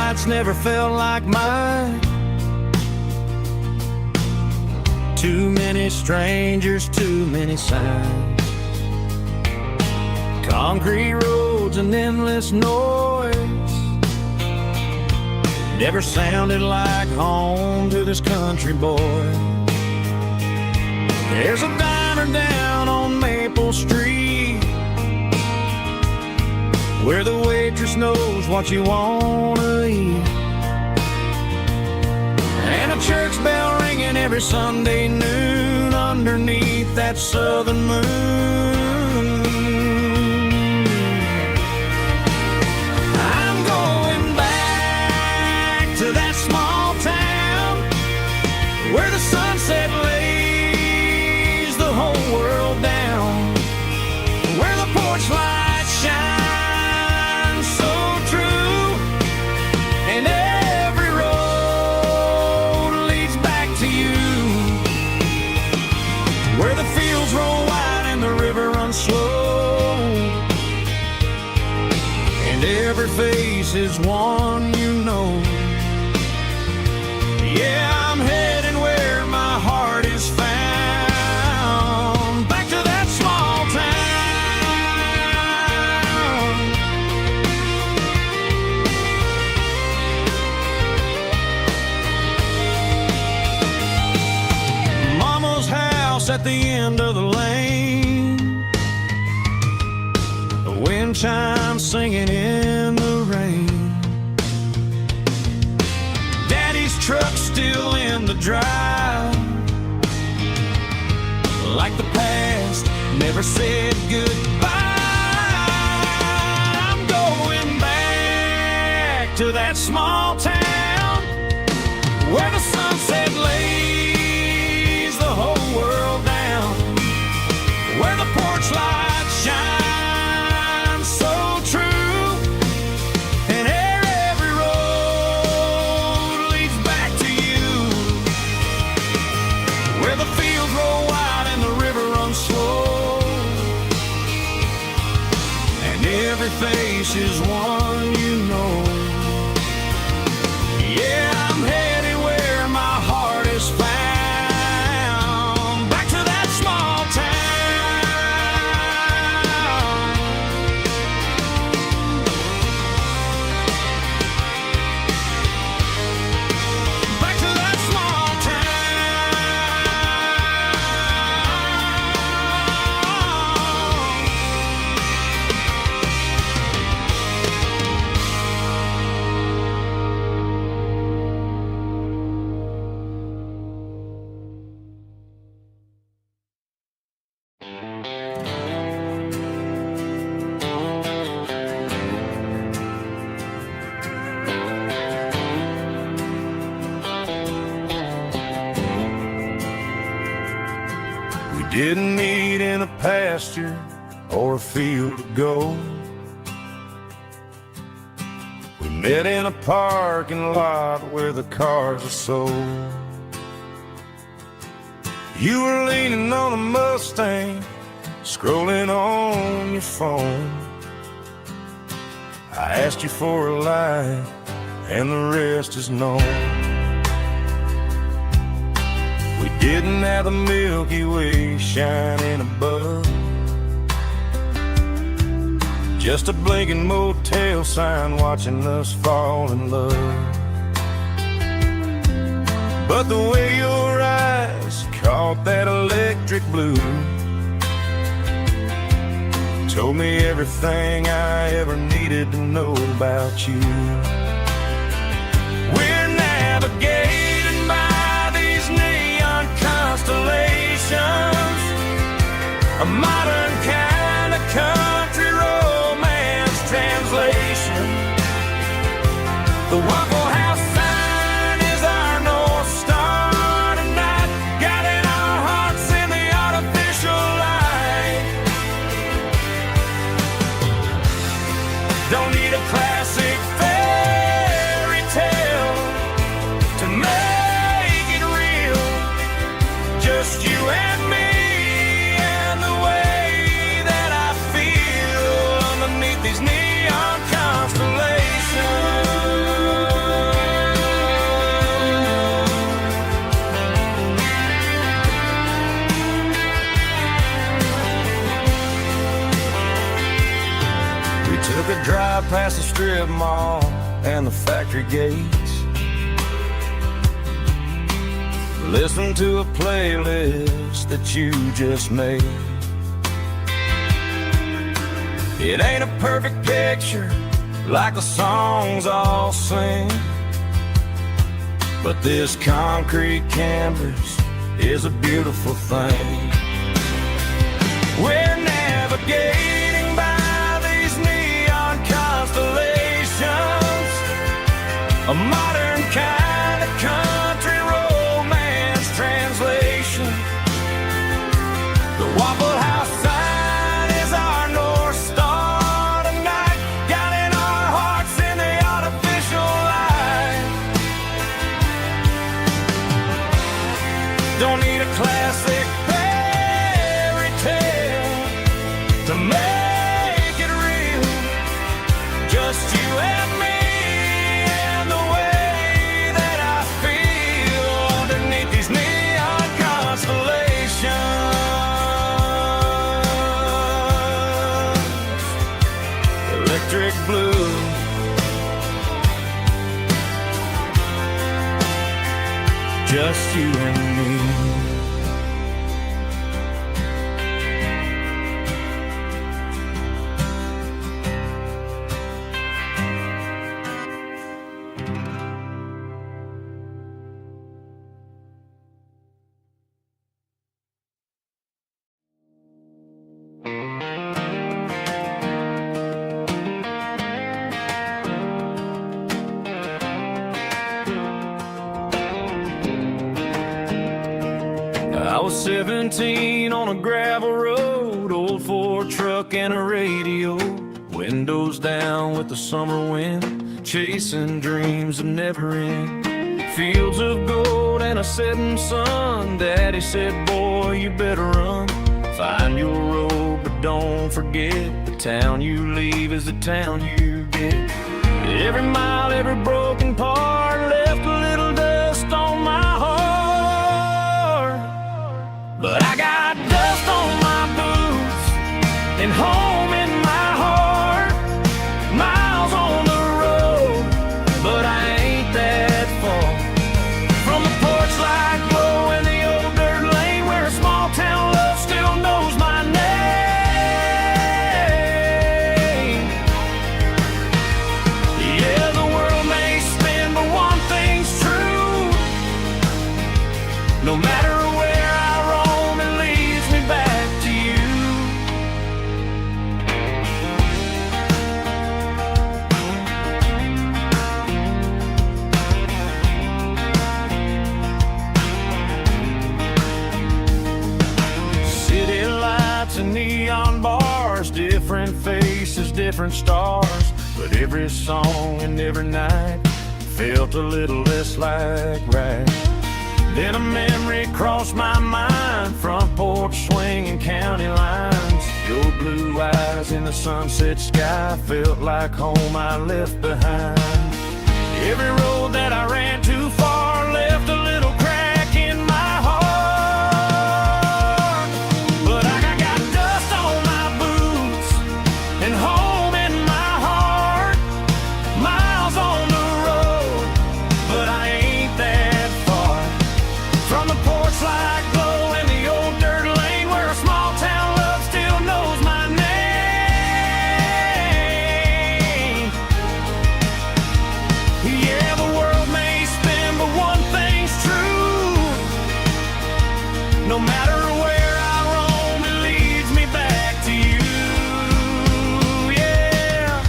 nights never felt like mine. Too many strangers, too many signs. Concrete roads and endless noise never sounded like home to this country boy. There's a diner down on Maple Street where the waitress knows what you wanna eat, and a church bell ringing every Sunday noon underneath that southern moon. I'm going back to that small town where the sunset lays the whole world down, where the porch lights shine so true, and every road leads back to you, where the fields roll wide and the river runs slow, and every face is one you know. Yeah, I'm heading where my heart is found, back to that small town. Mama's house at the end of the lane, the wind chimes singing in the rain, Daddy's truck still in the drive, like the past never said goodbye. I'm going back to that small town where the sunset lays the whole world down, where the porch lights shine so true, and every road leads back to you, where the fields roll wide and the river runs slow, and every face is one you know. Yeah, I'm headed where my heart is found, back to that small town. Back to that small We didn't meet in a pasture or a field of gold. We met in a parking lot where the cars are sold. You were leaning on a Mustang, scrolling on your phone. I asked you for a light, and the rest is known. We didn't have the Milky Way shining above, just a blinking motel sign watching us fall in love. But the way your eyes caught that electric blue told me everything I ever needed to know about you. We're navigating by these neon constellations, a modern kind of country romance translation. The Waffle House sign is our North Star tonight, guiding our hearts in the artificial light. Don't need a classic fairy tale to make it real, just you and me and the way that I feel underneath these neon constellations. past the strip mall and the factory gates. Listen to a playlist that you just made. It ain't a perfect picture like the songs all sing, but this concrete canvas is a beautiful thing. We're navigating by these neon constellations, a modern kind of country romance translation. The Waffle House sign is our North Star tonight, guiding our hearts in the artificial light. Don't need a classic fairy tale to make it real, just you and me and the way that I feel underneath these neon constellations. Electric blue, just you and me. I was 17 on a gravel road, old Ford truck and a radio, windows down with the summer wind, chasing dreams that never end. Fields of gold and a setting sun. Daddy said, boy, you better run. Find your road, but don't forget, the town you leave is the town you get. Every mile, every broken part left a little dust on my heart. But I got dust on my boots and home in my heart. Miles on the road, but I ain't that far from the porch light glow in the old dirt lane where a small town love still knows my name. Yeah, the world may spin, but one thing's true. No matter where I roam, it leads me back to you. City lights and neon bars, different faces, different stars, but every song and every night felt a little less like right. Then a memory crossed my mind, front porch swinging county lines. Your blue eyes in the sunset sky felt like home I left behind. Every road that I ran too far left a little crack in my heart. But I got dust on my boots and home in my heart. Miles on the road, but I ain't that far from the porch light glow in the old dirt lane where a small town love still knows my name. Yeah, the world may spin, but one thing's true. No matter where I roam, it leads me back to you. Yeah,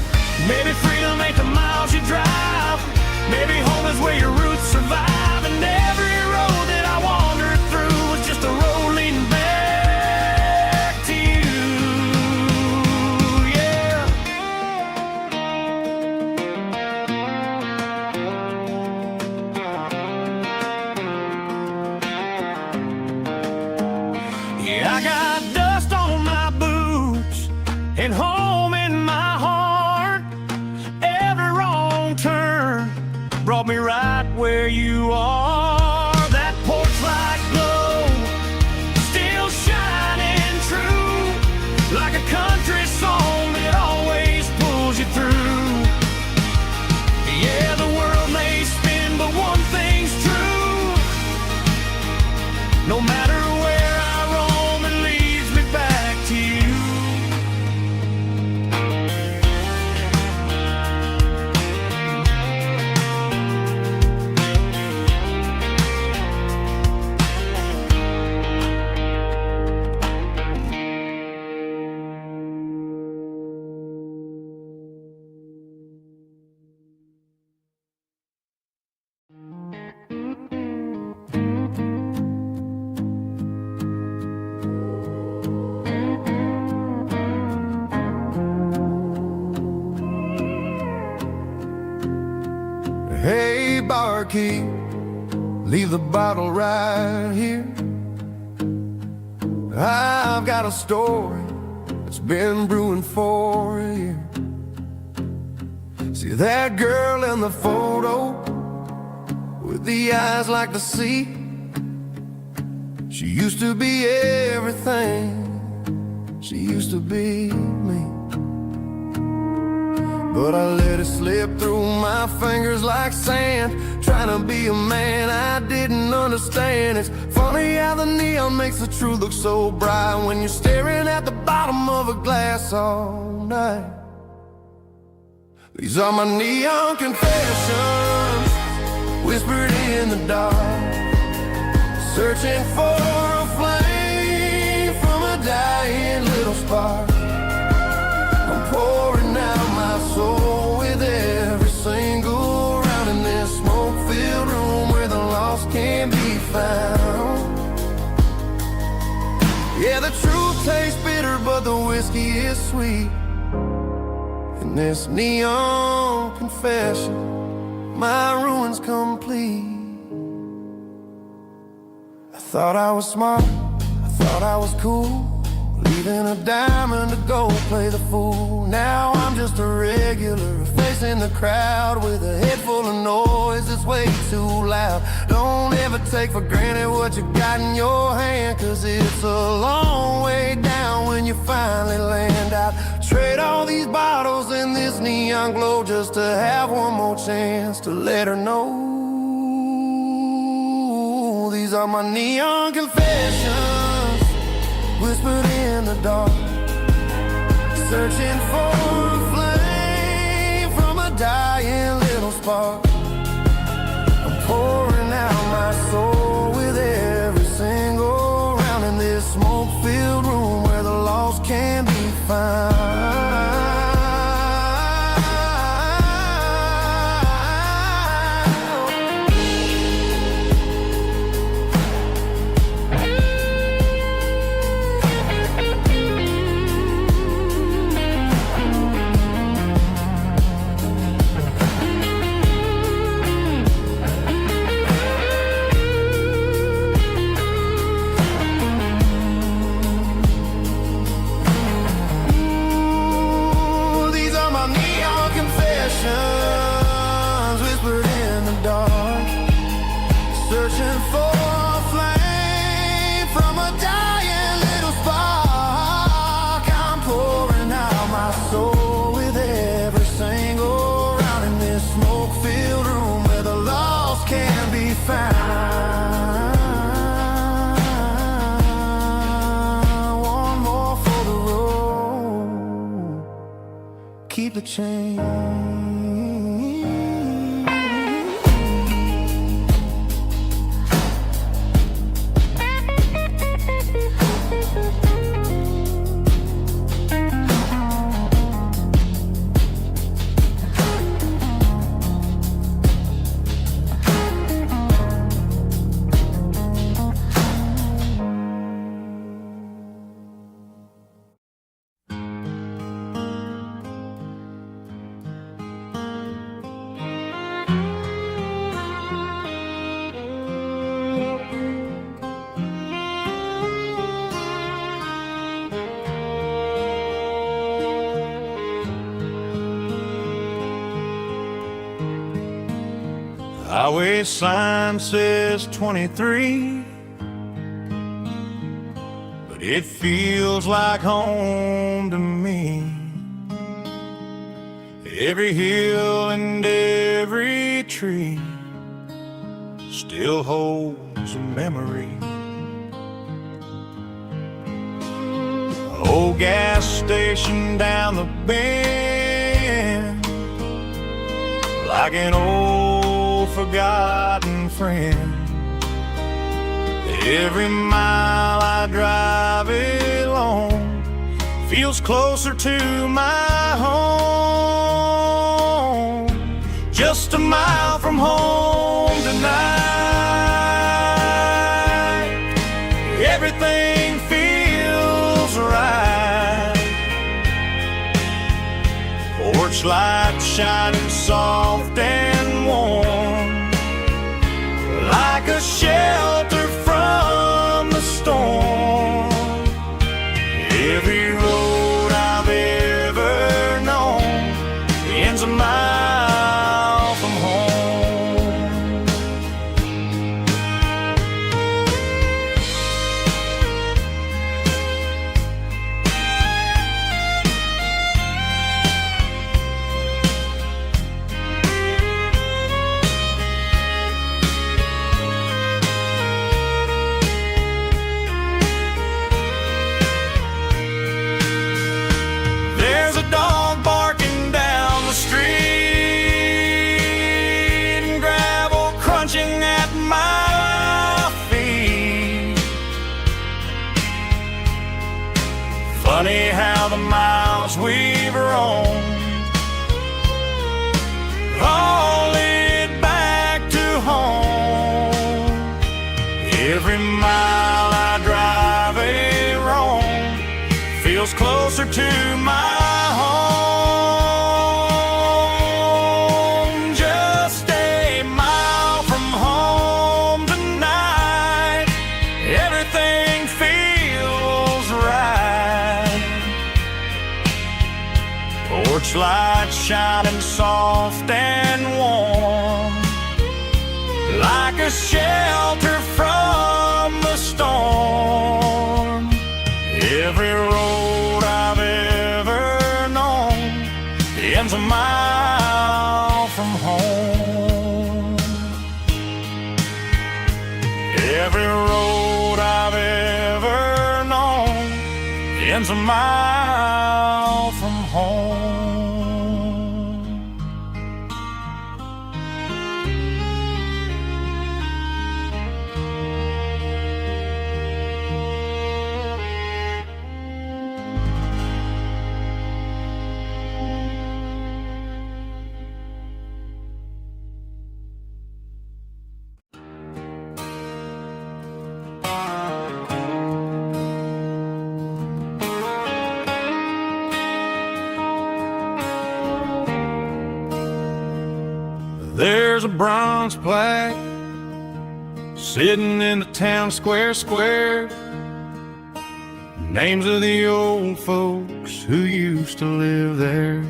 maybe freedom ain't the miles you drive. Maybe home is where your roots survive. And every road that I wandered through was just a road leading back to you. Yeah. No matter where I roam, it leads me back to you. Hey, barkeep, leave the bottle right here. I've got a story that's been brewing for a year. See that girl in the photo with the eyes like the sea? She used to be everything, she used to be me. But I let it slip through my fingers like sand, trying to be a man I didn't understand. It's funny how the neon makes the truth look so bright when you're staring at the bottom of a glass all night. These are my neon confessions, whispered in the dark, searching for a flame from a dying little spark. I'm pouring out my soul with every single round in this smoke-filled room where the lost can't be found. Yeah, the truth tastes bitter, but the whiskey is sweet. In this neon confession, my ruin's complete. I thought I was smart, I thought I was cool, leaving a diamond to go play the fool. Now I'm just a regular, facing the crowd with a head full of noise that's way too loud. Don't ever take for granted what you got in your hand, cause it's a long way down when you finally land out. Trade all these bottles and this neon glow just to have one more chance to let her know. These are my neon confessions, whispered in the dark, searching for a flame from a dying little spark. I'm pouring out my soul with every single round in this smoke-filled room where the lost can be found. Whispered in the dark, searching for a flame from a dying little spark. I'm pouring out my soul with every single round in this smoke-filled room where the lost can be found. One more for the road, keep the change. Highway sign says 23, but it feels like home to me. Every hill and every tree still holds a memory old gas station down the bend, like an old forgotten friend. Every mile I drive alone feels closer to my home. Just a mile from home tonight, everything feels right. Porch light shining soft and warm, like a shelter from the storm. Every road I've ever known ends a mile from home. There's a dog barking down the street, and gravel crunching at my feet. Funny how the miles we've roamed all lead back to home. Every mile I drive roam feels closer to my home. Just a mile from home tonight, everything feels right. Porch light shining soft and warm, like a shelter from the storm. Every road I've ever known ends a mile from home. Every road I've ever known ends a mile from home. There's a bronze plaque sitting in the town square. Names of the old folks who used to live there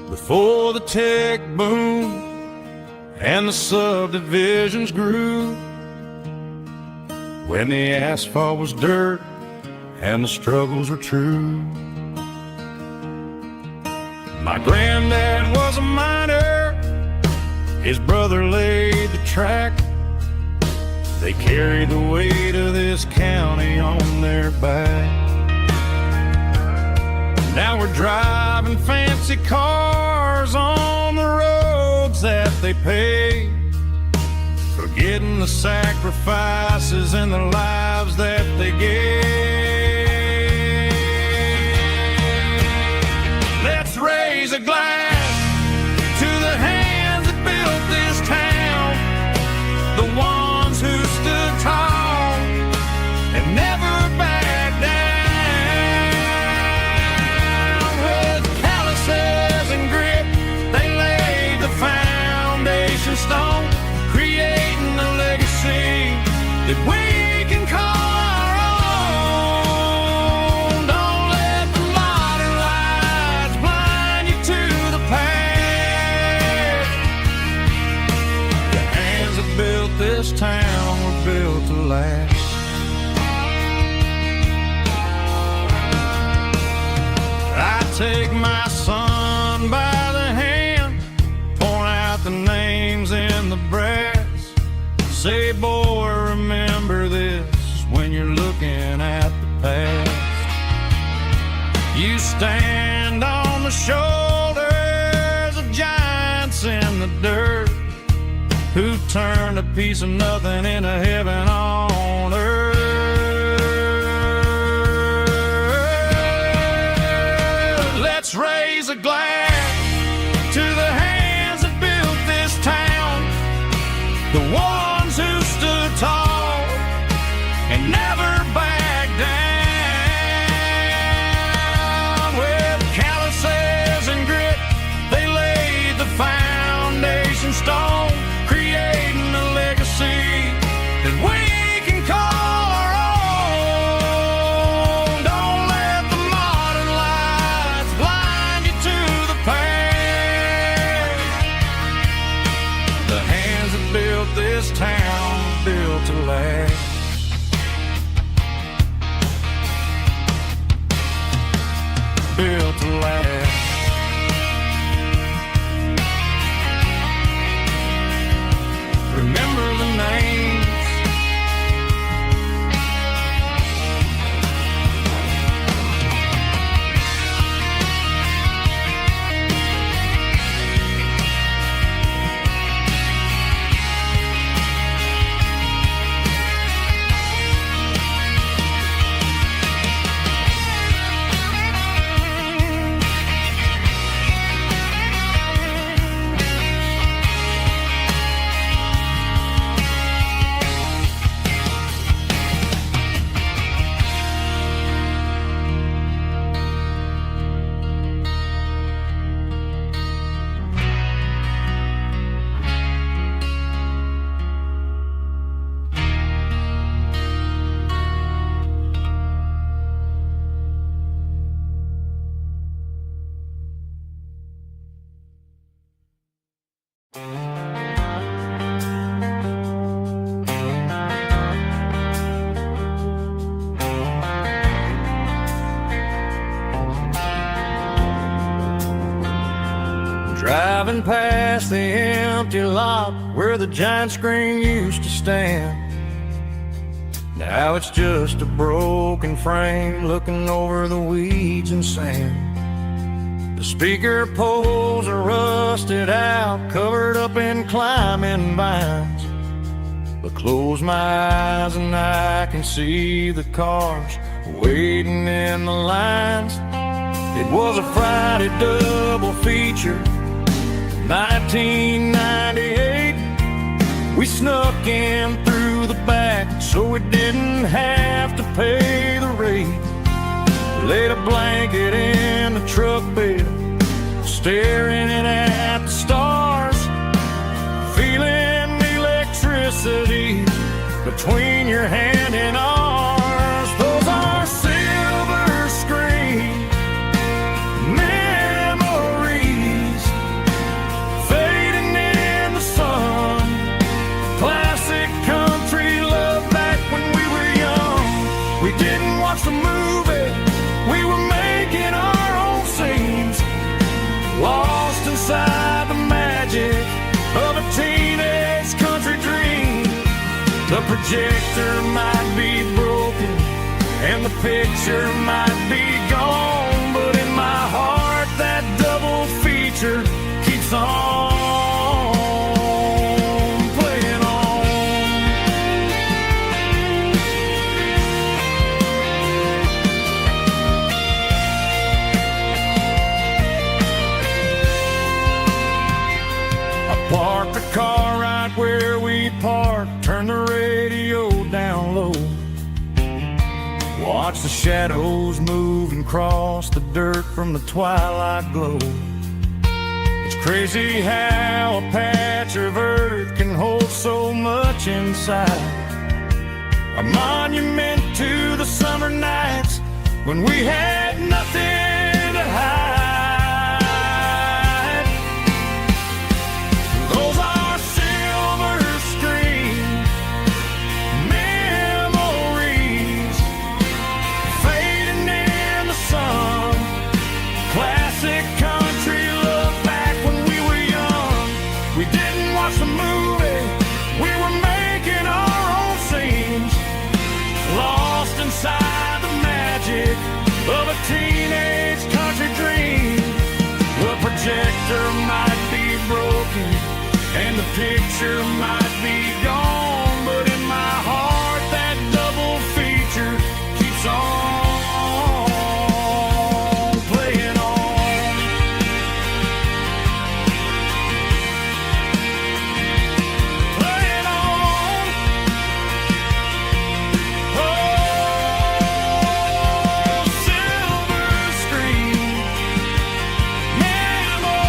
before the tech boom and the subdivisions grew, when the asphalt was dirt and the struggles were true. My granddad was a miner, his brother laid the track. They carried the weight of this county on their back. Now we're driving fancy cars on the roads that they paved, forgetting the sacrifices and the lives that they gave. Let's raise a glass to the hands that built this town, the ones who stood tall and never backed down. With calluses and grit, they laid the foundation stone, creating a legacy that we can call our own. Don't let the modern lights blind you to the past. The hands that built this town were built to last. I take my son by the hand, point out the names in the brass. Say, boy, remember this when you're looking at the past. You stand on the shoulders of giants in the dirt, who turned a piece of nothing into heaven on earth. Let's raise a glass to the hands that built this town, the ones who stood tall and never backed down. With calluses and grit, they laid the foundation stone, creating a legacy that we can call our own. Don't let the modern lights blind you to the past. The hands that built this town built to last. Built to last. Remember the names. Driving past the empty lot where the giant screen used to stand. Now it's just a broken frame looking over the weeds and sand. The speaker poles are rusted out, covered up in climbing vines. But close my eyes and I can see the cars waiting in the lines. It was a Friday double feature, 1998. We snuck in through the back so we didn't have to pay the rate. Laid a blanket in the truck bed, staring at the stars, feeling the electricity between your hand and ours. Those are silver screen memories fading in the sun. Classic country love back when we were young. We didn't watch the movie, we were making our own scenes, lost inside the magic of a teenage country dream. The projector might be broken and the picture might be gone, but in my heart that double feature keeps on playing on. I parked the car right where we parked, turned the radio down low, watch the shadows move and cross the dirt from the twilight glow. It's crazy how a patch of earth can hold so much inside, a monument to the summer nights when we had nothing to hide. Those are silver screen memories fading in the sun. Classic country love back when we were young. We didn't watch the movie, we were making our own scenes, lost inside the magic of a teenage picture might be gone, but in my heart that double feature keeps on playing on. Playing on. Oh, silver screen memories.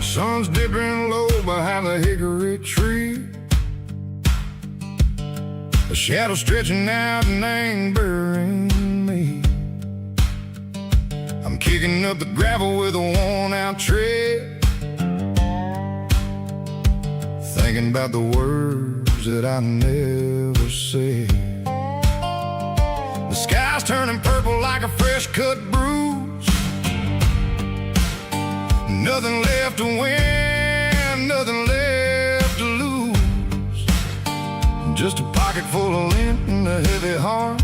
Sun's dipping low behind the hickory tree. A shadow stretching out and angering me. I'm kicking up the gravel with a worn-out tread, thinking about the words that I never said. The sky's turning purple like a fresh-cut bruise. Nothing left to win, nothing left to lose. Just a pocket full of lint and a heavy heart,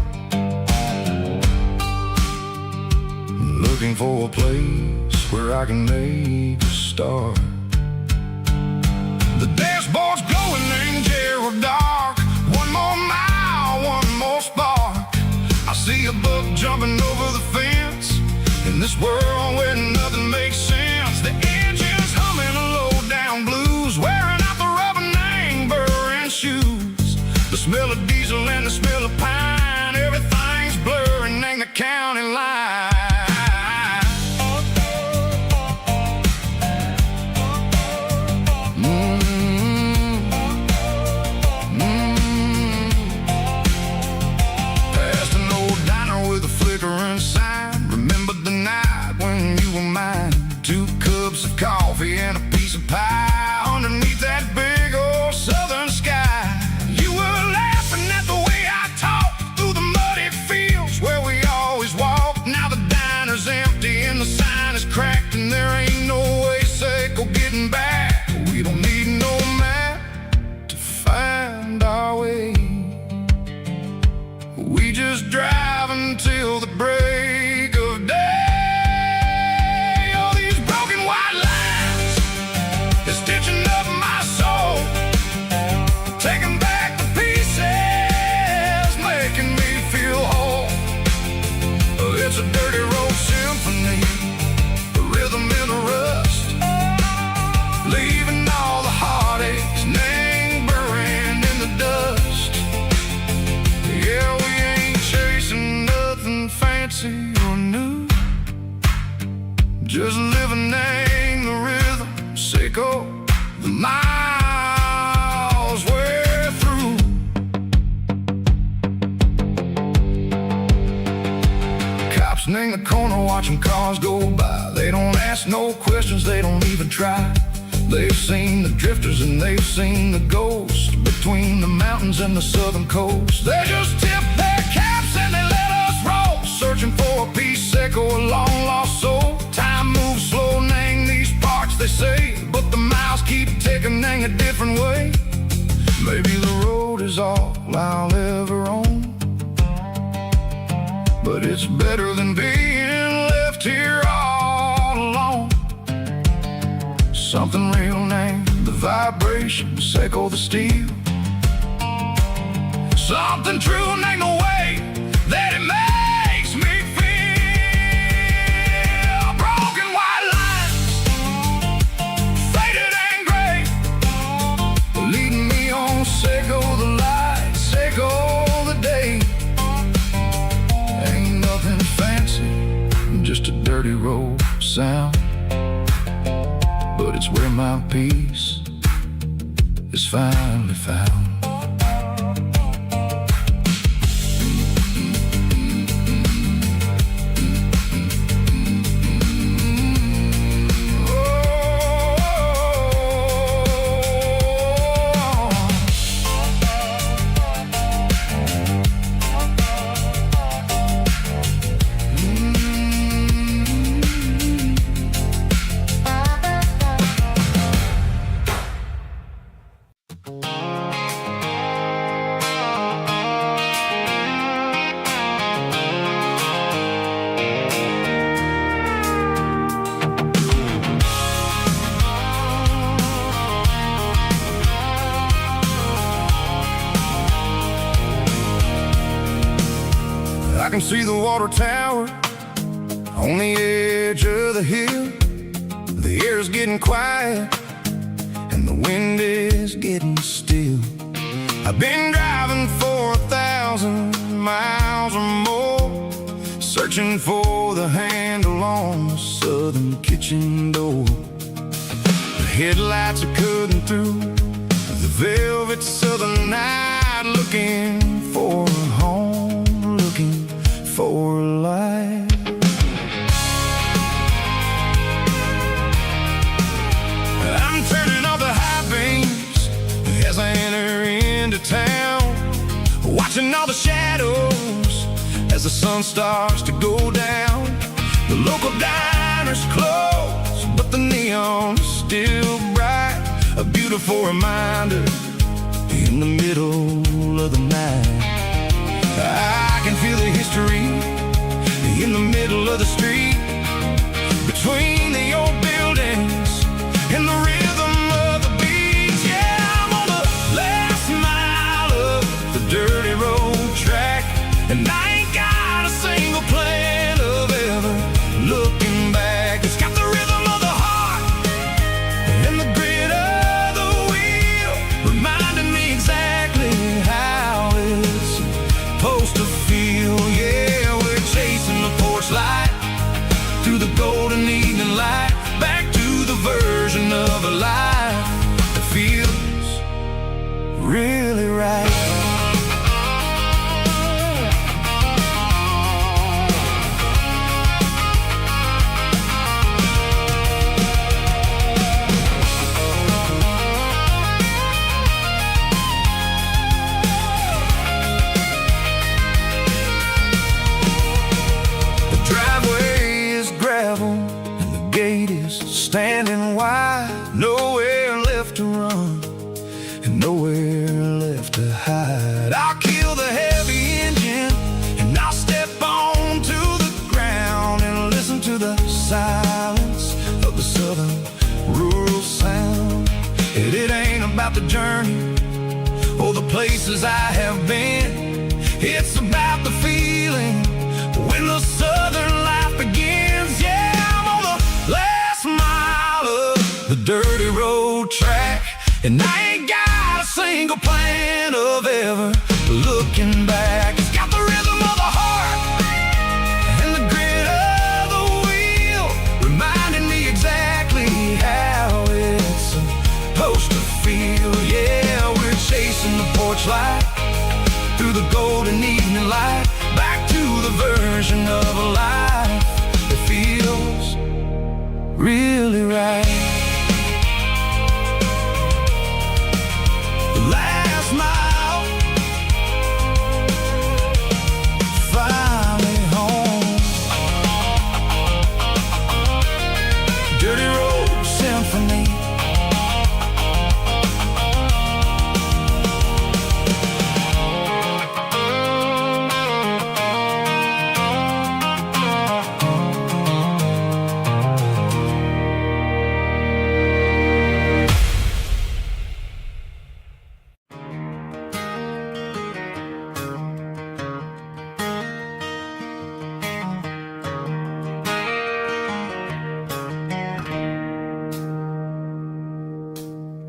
looking for a place where I can make a start. The dashboard's glowing in Gerald dark. One more mile, one more spark. I see a buck jumping over the fence in this world where nothing makes sense. The engine's humming a low-down blues, wearing out the rubber name, burring shoes. The smell of diesel and the smell of pine, everything's blurring in the county line. Past an old diner with a flickering sign. Remember the night when you were mine. 2 cups of coffee and a piece of pie underneath that big old southern sky. You were laughing at the way I talked through the muddy fields where we always walked. Now the diner's empty and the sign is cracked, and there ain't no way safe or getting back. We don't need no map to find our way. We just drive until the break of day. It's a dirty road symphony, a rhythm in the rust, leaving all the heartaches, name burning in the dust. Yeah, we ain't chasing nothing fancy or new, just living in the rhythm, sicko, the miles we're through. In the corner watching cars go by. They don't ask no questions, they don't even try. They've seen the drifters and they've seen the ghosts between the mountains and the southern coast. They just tip their caps and they let us roll, searching for a piece echo, a long lost soul. Time moves slow in these parts, they say, but the miles keep ticking in a different way. Maybe the road is all I'll ever own, but it's better than being left here all alone. Something real named the vibrations echo the steel. Something true named the way that it makes me feel. Broken white lines, faded and gray, leading me on, Seiko the light, Seiko the day. Ain't nothing fancy, just a dirty road sound, but it's where my peace is finally found. I can see the water tower on the edge of the hill. The air is getting quiet and the wind is getting still. I've been driving for 1,000 miles or more, searching for the handle on the southern kitchen door. The headlights are cutting through the velvet southern night, looking for a home, looking for a life. I'm turning off the high beams as I enter into town, watching all the shadows as the sun starts to go down. The local diner's closed, but the neon is still bright, a beautiful reminder in the middle of the night. I can feel the history in the middle of the street, between the old buildings and the rhythm of the beats. Yeah, I'm on the last mile of the dirty road track, and I ain't got a single plan of ever looking back. It's got the rhythm of the heart and the grit of the wheel, reminding me exactly how it's supposed to feel. Yeah, we're chasing the porch light through the golden evening light, back to the version of a life that feels really right. The driveway is gravel and the gate is standing wide. Nowhere left to run and nowhere left to hide. I'll kill the heavy engine and I'll step onto the ground and listen to the silence of the southern rural sound. It ain't about the journey or the places I have been, it's about the feeling when the southern life begins. Yeah, I'm on the last mile of the dirty road track, and I ain't got a single plan of ever looking back. It's got the rhythm of the heart and the grit of the wheel, reminding me exactly how it's supposed to feel. Yeah, we're chasing the porch light through the golden evening light, back to the version of a life that feels really right. The last mile, finally home. Dirty road symphony.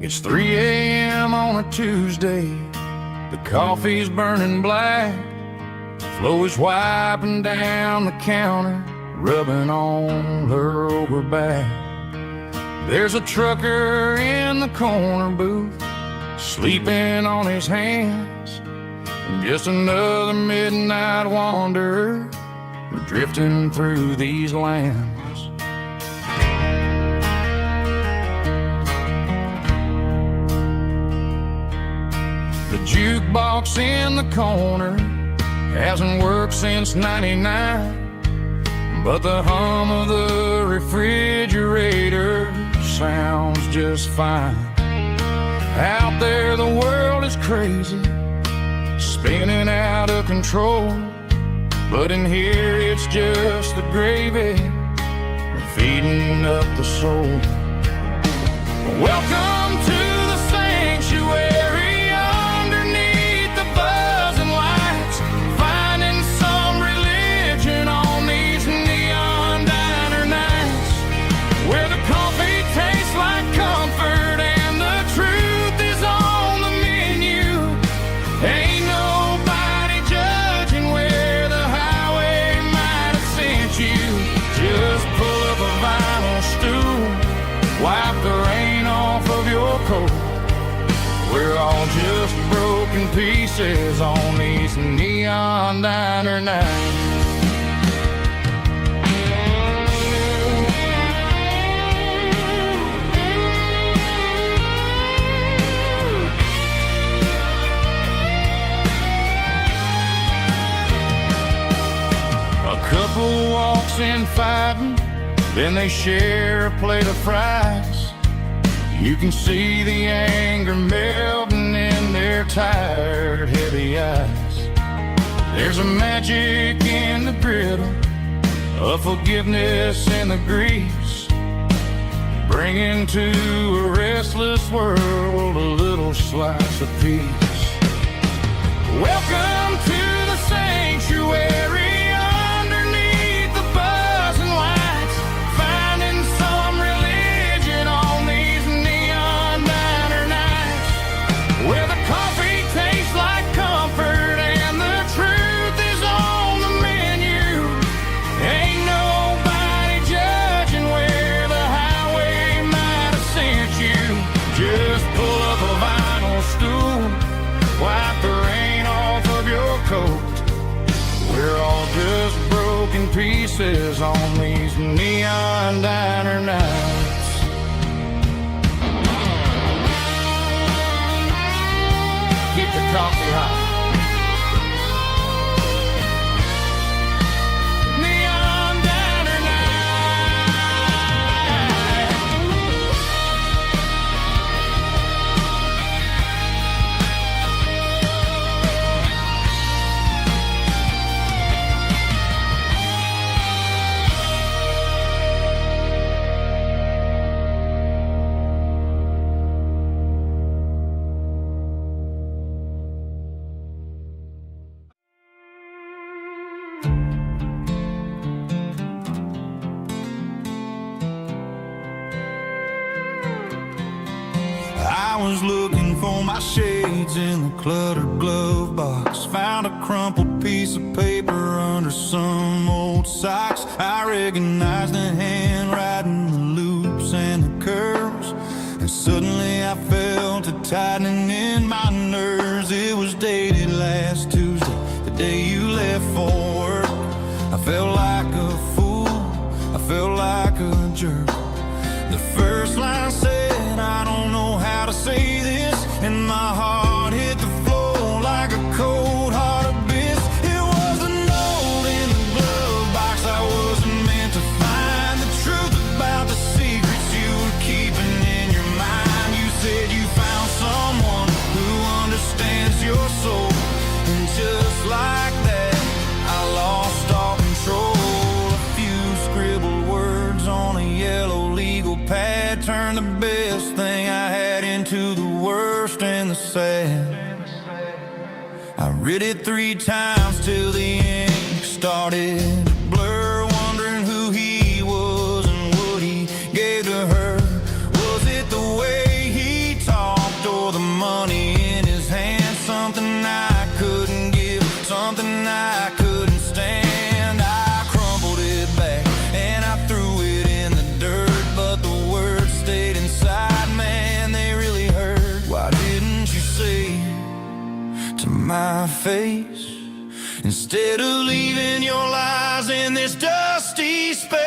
It's 3 a.m. on a Tuesday. The coffee's burning black. Flo is wiping down the counter, rubbing on her over back. There's a trucker in the corner booth, sleeping on his hands. And just another midnight wanderer, drifting through these lands. The jukebox in the corner hasn't worked since '99, but the hum of the refrigerator sounds just fine. Out there the world is crazy, spinning out of control, but in here it's just the gravy feeding up the soul. Welcome to the sanctuary underneath the buzzing lights, finding some relief pieces on these neon diner nights. A couple walks in fighting, then they share a plate of fries. You can see the anger melting in their tired, heavy eyes. There's a magic in the griddle, a forgiveness in the grease, bringing to a restless world a little slice of peace. Welcome to the sanctuary. We're all just broken pieces on these neon diner nights. Keep the coffee hot. I was looking for my shades in the cluttered glove box. Found a crumpled piece of paper under some old socks. I recognized the handwriting, the loops and the curves, and suddenly I felt a tightening in my nerves. It was dated last Tuesday, the day you left for work. I felt like a fool, I felt like a jerk. The first line said, I don't know how to say this, and my heart hit the floor like a cold heart abyss. It was a note in the glove box. I wasn't meant to find the truth about the secrets you were keeping in your mind. You said you found someone who understands your soul, and just like that, I lost all control. A few scribbled words on a yellow legal pad turned the best thing I had into the worst and the sad. I read it 3 times till the ink started to blur, wondering who he was and what he gave to her. Was it the way he talked or the money in his hand? Something I couldn't give, something I couldn't stand. I crumpled it back and I threw it in the dirt, but the words stayed inside. Man, they really hurt. Why didn't you say to my face, instead of leaving your lies in this dusty space?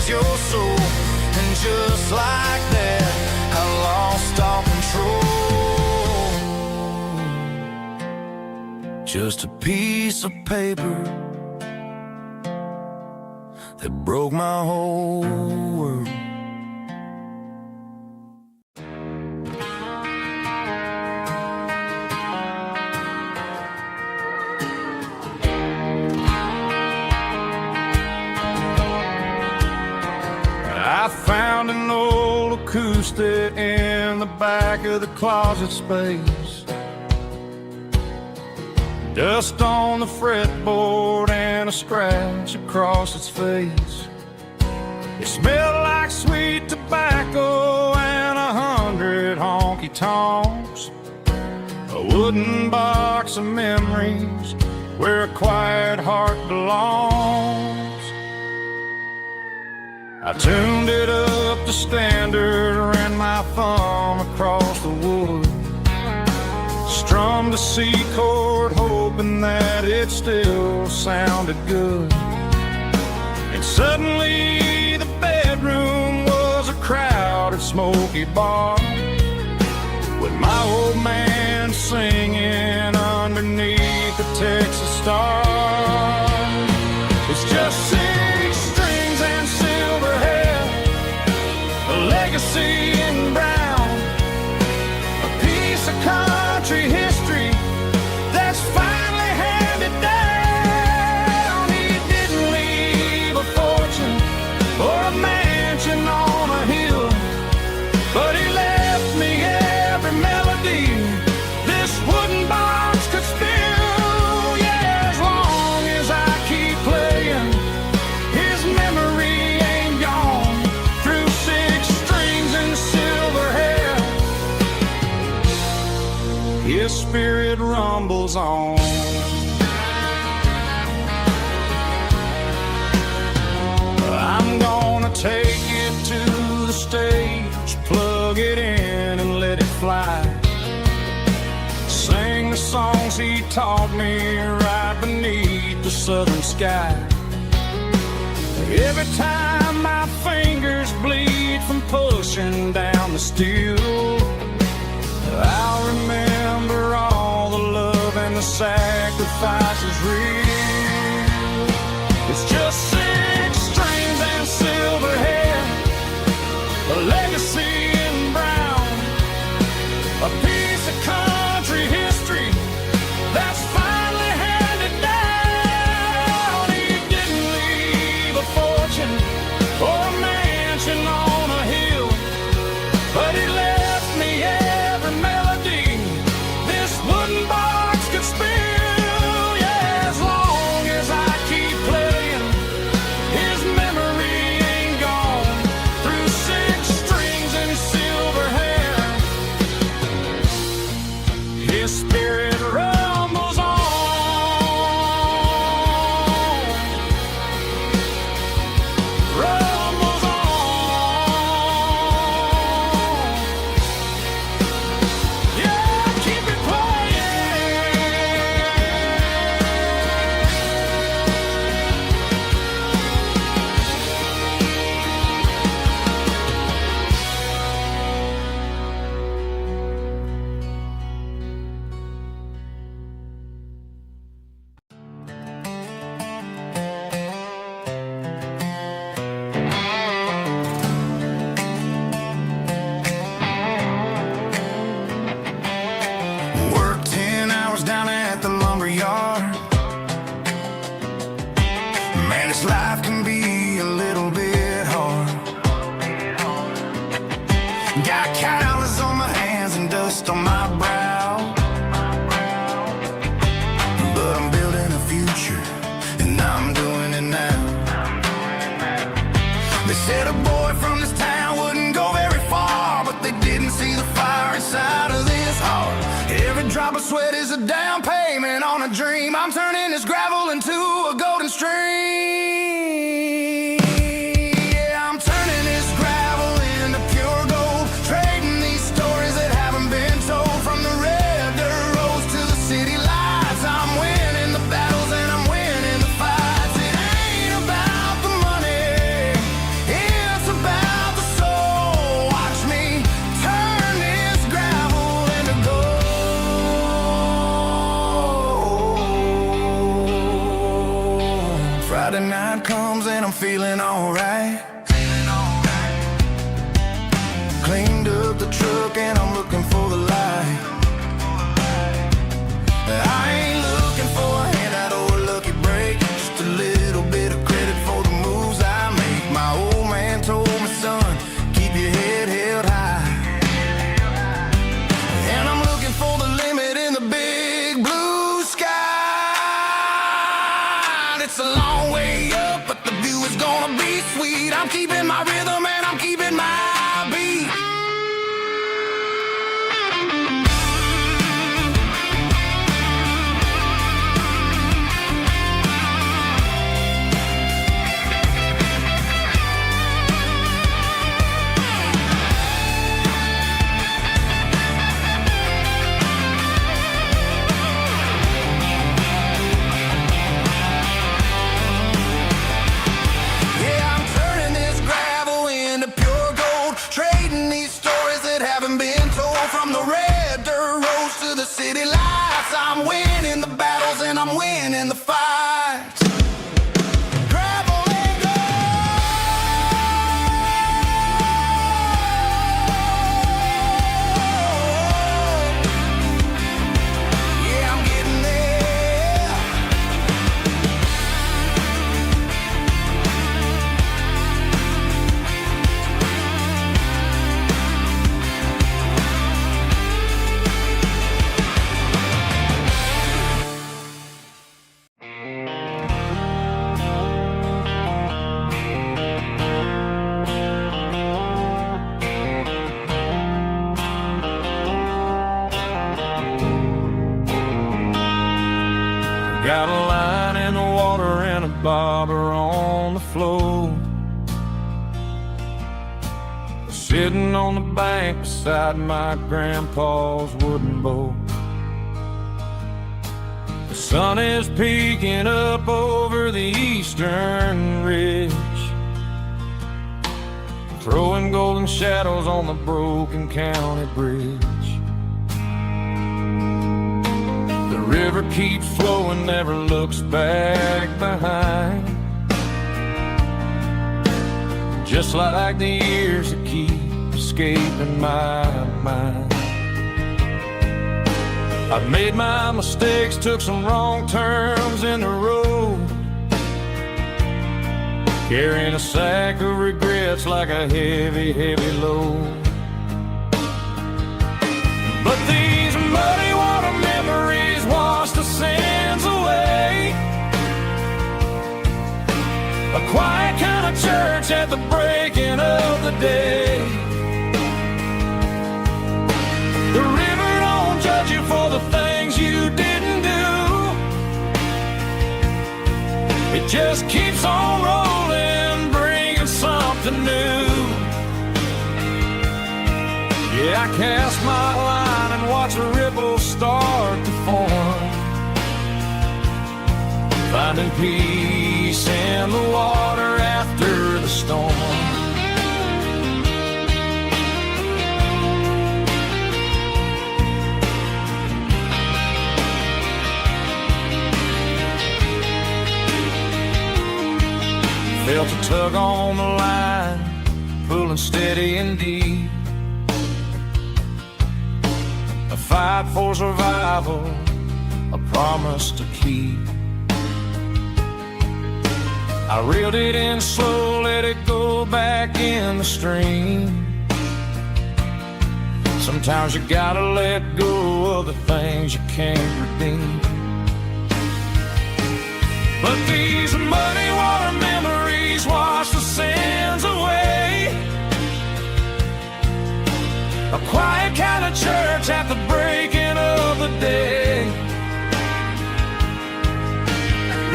Your soul, and just like that, I lost all control. Just a piece of paper that broke my whole world. I found an old acoustic in the back of the closet space. Dust on the fretboard and a scratch across its face. It smelled like sweet tobacco and 100 honky-tonks. A wooden box of memories where a quiet heart belongs. I tuned it up to standard, ran my thumb across the wood, strummed a C chord hoping that it still sounded good. And suddenly the bedroom was a crowded smoky bar, with my old man singing underneath the Texas star. It's just 6 strings and silver hair, a legacy in brown, a piece of country history that's finally handed down. He didn't leave a fortune or a mansion on a hill, but he left me every melody this wooden box could spill. Yeah, as long as I keep playing, his memory ain't gone. Through 6 strings and silver hair, his spirit rumbles on. I'm gonna take it to the stage, plug it in and let it fly. Sing the songs he taught me right beneath the southern sky. Every time my fingers bleed from pushing down the steel, I'll remember all the love and the sacrifices real. It's just 6 strings and silver hair, a legacy in brown, a piece of country history that's finally handed down. He didn't leave a fortune or a mansion on a hill, but he left me every melody this wooden box could spill. Yeah, as long as I keep playing, his memory ain't gone. Through 6 strings and silver hair, his spirit rumbles on. Rumbles on. Yeah, keep it playing. Work 10 hours down at the lumber yard. Man, this life can be a little bit hard. Got calluses on my hands and dust on my brow, but I'm building a future and I'm doing it now. They said a boy from this town wouldn't go very far, but they didn't see the fire inside of this heart. Every drop of sweat is a down payment on a dream. I'm turning this gravel into a golden stream. Yeah, I'm turning this gravel into pure gold, trading these stories that haven't been told. From the red dirt roads to the city lights, I'm winning the battles and I'm winning the fights. It ain't about the money, it's about the soul. Watch me turn this gravel into gold. Friday night comes and I'm feeling alright. Cleaned up the truck and I'm looking for the light. I ain't looking for a handout or a lucky break, just a little bit of credit for the moves I make. My old man told me, son, keep your head held it's a long way up, but the view is gonna be sweet. I'm keeping my rhythm and I'm keeping my beat. From the red dirt roads to the city lights, I'm winning the battles and I'm winning the fights. Gravel and gold. Yeah, I'm getting there. Got a line in the water and a bobber on the floor, sitting on the bank beside my grandpa's wooden boat. The sun is peeking up over the eastern ridge, throwing golden shadows on the broken county bridge. The river keeps flowing, never looks back behind, just like the years that keep escaping my mind. I've made my mistakes, took some wrong turns in the road, carrying a sack of regrets like a heavy, heavy load. But these muddy water memories wash the sins away. A quiet kind of church at the breaking of the day. The river don't judge you for the things you didn't do. It just keeps on rolling, bringing something new. Yeah, I cast my line and watch the ripples start to form, finding peace in the water after the storm. Felt a tug on the line, pulling steady and deep. A fight for survival, a promise to keep. I reeled it in slow, let it go back in the stream. Sometimes you gotta let go of the things you can't redeem. But these muddy water memories wash the sins away. A quiet kind of church at the breaking of the day.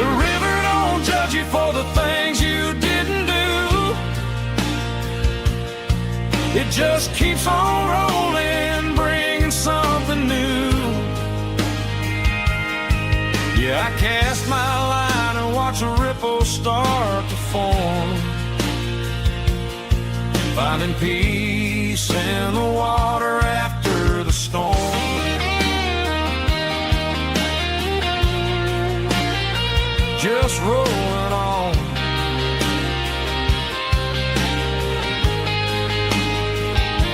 The river don't judge you for the things you didn't do. It just keeps on rolling, bringing something new. Yeah, I cast my line and watch the ripples start to form, finding peace in the water after the storm. Just rolling on.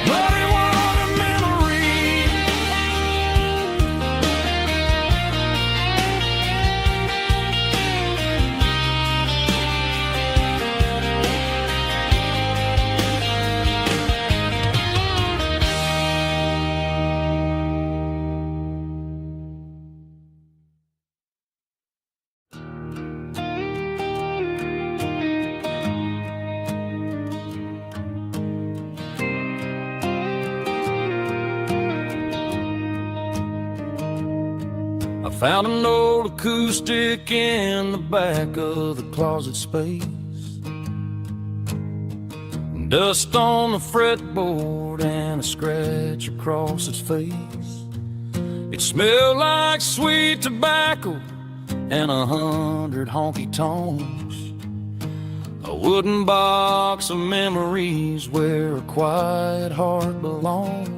Muddy water memory. Found an old acoustic in the back of the closet space. Dust on the fretboard and a scratch across its face. It smelled like sweet tobacco and 100 honky tonks. A wooden box of memories where a quiet heart belongs.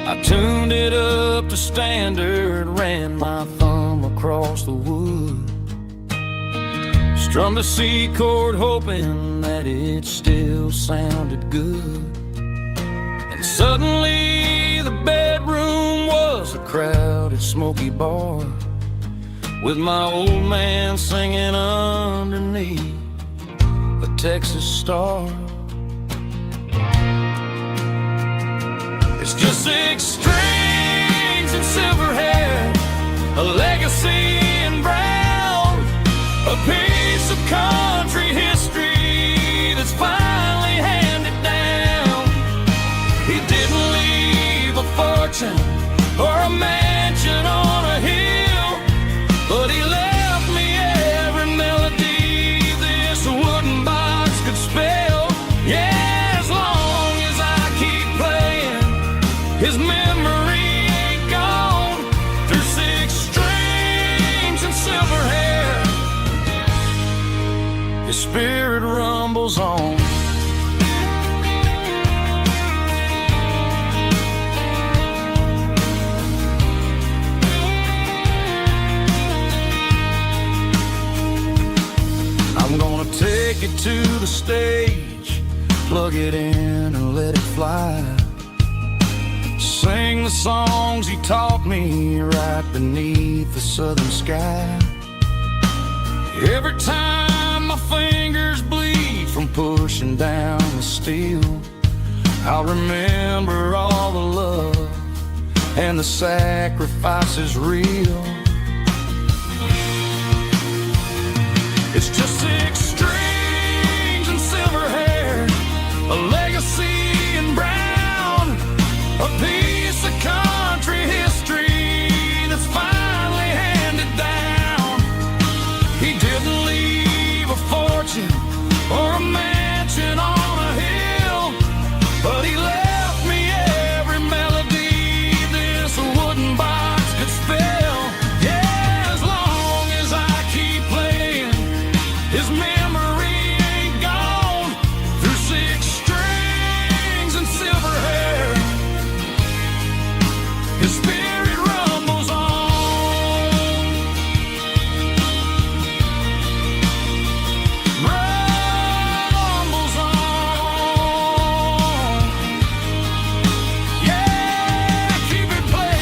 I tuned it up to standard, ran my thumb across the wood. Strummed a C chord hoping that it still sounded good. And suddenly the bedroom was a crowded smoky bar, with my old man singing underneath a Texas star. It's just 6 strings and silver hair, a legacy in brown, a piece of country history that's finally handed down. He didn't leave a fortune or a mansion on a hill, but he left me every melody this wooden box could spell. Yeah, as long as I keep playing, his memory ain't gone. Through 6 strings and silver hair, his spirit rumbles on. I'm gonna take it to the stage, plug it in and let it fly. Sing the songs he taught me right beneath the southern sky. Every time my fingers bleed from pushing down the steel, I'll remember all the love and the sacrifices real. It's just 6 strings and silver hair, a legacy in brown, a piece of country history that's finally handed down. He didn't leave a fortune or a mansion on a hill, but he left me every melody this wooden box could spell. Yeah, as long as I keep playing, his memory ain't gone. Through 6 strings and silver hair, his spirit rumbles on. Rumbles on. Yeah, keep it playing.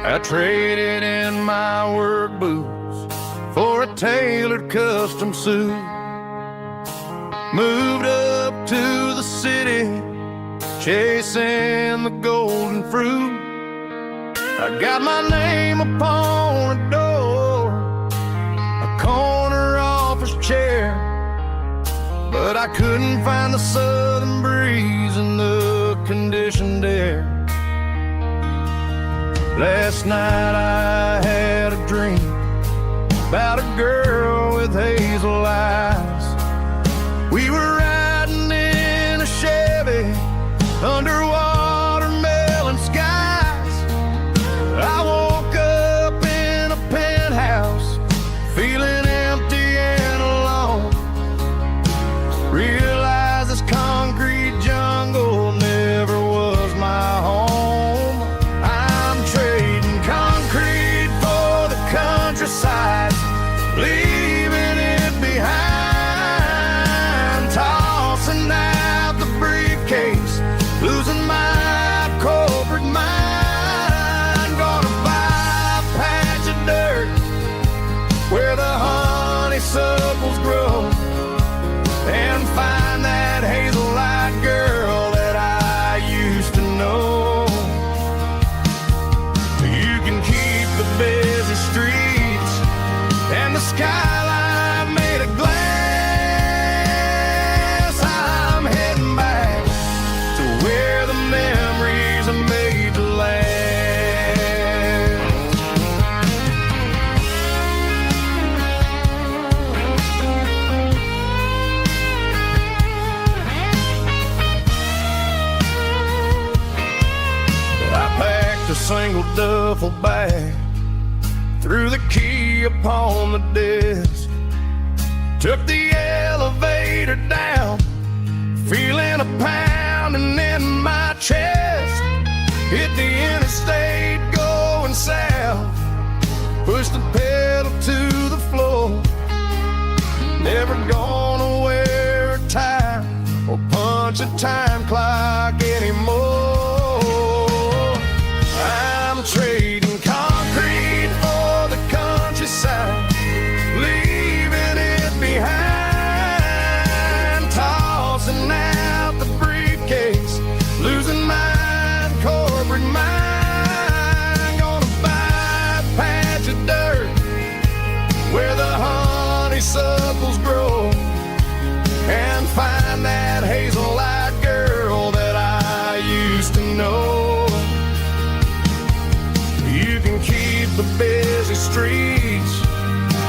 I traded in my work boots for a tailored custom suit. Moved up to the city, chasing the golden fruit. I got my name upon a door, a corner office chair, but I couldn't find the southern breeze in the conditioned air. Last night I had a dream about a girl with hazel eyes. We were riding in a Chevy under watermelon skies. I woke up in a penthouse feeling empty and alone. Realized this concrete jungle never was my home. I'm trading concrete for the countryside, leaving it behind, tossing losing my corporate mind. Gonna buy a patch of dirt where the honeysuckles grow and find that hazel-eyed girl that I used to know. You can keep the busy streets and the skyline made of glass. I'm heading back to where the memories are made to last. I packed a single duffel bag, threw the key upon the desk, took the elevator down, feeling a pounding in my chest. Hit the interstate going south, pushed the pedal to the floor. Never gonna wear a tie or punch a time clock anymore. I'm trading concrete for the countryside, leaving it behind, tossing out the briefcase, losing my corporate mind. Gonna buy a patch of dirt where the honeysuckles grow and find that hazel-eyed girl that I used to know. You can keep the busy streets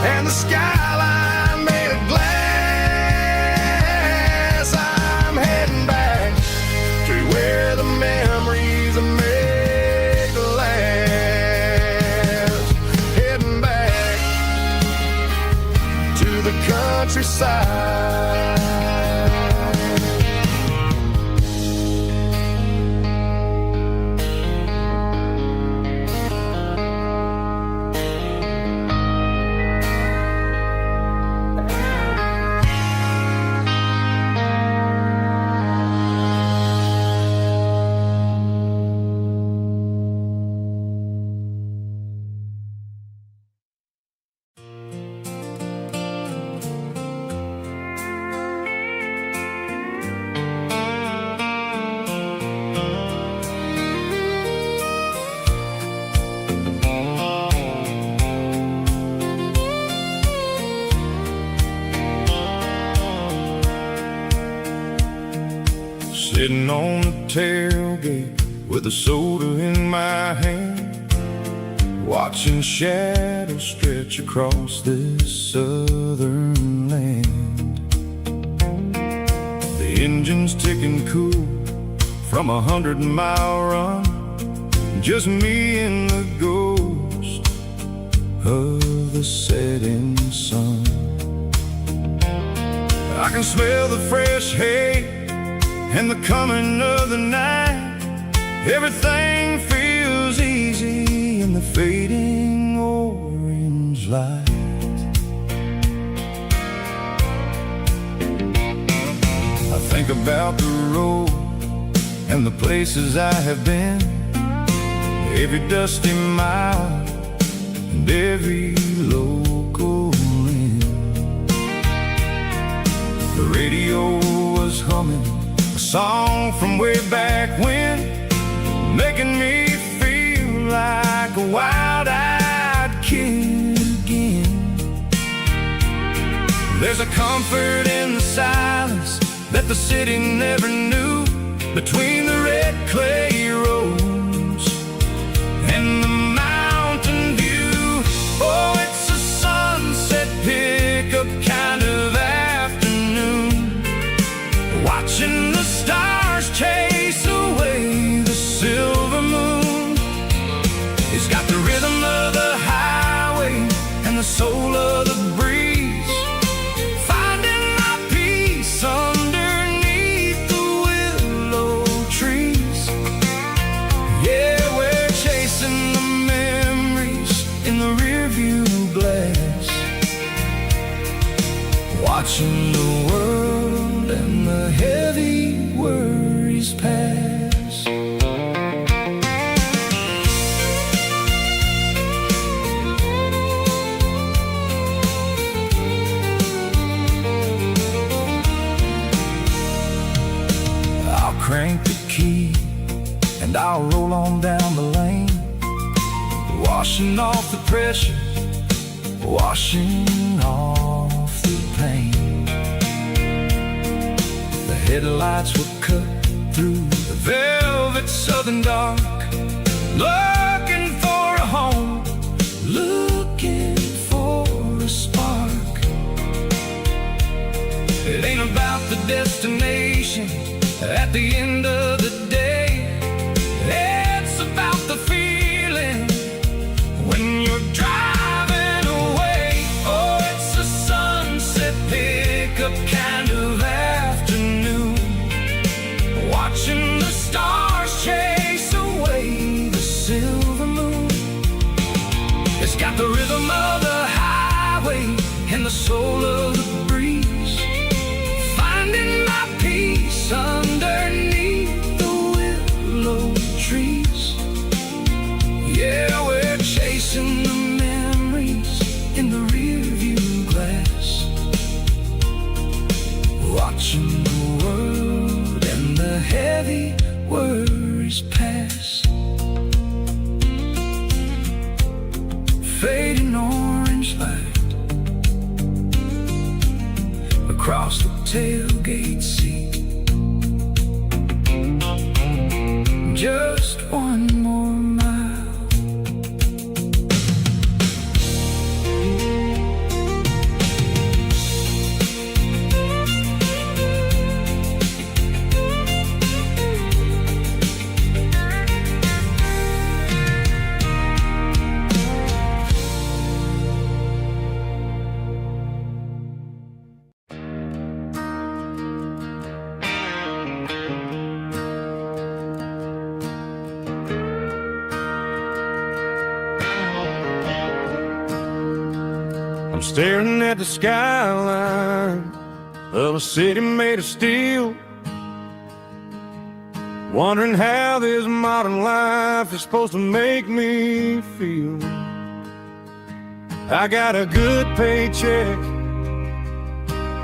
and the skyline made of glass. I'm heading back to where the memories are made to last. Heading back to the countryside. Sitting on the tailgate with a soda in my hand, watching shadows stretch across this southern land. The engine's ticking cool from 100-mile run, just me and the ghost of the setting sun. I can smell the fresh hay and the coming of the night. Everything feels easy in the fading orange light. I think about the road and the places I have been, every dusty mile and every local inn. The radio was humming a song from way back when, making me feel like a wild-eyed kid again. There's a comfort in the silence that the city never knew, between the red clay roads and the mountain view. Oh, it's a sunset pickup kind of afternoon, watching the stars chase away the silver moon. It's got the rhythm of the highway and the soul of the breeze, finding my peace underneath the willow trees. key, and I'll roll on down the lane, washing off the pressure, washing off the pain. The headlights will cut through the velvet southern dark, looking for a home, looking for a spark. It ain't about the destination at the end of the day. It's about the feeling when you're driving away. Oh, it's a sunset pickup kind of afternoon, watching the stars chase away the silver moon. It's got the rhythm of the highway and the soul of the breeze, finding my peace underneath the willow trees. Yeah, we're chasing the memories in the rearview glass, watching the world and the heavy worries pass. Fading orange light across the tailgate seat. Just one more mile. I'm staring at the skyline of a city made of steel, wondering how this modern life is supposed to make me feel. I got a good paycheck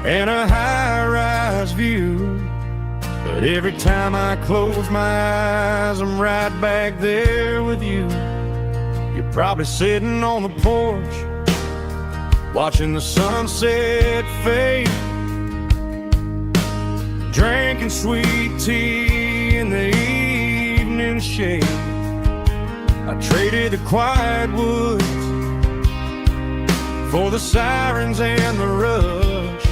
and a high-rise view, but every time I close my eyes, I'm right back there with you. You're probably sitting on the porch, watching the sunset fade, drinking sweet tea in the evening shade. I traded the quiet woods for the sirens and the rush,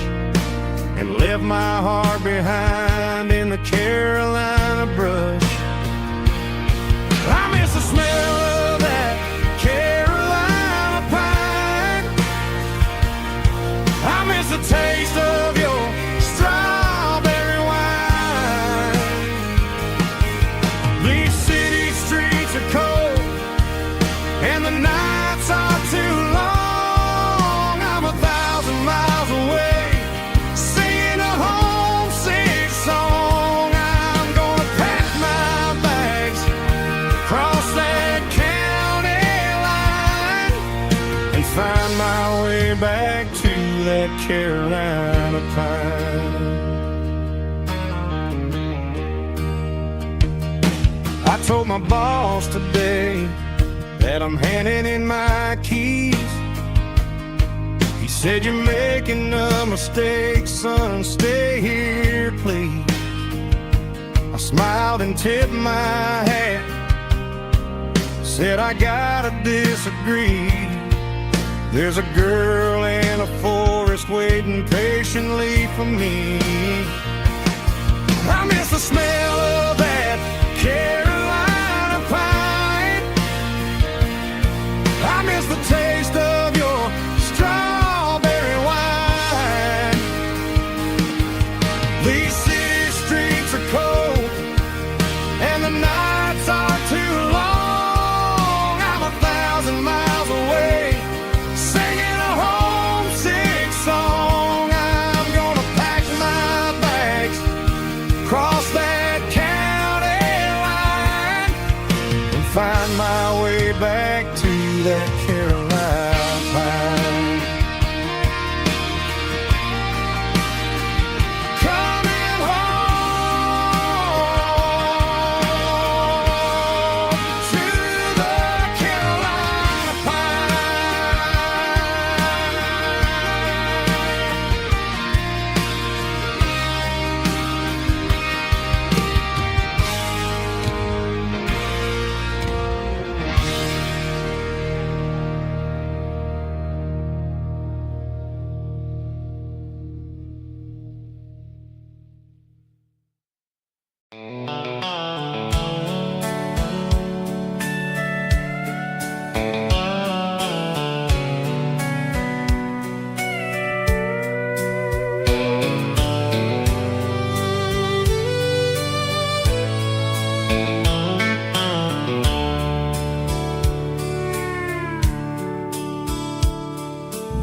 and left my heart behind in the Carolina brush. I miss the smell of that Carolina pine. I miss the taste of your strawberry wine. These city streets are cold and the nights are too long. I'm 1,000 miles away, singing a homesick song. I'm gonna pack my bags, cross that county line, and find my way back to that Carolina pine. I told my boss today that I'm handing in my keys. He said, "You're making a mistake, son, stay here, please." I smiled and tipped my hat, said, "I gotta disagree. There's a girl in a forest waiting patiently for me." I miss the smell of that Carolina pine. I miss the taste of your strawberry wine. These city streets are cold and the nights are too long. I'm 1,000 miles away, singing a homesick song. I'm gonna pack my bags, cross that county line, and find my way back to that Carolina pine. Coming home.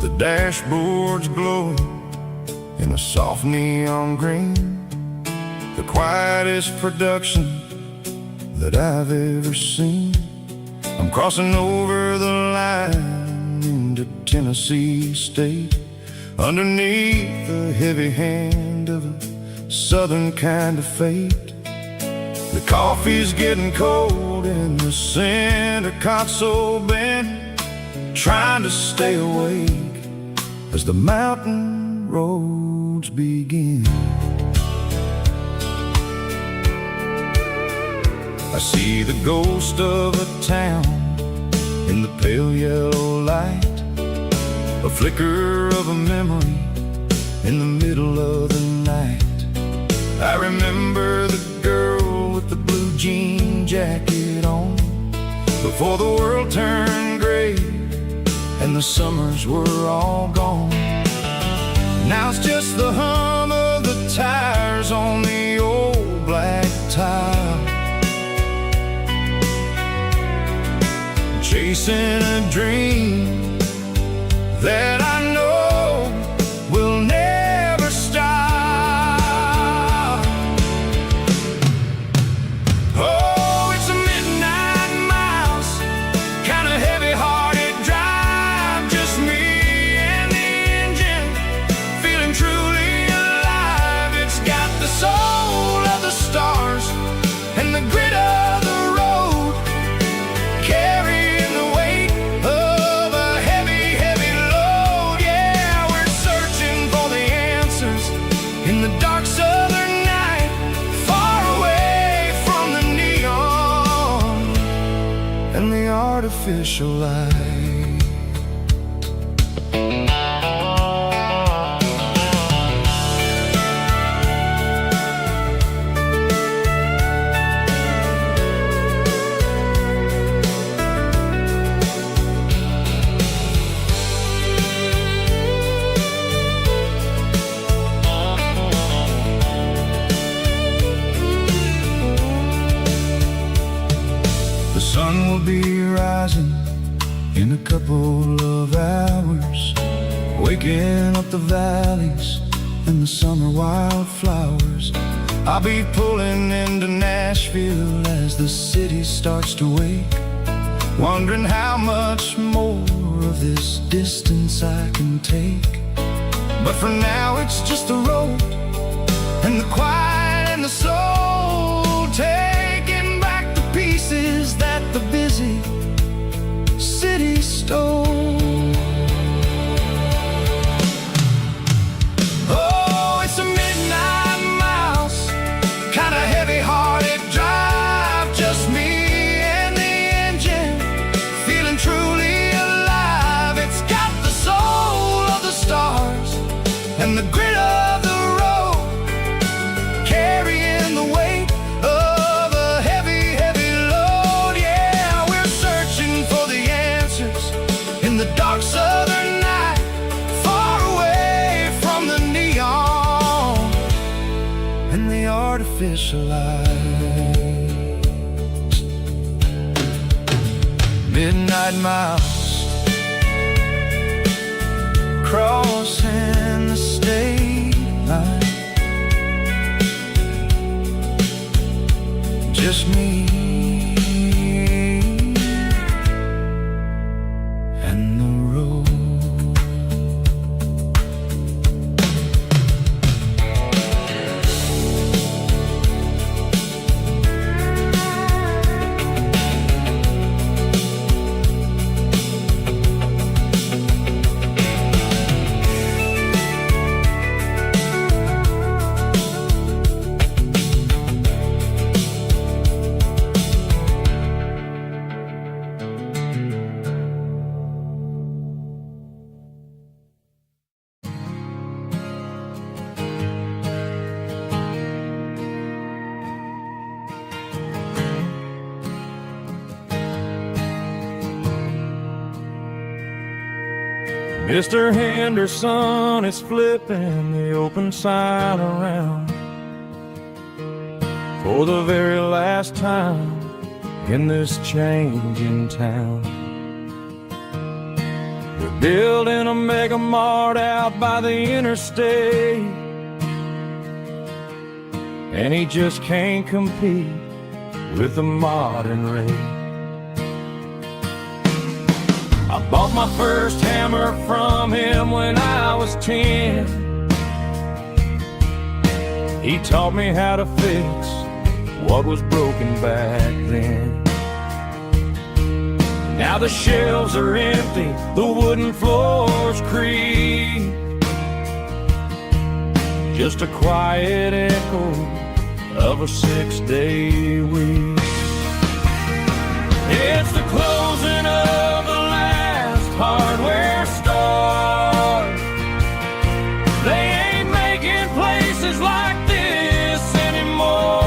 The dashboard's glowing in a soft neon green, the quietest production that I've ever seen. I'm crossing over the line into Tennessee State, underneath the heavy hand of a southern kind of fate. The coffee's getting cold in the center console bin, trying to stay awake as the mountain roads begin. I see the ghost of a town in the pale yellow light, a flicker of a memory in the middle of the night. I remember the girl with the blue jean jacket on, before the world turned gray and the summers were all gone. Now it's just the hum of the tires on the old black tile, chasing a dream that I know will never stop. Oh, it's a midnight miles, kind of heavy-hearted drive, just me and the engine, feeling truly alive. It's got the soul of the stars and the grit of the road, carrying the weight of a heavy, heavy load. Yeah, we're searching for the answers in the dark southern night, far away from the neon and the artificial light. The sun will be rising in a couple of hours, waking up the valleys and the summer wildflowers. I'll be pulling into Nashville as the city starts to wake, wondering how much more of this distance I can take. But for now it's just the road and the quiet and the soul, taking back the pieces that the busy city stole. Oh, it's a midnight miles, kind of heavy-hearted drive, just me and the engine, feeling truly alive. It's got the soul of the stars and the grit of the road, carrying the weight of a heavy, heavy load. Yeah, we're searching for the answers in the dark southern night, far away from the neon and the artificial light. Midnight miles, crossing the state line, just me and the road. Mr. Henderson is flipping the open sign around for the very last time in this changing town. We're building a mega mart out by the interstate, and he just can't compete with the modern rate. I bought my first hammer from him when I was 10. He taught me how to fix what was broken back then. Now the shelves are empty, the wooden floors creak, just a quiet echo of a 6-day week. It's the closing of the last hardware store. They ain't making places like this anymore,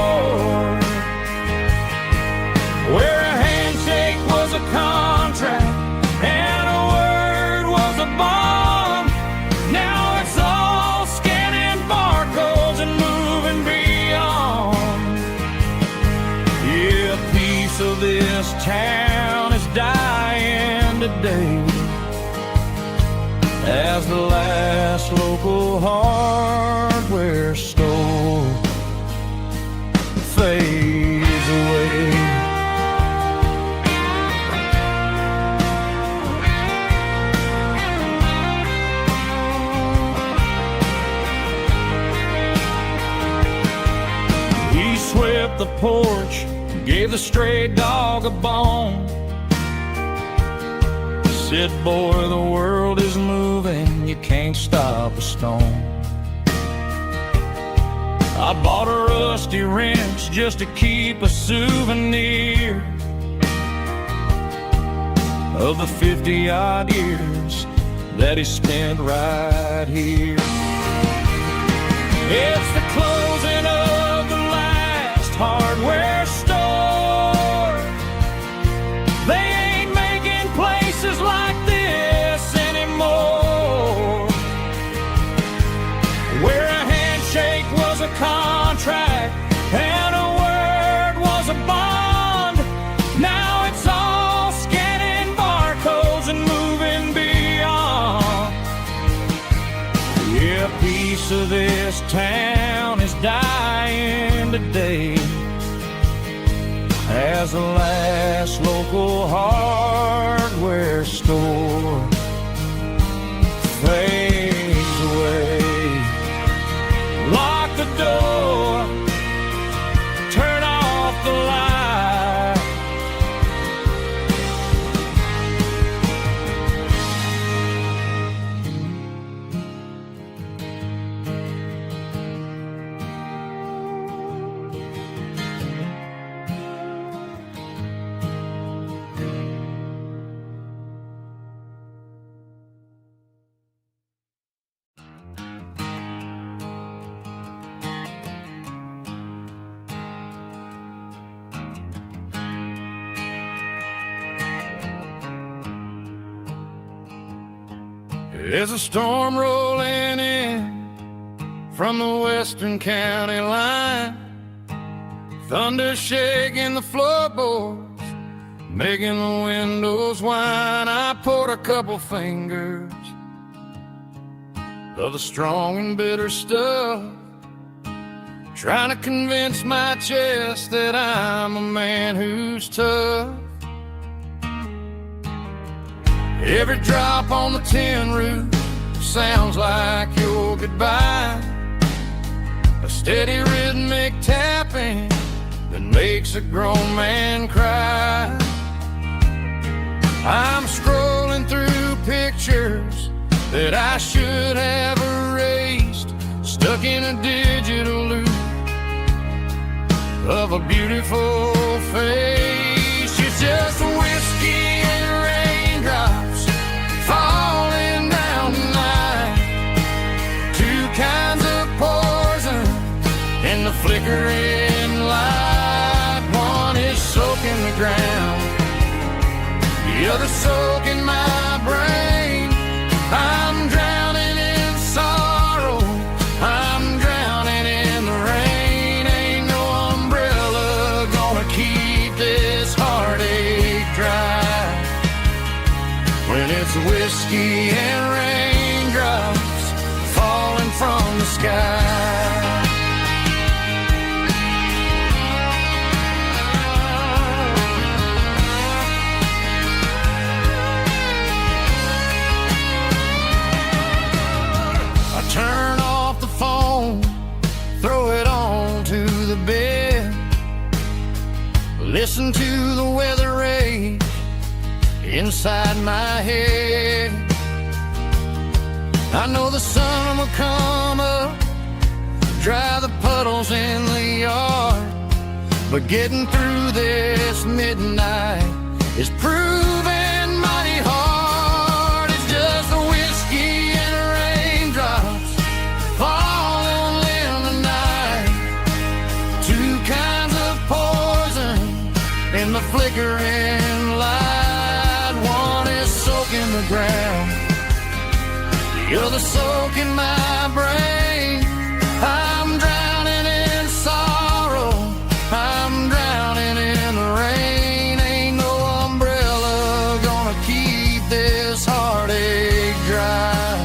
where a handshake was a contract and a word was a bond. Now it's all scanning barcodes and moving beyond. Yeah, a piece of this town is dying today as the last local hardware store fades away. He swept the porch, gave the stray dog a bone, said, boy, the world is moving, you can't stop a stone. I bought a rusty wrench just to keep a souvenir of the 50-odd years that he spent right here. It's the closing of the last hardware store. They ain't making places like this anymore, where a handshake was a contract and a word was a bond. Now it's all scanning barcodes and moving beyond. Yeah, a piece of this town is dying today as the last local hardware store fades away. Lock the door, turn off the light. There's a storm rolling in from the western county line, thunder shaking the floorboards, making the windows whine. I poured a couple fingers of the strong and bitter stuff, trying to convince my chest that I'm a man who's tough. Every drop on the tin roof sounds like your goodbye, a steady rhythmic tapping that makes a grown man cry. I'm scrolling through pictures that I should have erased, stuck in a digital loop of a beautiful face. It's just whiskey and raindrops falling down tonight, two kinds of poison in the flickering light. One is soaking the ground, the other soaking my brain. I'm drowning in sorrow, I'm drowning in the rain. Ain't no umbrella it's whiskey and raindrops falling from the sky. I turn off the phone, throw it on to the bed, listen to the weather rage inside my head. I know the sun will come up, dry the puddles in the yard, but getting through this midnight is proving mighty hard. It's just the whiskey and raindrops falling in the night, two kinds of poison in the flickering light. One is soaking the ground, the other soaking my brain. I'm drowning in sorrow, I'm drowning in the rain. Ain't no umbrella gonna keep this heartache dry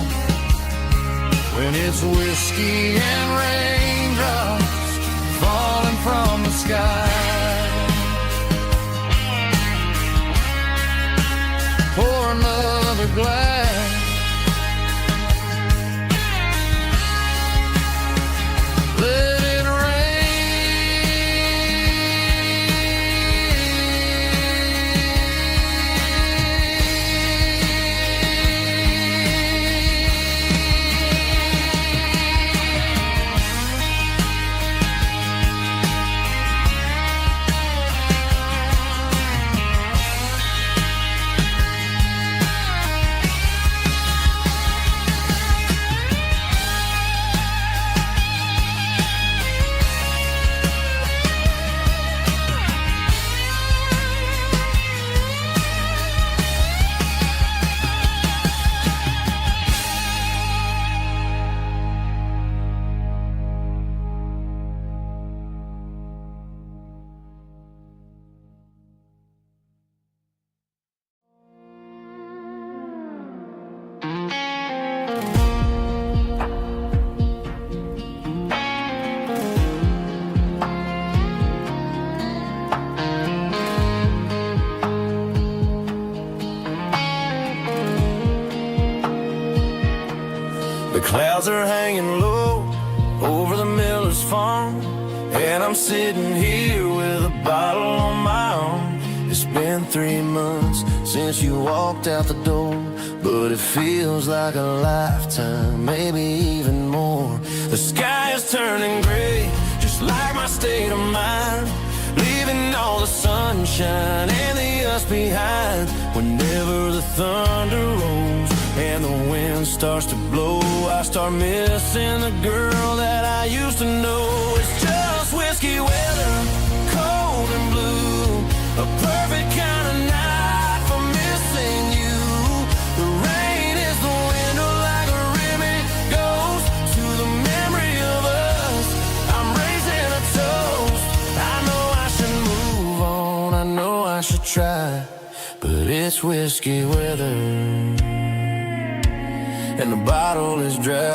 when it's whiskey and raindrops falling from the sky. Pour another glass, let it The clouds are hanging low over the miller's farm, and I'm sitting here with a bottle on my arm. It's been 3 months since you walked out the door, but it feels like a lifetime, maybe even more. The sky is turning gray, just like my state of mind, leaving all the sunshine and the us behind. Whenever the thunder rolls and the wind starts to blow, I start missing the girl that I used to know. It's just whiskey weather, cold and blue, a perfect kind of night for missing you. The rain is the window like a ribbon goes to the memory of us. I'm raising a toast. I know I should move on, I know I should try, but it's whiskey weather and the bottle is dry.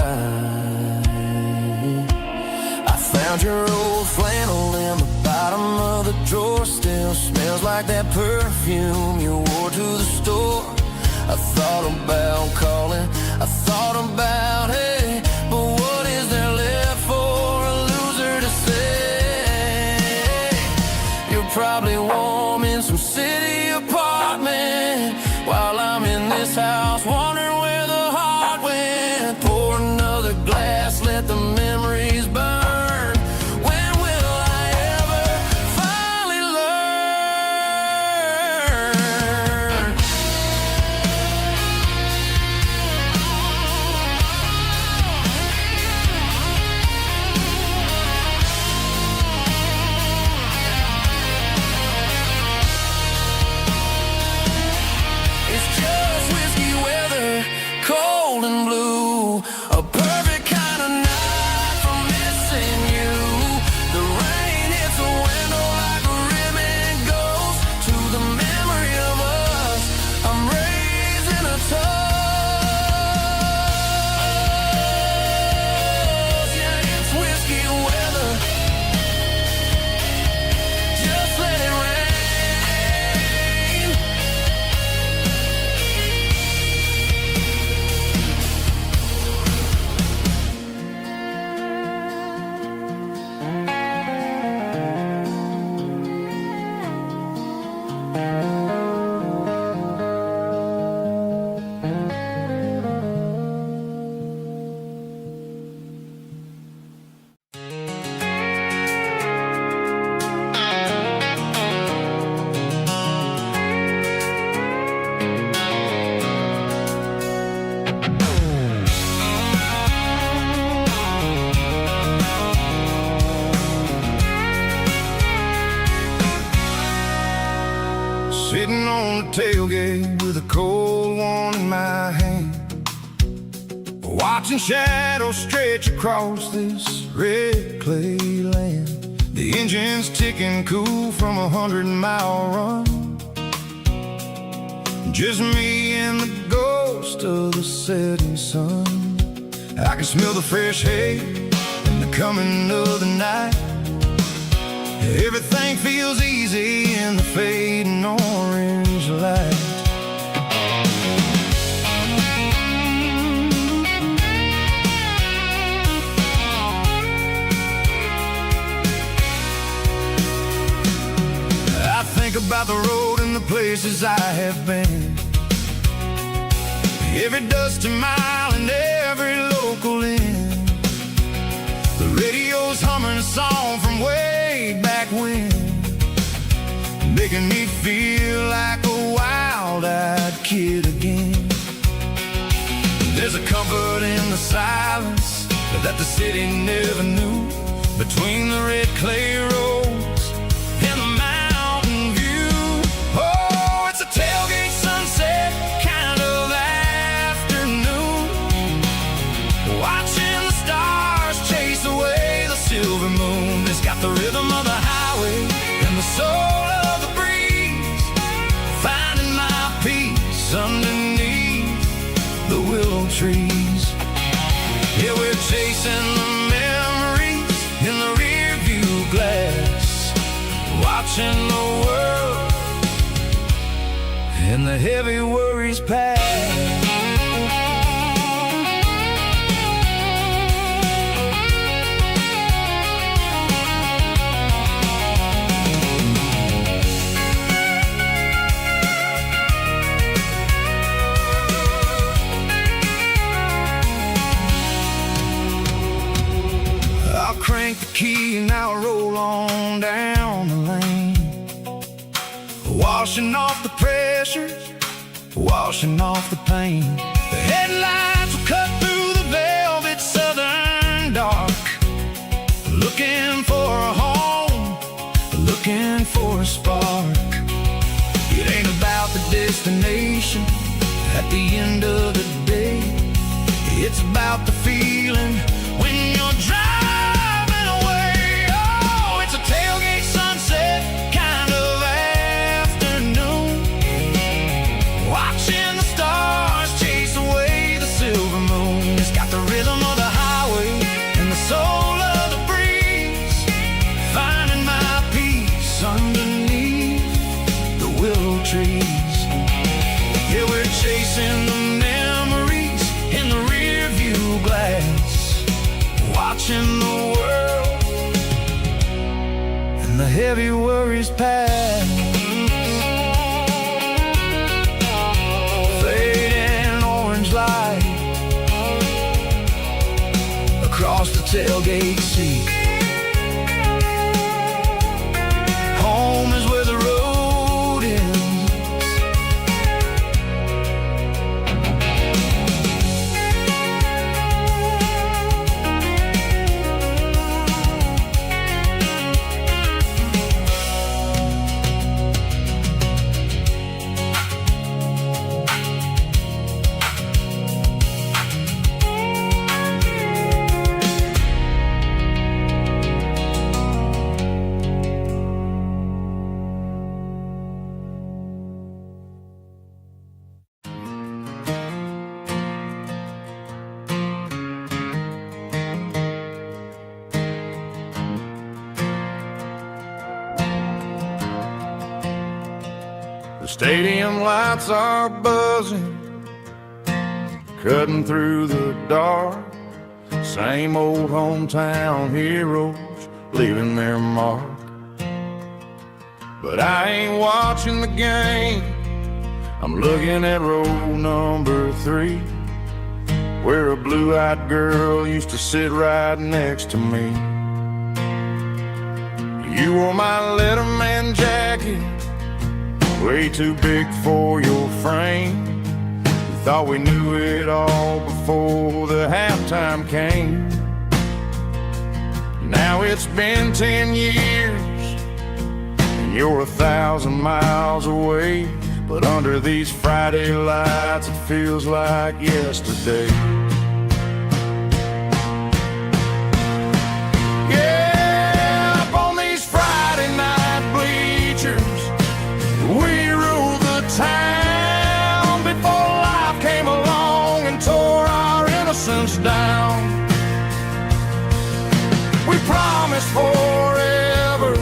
I found your old flannel in the bottom of the drawer, still smells like that perfume you wore to the store. I thought about calling, I thought about, hey, but what is there left for a loser to say? You're probably warm in some city apartment while I'm in this house wondering where the heart went. Pour another glass, let the memories burn. When will I ever finally learn? It's just whiskey weather, Sitting on the tailgate with a cold one in my hand, watching shadows stretch across this red clay land. The engine's ticking cool from a 100-mile run. Just me and the ghost of the setting sun. I can smell the fresh hay and the coming of the night. Everything feels easy in the fading orange light. I think about the road and the places I have been, every dusty mile and every local inn. The radio's humming a song from way back when, making me feel like a wild-eyed kid again. There's a comfort in the silence that the city never knew, between the red clay roads and the mountain view. Oh, it's a tailgate sunset kind of afternoon, watching the stars chase away the silver moon. It's got the rhythm of the highway and the soul of the breeze, finding my peace underneath the willow trees. Yeah, we're chasing the memories in the rear view glass, watching the world and the heavy worries pass. Crank the key and I'll roll on down the lane, washing off the pressure, washing off the pain. The headlights will cut through the velvet southern dark, looking for a home, looking for a spark. It ain't about the destination at the end of the day, it's about the feeling when you're driving. Tailgate sunset kind of afternoon, watching the stars chase away the silver moon. It's got the rhythm of the highway and the soul of the breeze, finding my peace underneath the willow trees. Yeah, we're chasing the memories in the rear view glass, watching the world the heavy worries pass. Fading orange light across the tailgate seat. Home is where the road ends. The stadium lights are buzzing, cutting through the dark. Same old hometown heroes leaving their mark. But I ain't watching the game, I'm looking at row number 3, where a blue-eyed girl used to sit right next to me. You wore my Letterman jacket, way too big for your frame. We thought we knew it all before the halftime came. Now it's been 10 years, and You're 1,000 miles away, but under these Friday lights it feels like yesterday. Yeah, up on these Friday night bleachers, we ruled the town before life came along and tore our innocence down. We promised forever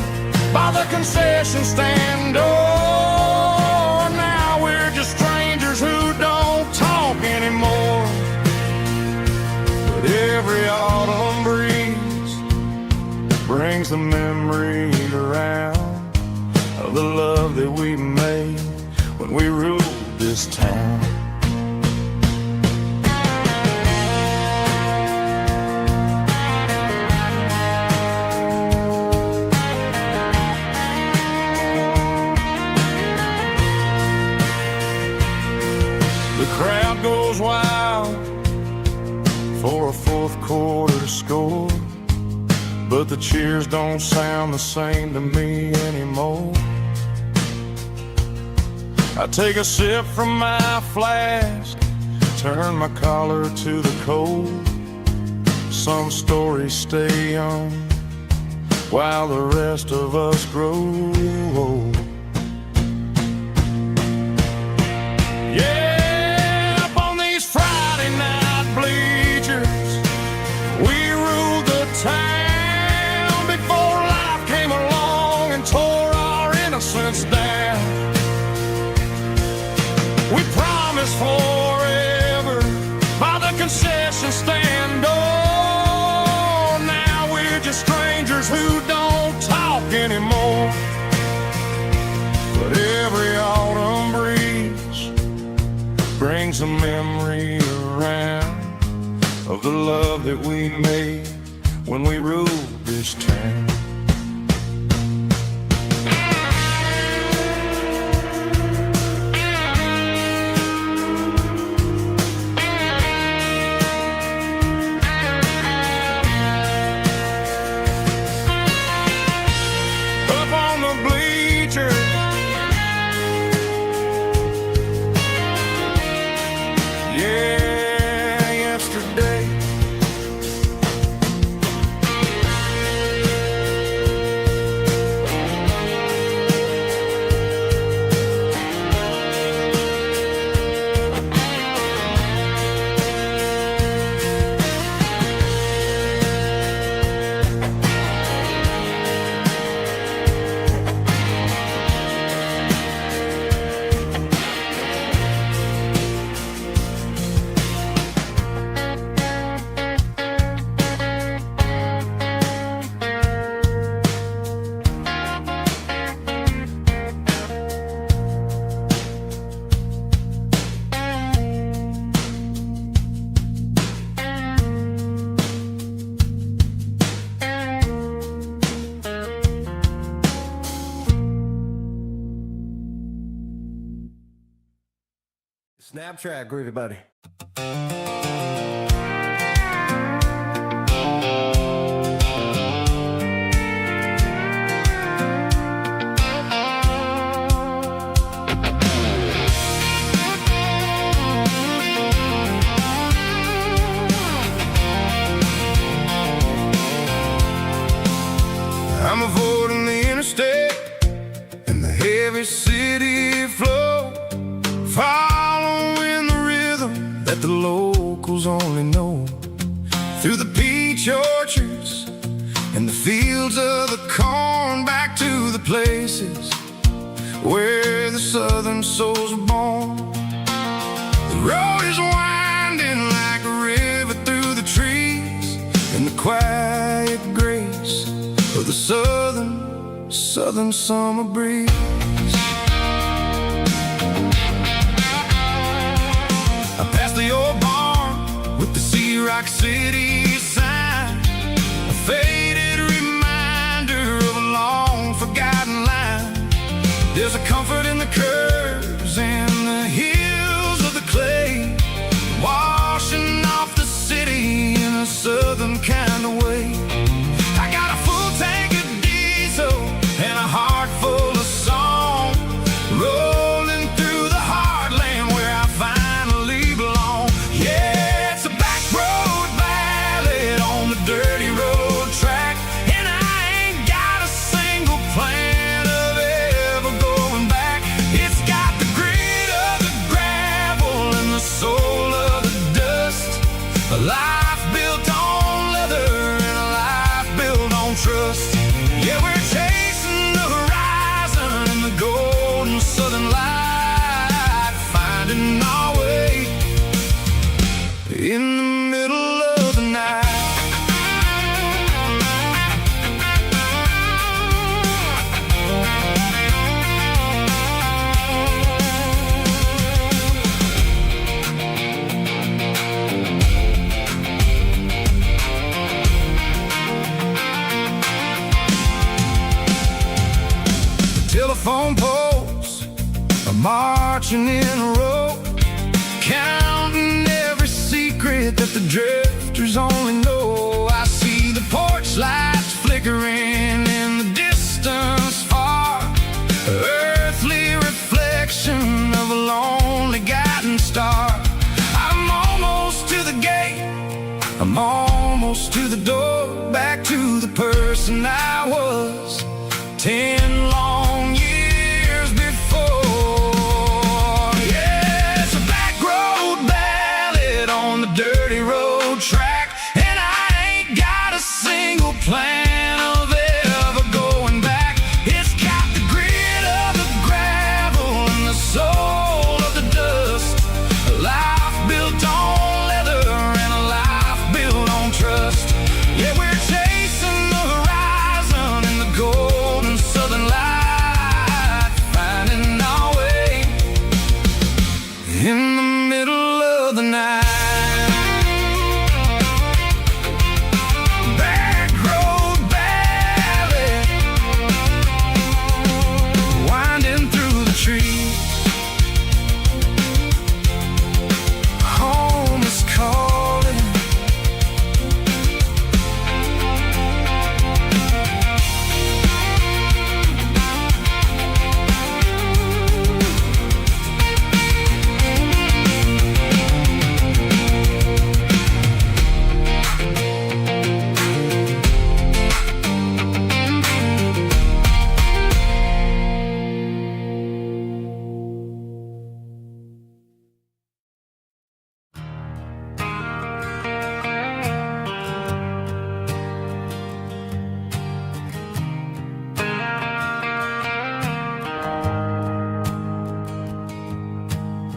by the concession stand door. Now we're just strangers who don't talk anymore. But every autumn breeze brings the memory around of the love that we made when we ruled this town. The crowd goes wild for a fourth quarter score, but the cheers don't sound the same to me anymore. I take a sip from my flask, turn my collar to the cold. Some stories stay young while the rest of us grow old. Town before life came along and tore our innocence down. We promised forever by the concession stand door. Now we're just strangers who don't talk anymore. But every autumn breeze brings a memory around of the love that we made when we ruled this town. Up on the bleachers, yeah, yesterday. Snap track, groovy buddy. I'm avoiding the interstate and the heavy city flow, following the rhythm that the locals only know. Through the peach orchards and the fields of the corn, back to the places where the southern souls were born. The road is winding like a river through the trees, and the quiet grace of the southern summer breeze. I passed the old barn with the Rock City sign, a faded reminder of a long forgotten line. There's a comfort in the curves and the hills of the clay, washing off the city in a southern kind of way. I got a full tank of diesel and a heart full of marching in a row, counting every secret that the drifters only know. I see the porch lights flickering in the distance far, earthly reflection of a lonely guiding star. I'm almost to the gate, I'm almost to the door, back to the person I was 10 long years before. Yeah, it's a back road ballad on the dirty road track, and I ain't got a single plan of ever going back. It's got the grit of the gravel and the soul of the dust, a life built on leather and a life built on trust. Yeah, we're chasing the horizon in the golden southern light, finding our way in the middle of the night. Back road ballad, winding through the trees. Home is calling.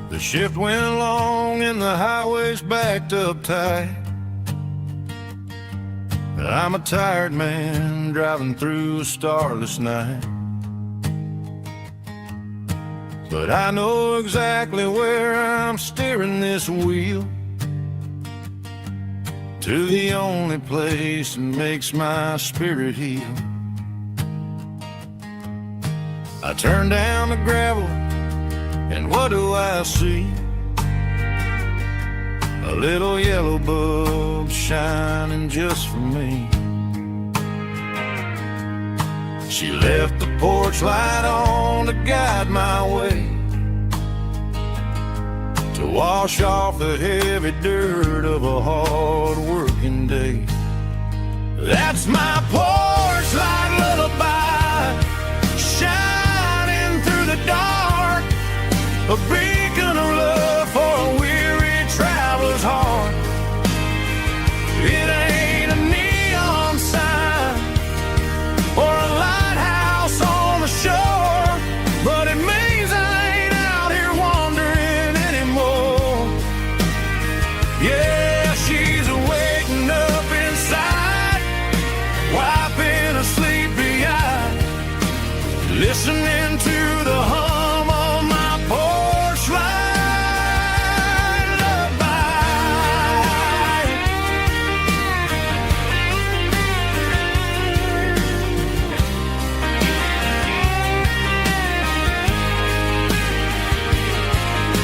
The shift went along and the highway's backed up tight. I'm a tired man driving through a starless night, but I know exactly where I'm steering this wheel, to the only place that makes my spirit heal. I turn down the gravel, and what do I see? A little yellow bulb shining just for me. She left the porch light on to guide my way, to wash off the heavy dirt of a hard working day. That's my porch light lullaby, shining through the dark, a beacon of love for a weary traveler's heart. It ain't a neon sign or a lighthouse on the shore, but it means I ain't out here wandering anymore. Yeah, she's waking up inside, wiping a sleepy eye, listening to the hum of my porch light lullaby.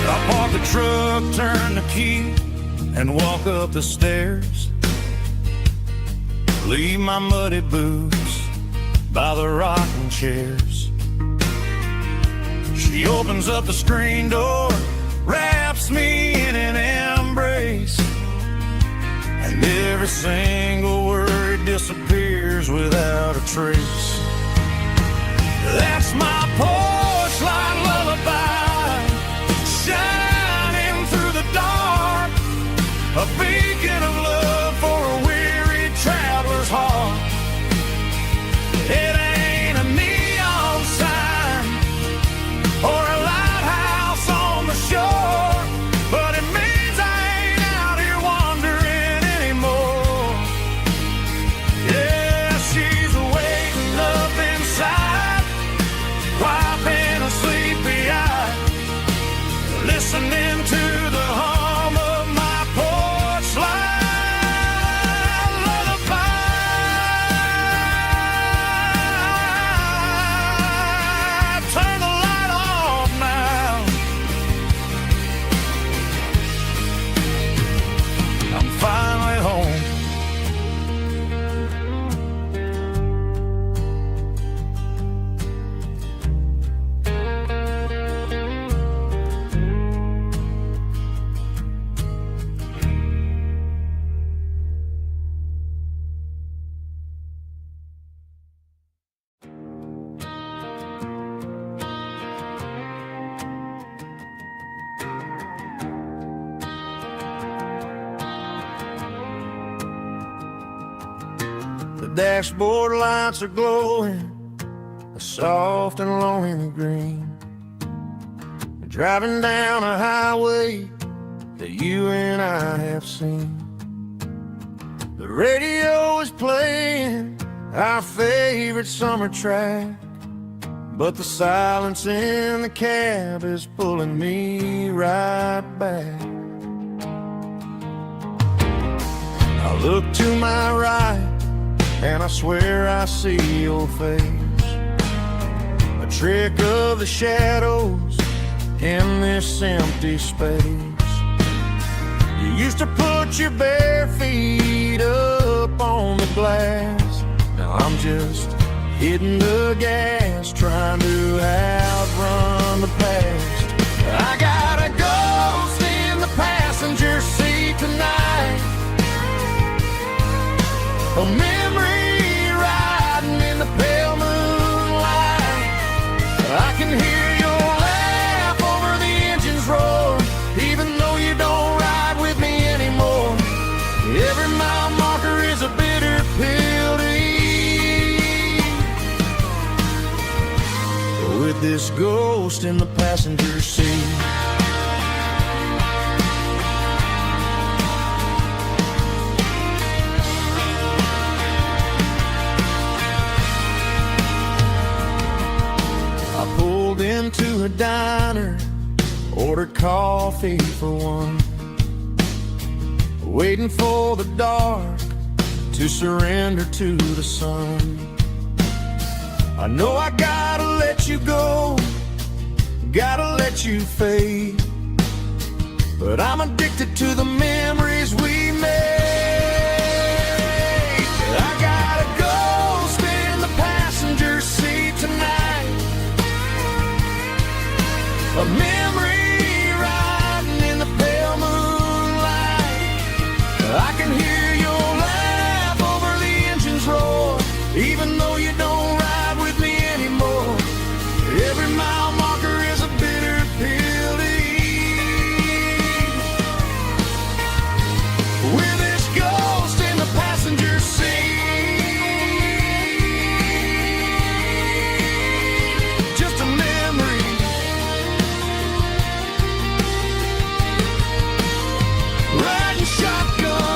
I park the truck, turn the key, and walk up the stairs. Leave my muddy boots by the rocking chairs. She opens up the screen door, wraps me in an embrace, and every single word disappears without a trace. That's my porch light lullaby, shining through the dark, a beacon of love for a weary traveler's heart. It ain't a neon sign or a lighthouse on the shore, but it means I ain't out here wandering anymore. Yeah, she's waking up inside, wiping dashboard lights are glowing a soft and lonely green. Driving down a highway that you and I have seen. The radio is playing our favorite summer track, but the silence in the cab is pulling me right back. I look to my right and I swear I see your face, a trick of the shadows in this empty space. You used to put your bare feet up on the glass. Now I'm just hitting the gas, trying to outrun the past. I got a ghost in the passenger seat tonight, a memory riding in the pale moonlight. I can hear your laugh over the engine's roar, even though you don't ride with me anymore. Every mile marker is a bitter pill to eat, with this ghost in the passenger seat. I pulled into a diner, ordered coffee for one, waiting for the dark to surrender to the sun. I know I gotta let you go, gotta let you fade, but I'm addicted to the memories we made. I got a ghost in the passenger seat tonight, a memory riding in the pale moonlight. I can hear your laugh over the engine's roar, even though you don't ride with me anymore. Every mile marker is a bitter pill to eat, with this ghost in the passenger seat. Just a memory, riding shotgun.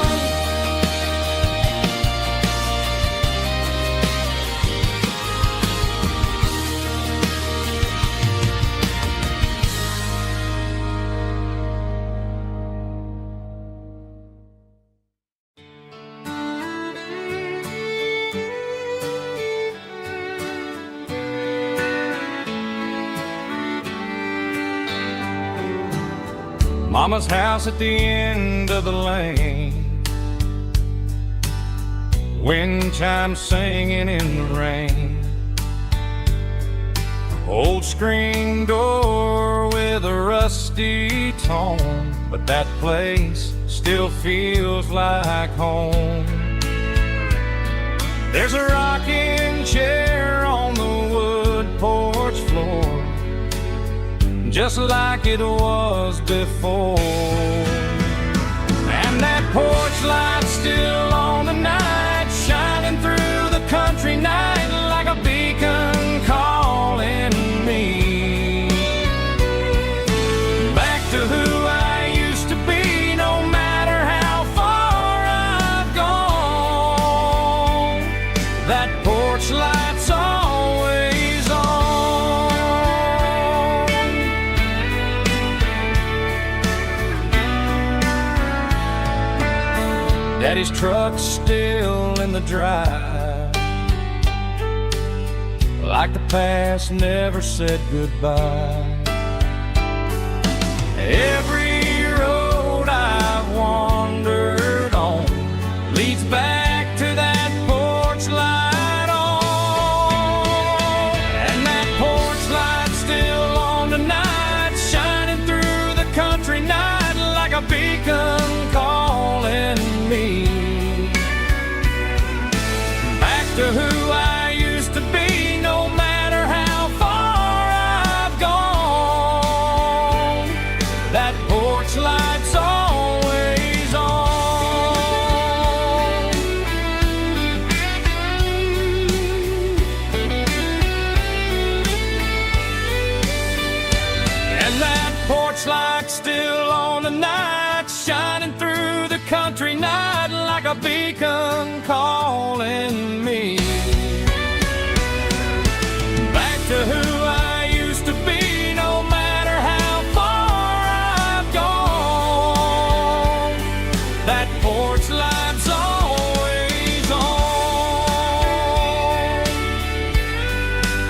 Mama's house at the end of the lane, wind chimes singing in the rain, old screen door with a rusty tone, but that place still feels like home. There's a rocking chair on the wood porch floor, just like it was before, and that porch light's still on tonight, shining through the country night like a beacon calling me back to who I used to be. No matter how far I've gone, that porch light's always on. Daddy's truck's still in the drive, like the past never said goodbye. Every road I've wandered on leads back to that porch light on, and that porch light's still on tonight, shining through the country night like a beacon calling me back to who I used to be. No matter how far I've gone, that Porch light still on the night, shining through the country night like a beacon calling me back to who I used to be. No matter how far I've gone, that porch light's always on,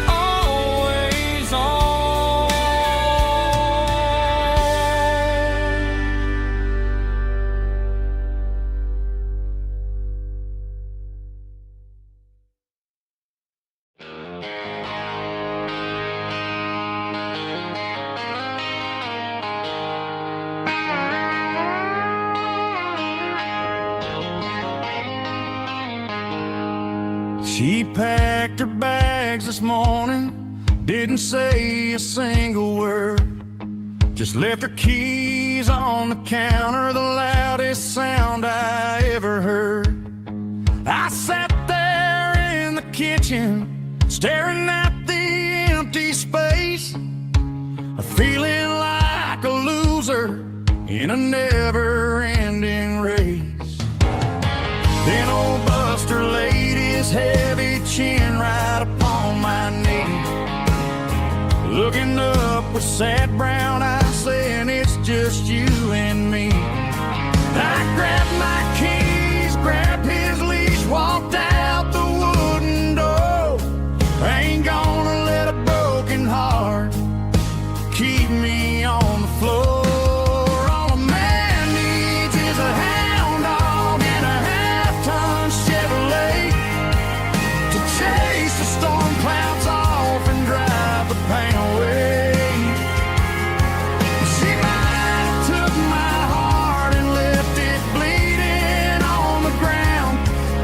always on. She packed her bags this morning, didn't say a single word, just left her keys on the counter, the loudest sound I ever heard. I sat there in the kitchen, staring at the empty space, feeling like a loser in a never-ending race. Then old Buster laid his heavy chin right upon my knee, looking up with sad brown eyes, saying it's just you and me. I grabbed my keys, grabbed his leash, walked out the wooden door. I ain't gonna let a broken heart keep me on the floor. All a man needs is a hound dog and a half-ton Chevrolet to chase the storm clouds off and drive the pain away. She might have took my heart and left it bleeding on the ground,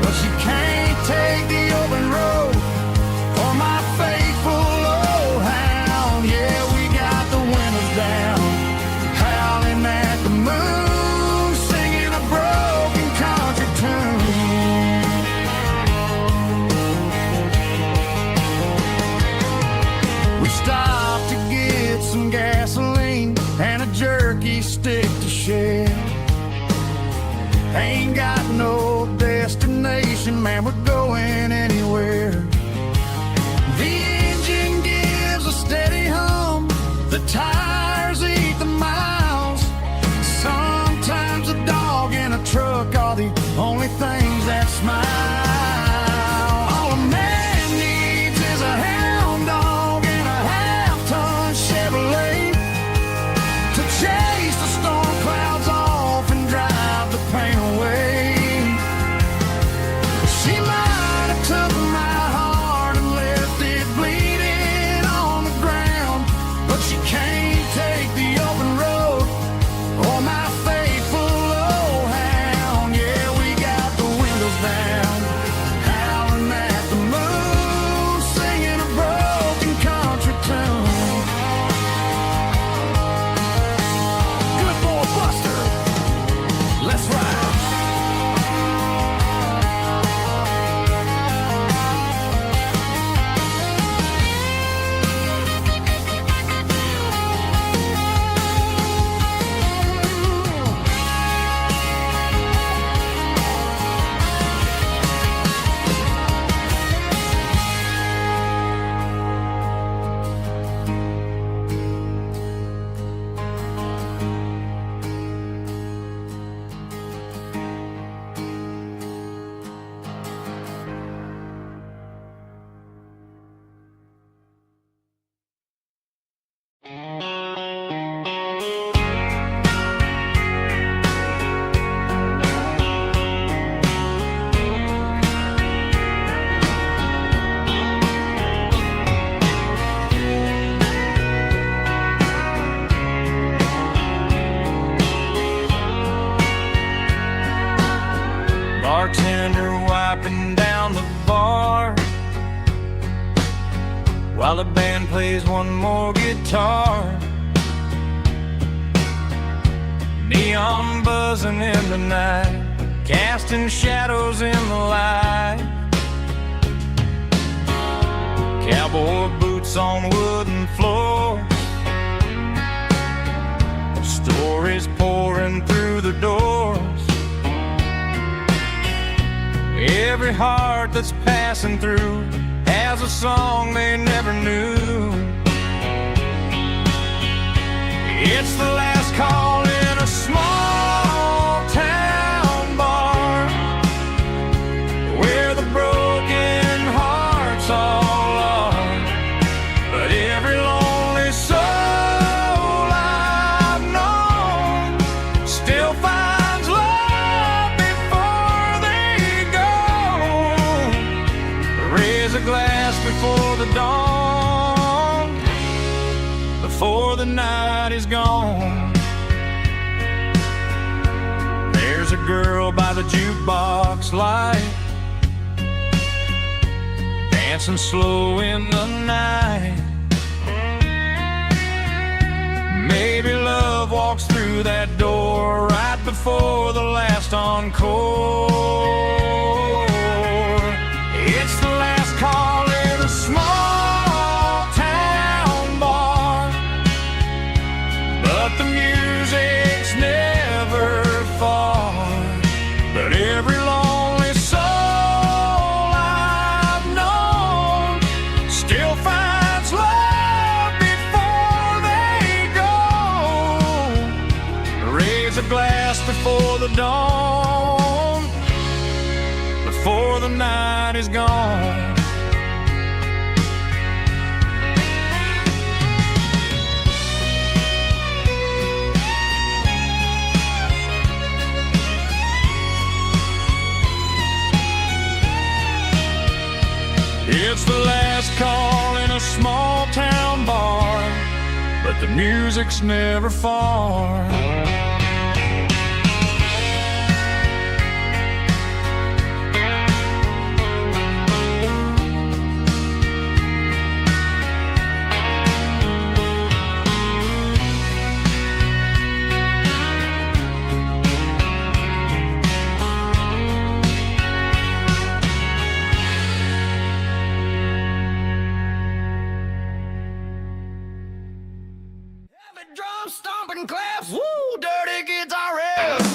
but she can't take the open road or my faithful old hound. Yeah, we got the windows down, howling at the moon, singing a broken country tune. We stopped to get some gasoline and a jerky stick to share. Ain't got no destination, man, we're going anywhere. The engine gives a steady hum, the tires eat the miles. Sometimes a dog and a truck are the only things that smile. All a man needs is a hound dog and a half-ton Chevrolet to chase the storm clouds off and drive the pain away. She might have took my heart and left it bleeding on the ground, but she can't take the open road or my faithful old hound. Yeah, we got the windows down, howling at the moon, singing a broken country tune. Good boy, Buster, let's ride. Bartender wiping down the bar while the band plays one more guitar. Neon buzzing in the night, casting shadows in the light. Cowboy boots on wooden floors, every heart that's passing through has a song they never knew. It's the last call in a small town bar, where the broken hearts all are. But every lonely soul I've known still finds love before they go. Raise a glass before the dawn, before the night is gone. There's a girl by the jukebox light, dancing slow in the night. Maybe love walks through that door right before the last encore. It's the last call in a small town bar, but the music's never far. But every lonely soul I've known still finds love before they go. Raise a glass before the dawn, before the night is gone. It's the last call in a small town bar, but the music's never far. Drum stomping claps, woo, dirty guitar riffs.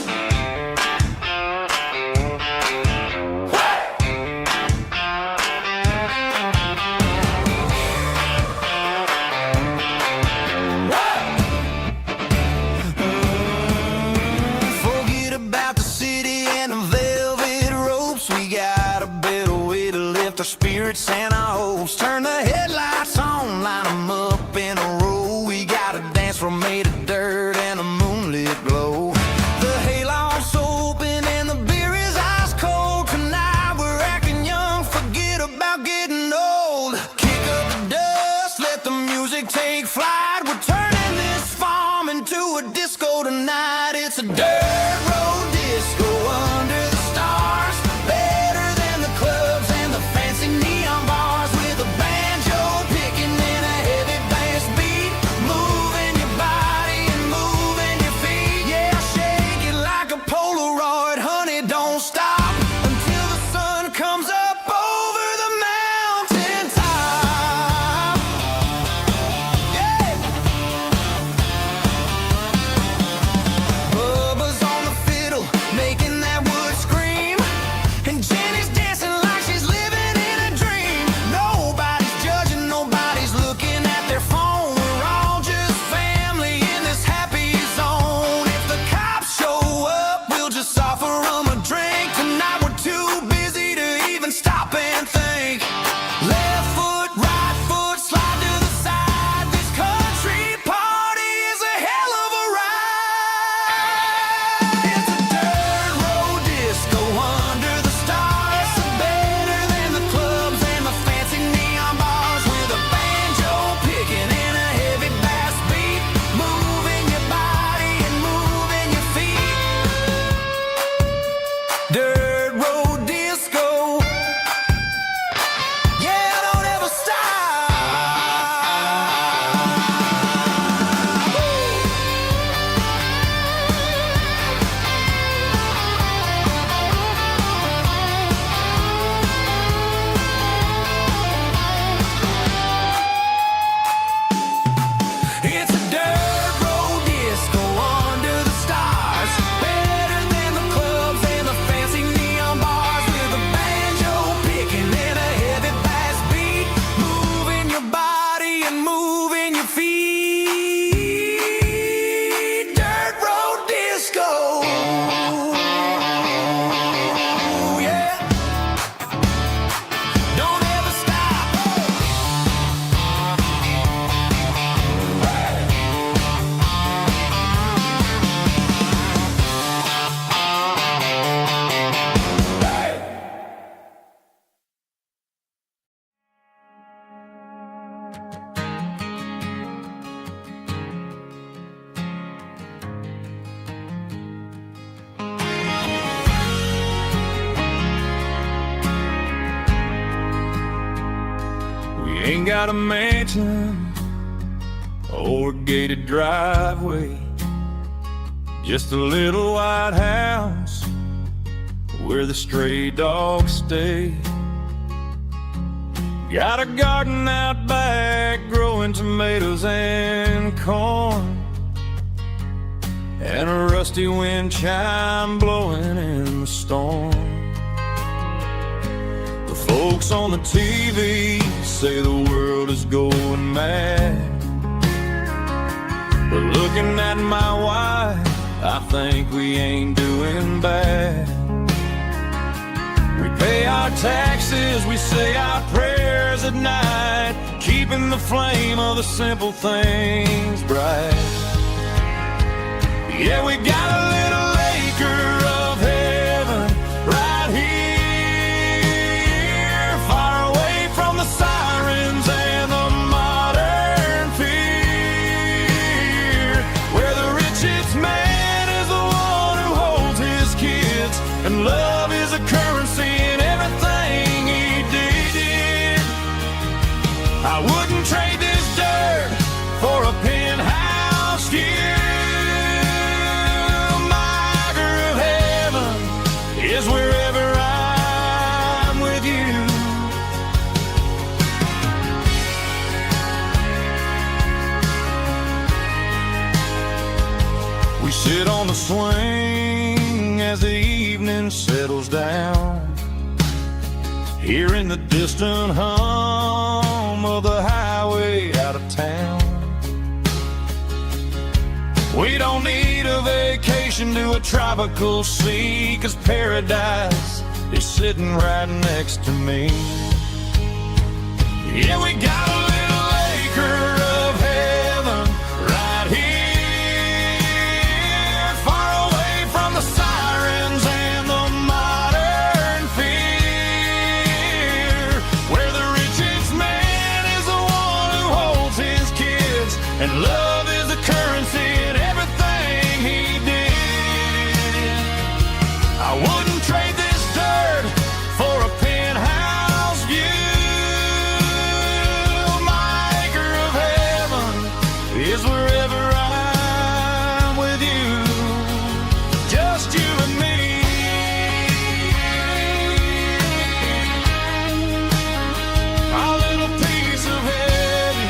Forget about the city and the velvet ropes. We got a better way to lift our spirits and our hopes. Turn the headlights on, line them up in a row. We got a dance floor made of dirt and a moonlit glow. got a mansion or a gated driveway, just a little white house where the stray dogs stay. Got a garden out back growing tomatoes and corn, and a rusty wind chime blowing in the storm. The folks on the TV say the world is going mad, but looking at my wife, I think we ain't doing bad. We pay our taxes, we say our prayers at night, keeping the flame of the simple things bright. Yeah, we got a little acre of heaven right here, far away from the sirens and the modern fear, where the richest man is the one who holds his kids, and love is a currency in everything he did. I wouldn't trade this dirt for a penthouse view. Is wherever I'm with you. We sit on the swing as the evening settles down, hearing the distant hum of the highway out of town. We don't need a vacation to a tropical sea, 'cause paradise is sitting right next to me. Yeah, we got a little acre of heaven right here, far away from the sirens and the modern fear, where the richest man is the one who holds his kids, and love is the currency in everything he did. I wouldn't trade this dirt for a penthouse view. My acre of heaven is wherever I'm with you, just you and me. Our little piece of heaven.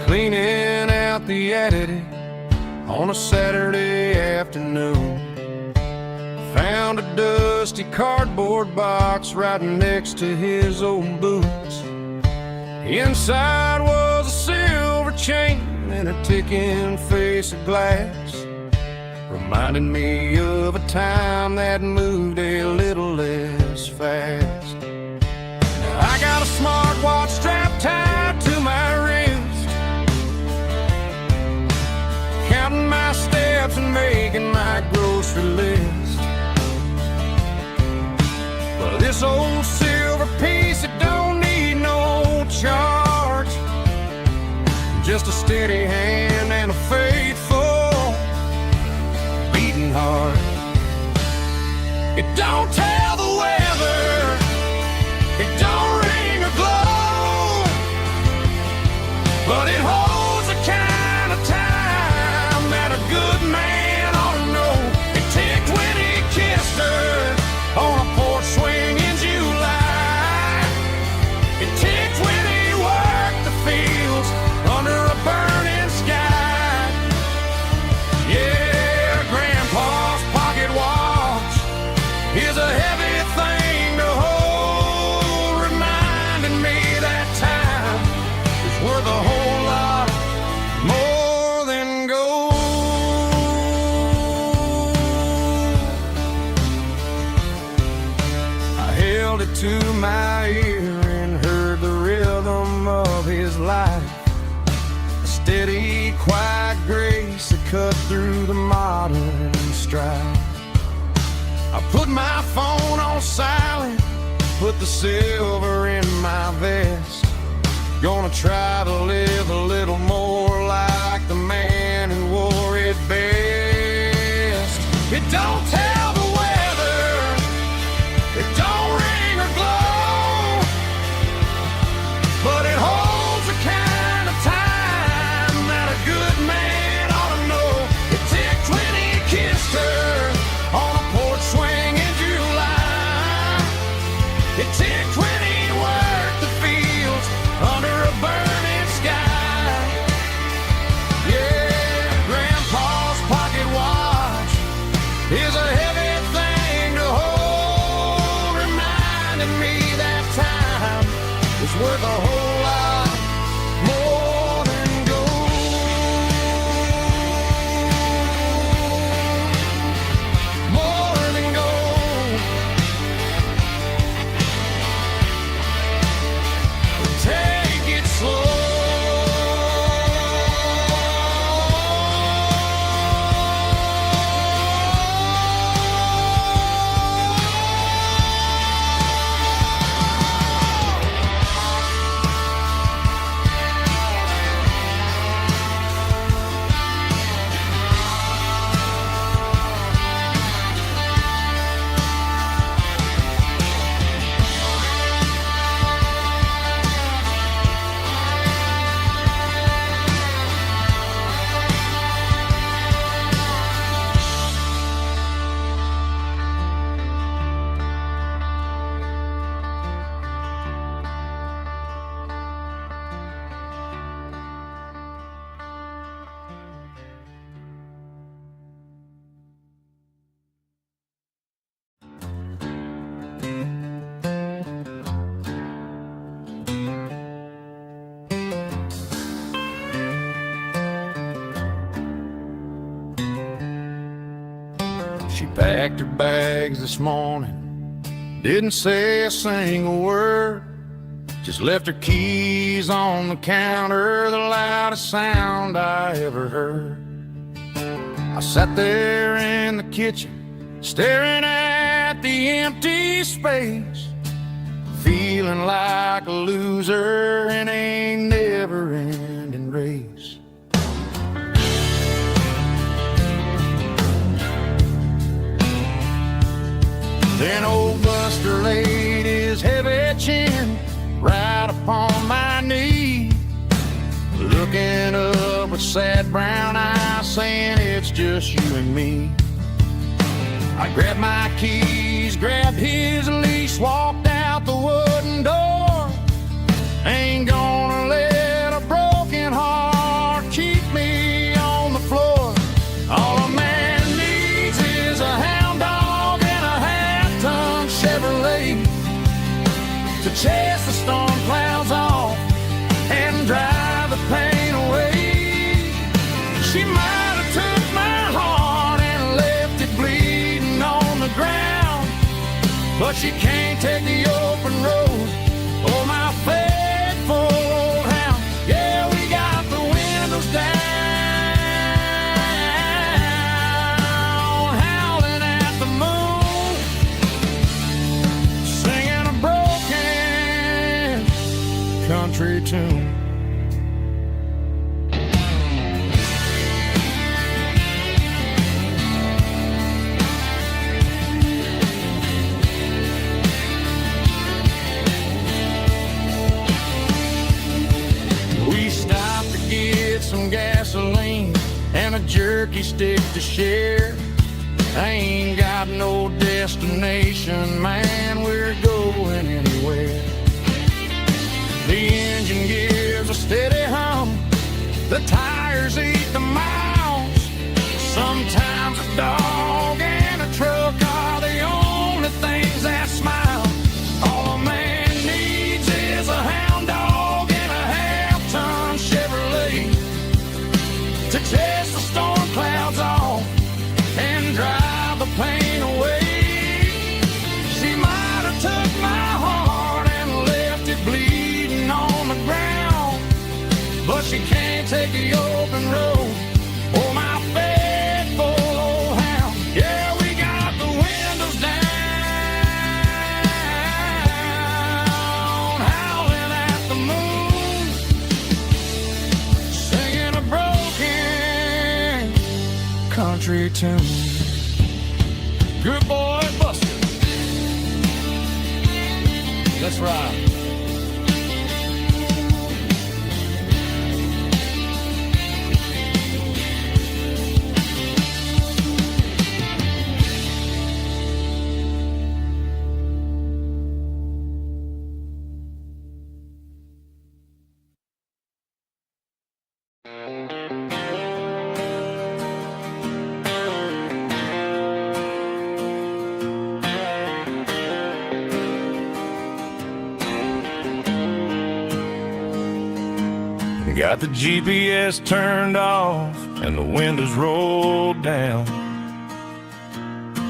Cleaning out the attic on a Saturday afternoon, found a dusty cardboard box right next to his old boots. Inside was a silver chain and a ticking face of glass, reminding me of a time that moved a little less fast. Now I got a smartwatch strapped tied to my wrist, counting my steps and making my grocery list. But this old silver piece, it don't need no charge, just a steady hand and a faithful beating heart. It don't tell the weather, it don't ring or glow, but it holds the kind of time that a good man ought to know. It ticked when he kissed her on a porch swing in July. It ticked when he worked the fields under a burning sky. Yeah, Grandpa's pocket watch is a heavy thing to hold, reminding me that time is worth a whole lot more than gold. held it to my ear and heard the rhythm of his life. A steady, quiet grace that cut through the modern strife. I put my phone on silent, put the silver in my vest. Gonna try to live a little more like the man who wore it best. It don't tell the weather, it don't ring or glow, but it holds the kind of time that a good man ought to know. It ticked when he kissed her on a porch swing in July. It ticked when he worked the fields under a burning sky. Yeah, Grandpa's pocket watch is a heavy thing to hold, reminding me that time is worth a whole lot more than gold. More than gold. Take it slow. She packed her bags this morning, didn't say a single word, just left her keys on the counter, the loudest sound I ever heard. I sat there in the kitchen, staring at the empty space, feeling like a loser in a never-ending race. Then old Buster laid his heavy chin right upon my knee, looking up with sad brown eyes, saying it's just you and me. I grabbed my keys, grabbed his leash, walked out the wooden door. Ain't gonna let a broken heart keep me on the floor. All a man needs is a hound dog and a half-ton Chevrolet to chase the storm clouds off and drive the pain away. She might have took my heart and left it bleeding on the ground, but she can't take the open road. Oh, my faithful old hound. Yeah, we got the windows down, howling at the moon, singing a broken country tune. We stopped to get some gasoline and a jerky stick to share. I ain't got no destination, man, we're going anywhere. The engine gives a steady hum, the tires eat the miles. Sometimes a dog and a truck are the only things that smile. All a man needs is a hound dog and a half-ton Chevrolet to chase the storm clouds off and drive the pain away. She she can't take the open road. Oh, my faithful old hound. Yeah, we got the windows down, howling at the moon, singing a broken country tune. Good boy, Buster. Let's ride. Got the GPS turned off and the windows rolled down,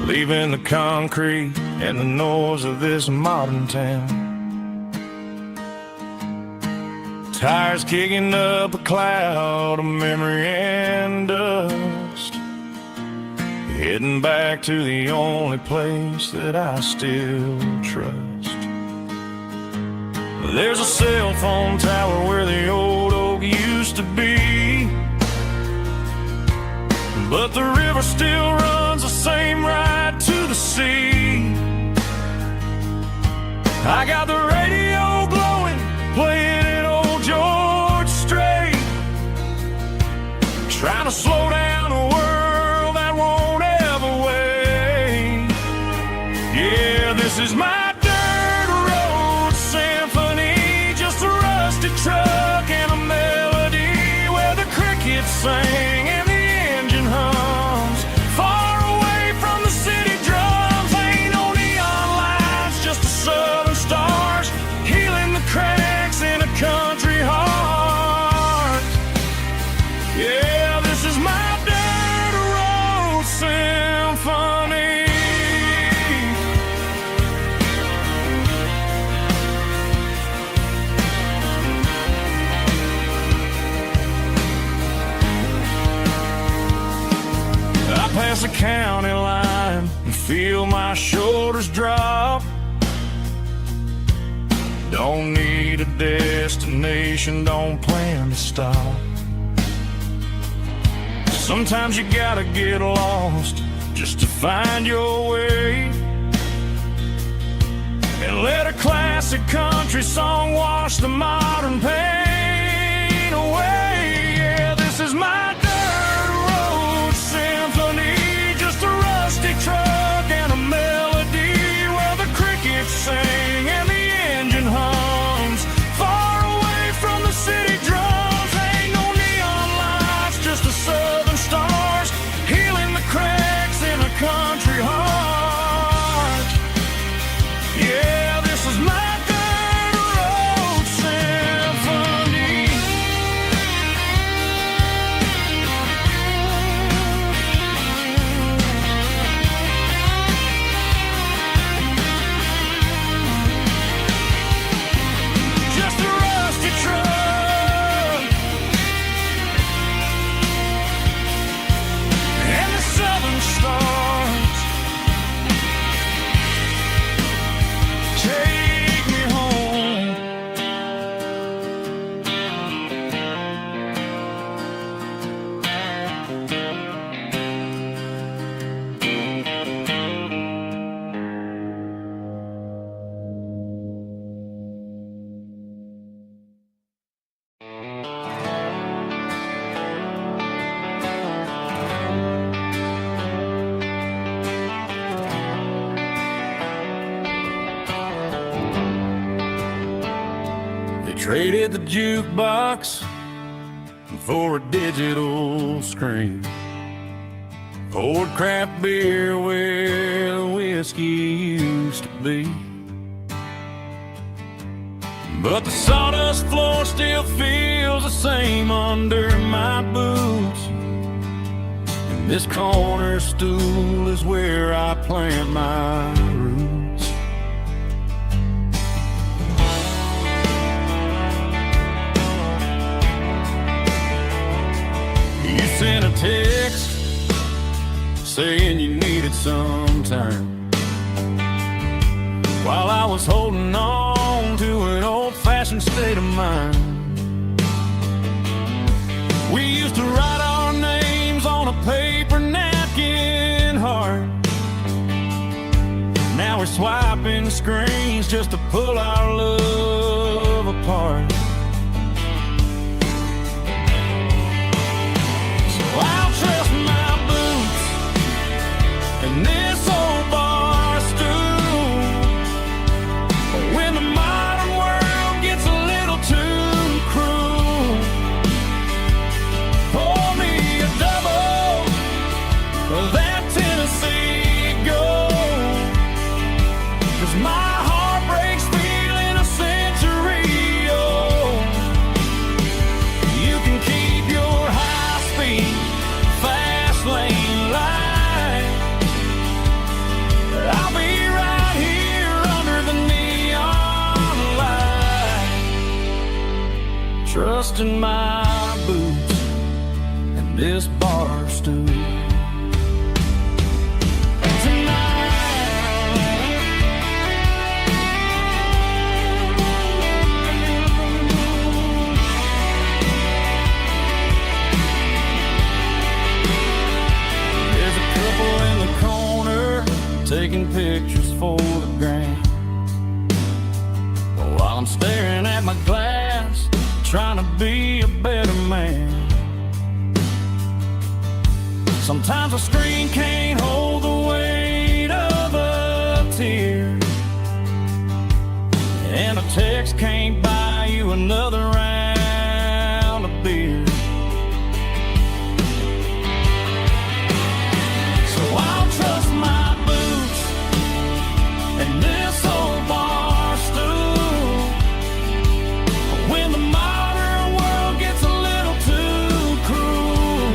leaving the concrete and the noise of this modern town. Tires kicking up a cloud of memory and dust, heading back to the only place that I still trust. There's a cell phone tower where the old oak used to be, but the river still runs the same right to the sea. I got the radio glowing, playing an old George Strait, trying to slow down a world that won't ever wait. Yeah, this is my truck and a melody where the crickets sing and the engine hums, far away from the city drums. Ain't no neon lights, just the southern stars healing the cracks in a country heart. Yeah, this is my dirt road symphony. Past the county line and feel my shoulders drop. Don't need a destination, don't plan to stop. Sometimes you gotta get lost just to find your way, and let a classic country song wash the modern pain away. Yeah, this is my truck and a melody where the crickets sing and the engine hums, far away from the city drums. Ain't no neon lights, just the southern stars healing the cracks in a country heart. Yeah, this is my dirt road symphony. Traded the jukebox for a digital screen, poured craft beer where the whiskey used to be. But the sawdust floor still feels the same under my boots, and this corner stool is where I plant my roots. saying you needed some time, while I was holding on to an old-fashioned state of mind. We used to write our names on a paper napkin heart. Now we're swiping screens just to pull our love apart. So I'll trust my boots and this old bar stool. But when the modern world gets a little too cruel, pour me a double of that Tennessee Gold, 'cause my heart breaks feeling a century old. You can keep your high-speed, fast lane light. I'll be right here under the neon light, trusting my boots and this bar stool. Taking pictures for the gram, while I'm staring at my glass, trying to be a better man. Sometimes a screen can't hold the weight of a tear, and a text can't buy you another round of beer. So I'll trust my and this old bar stool. When the modern world gets a little too cruel,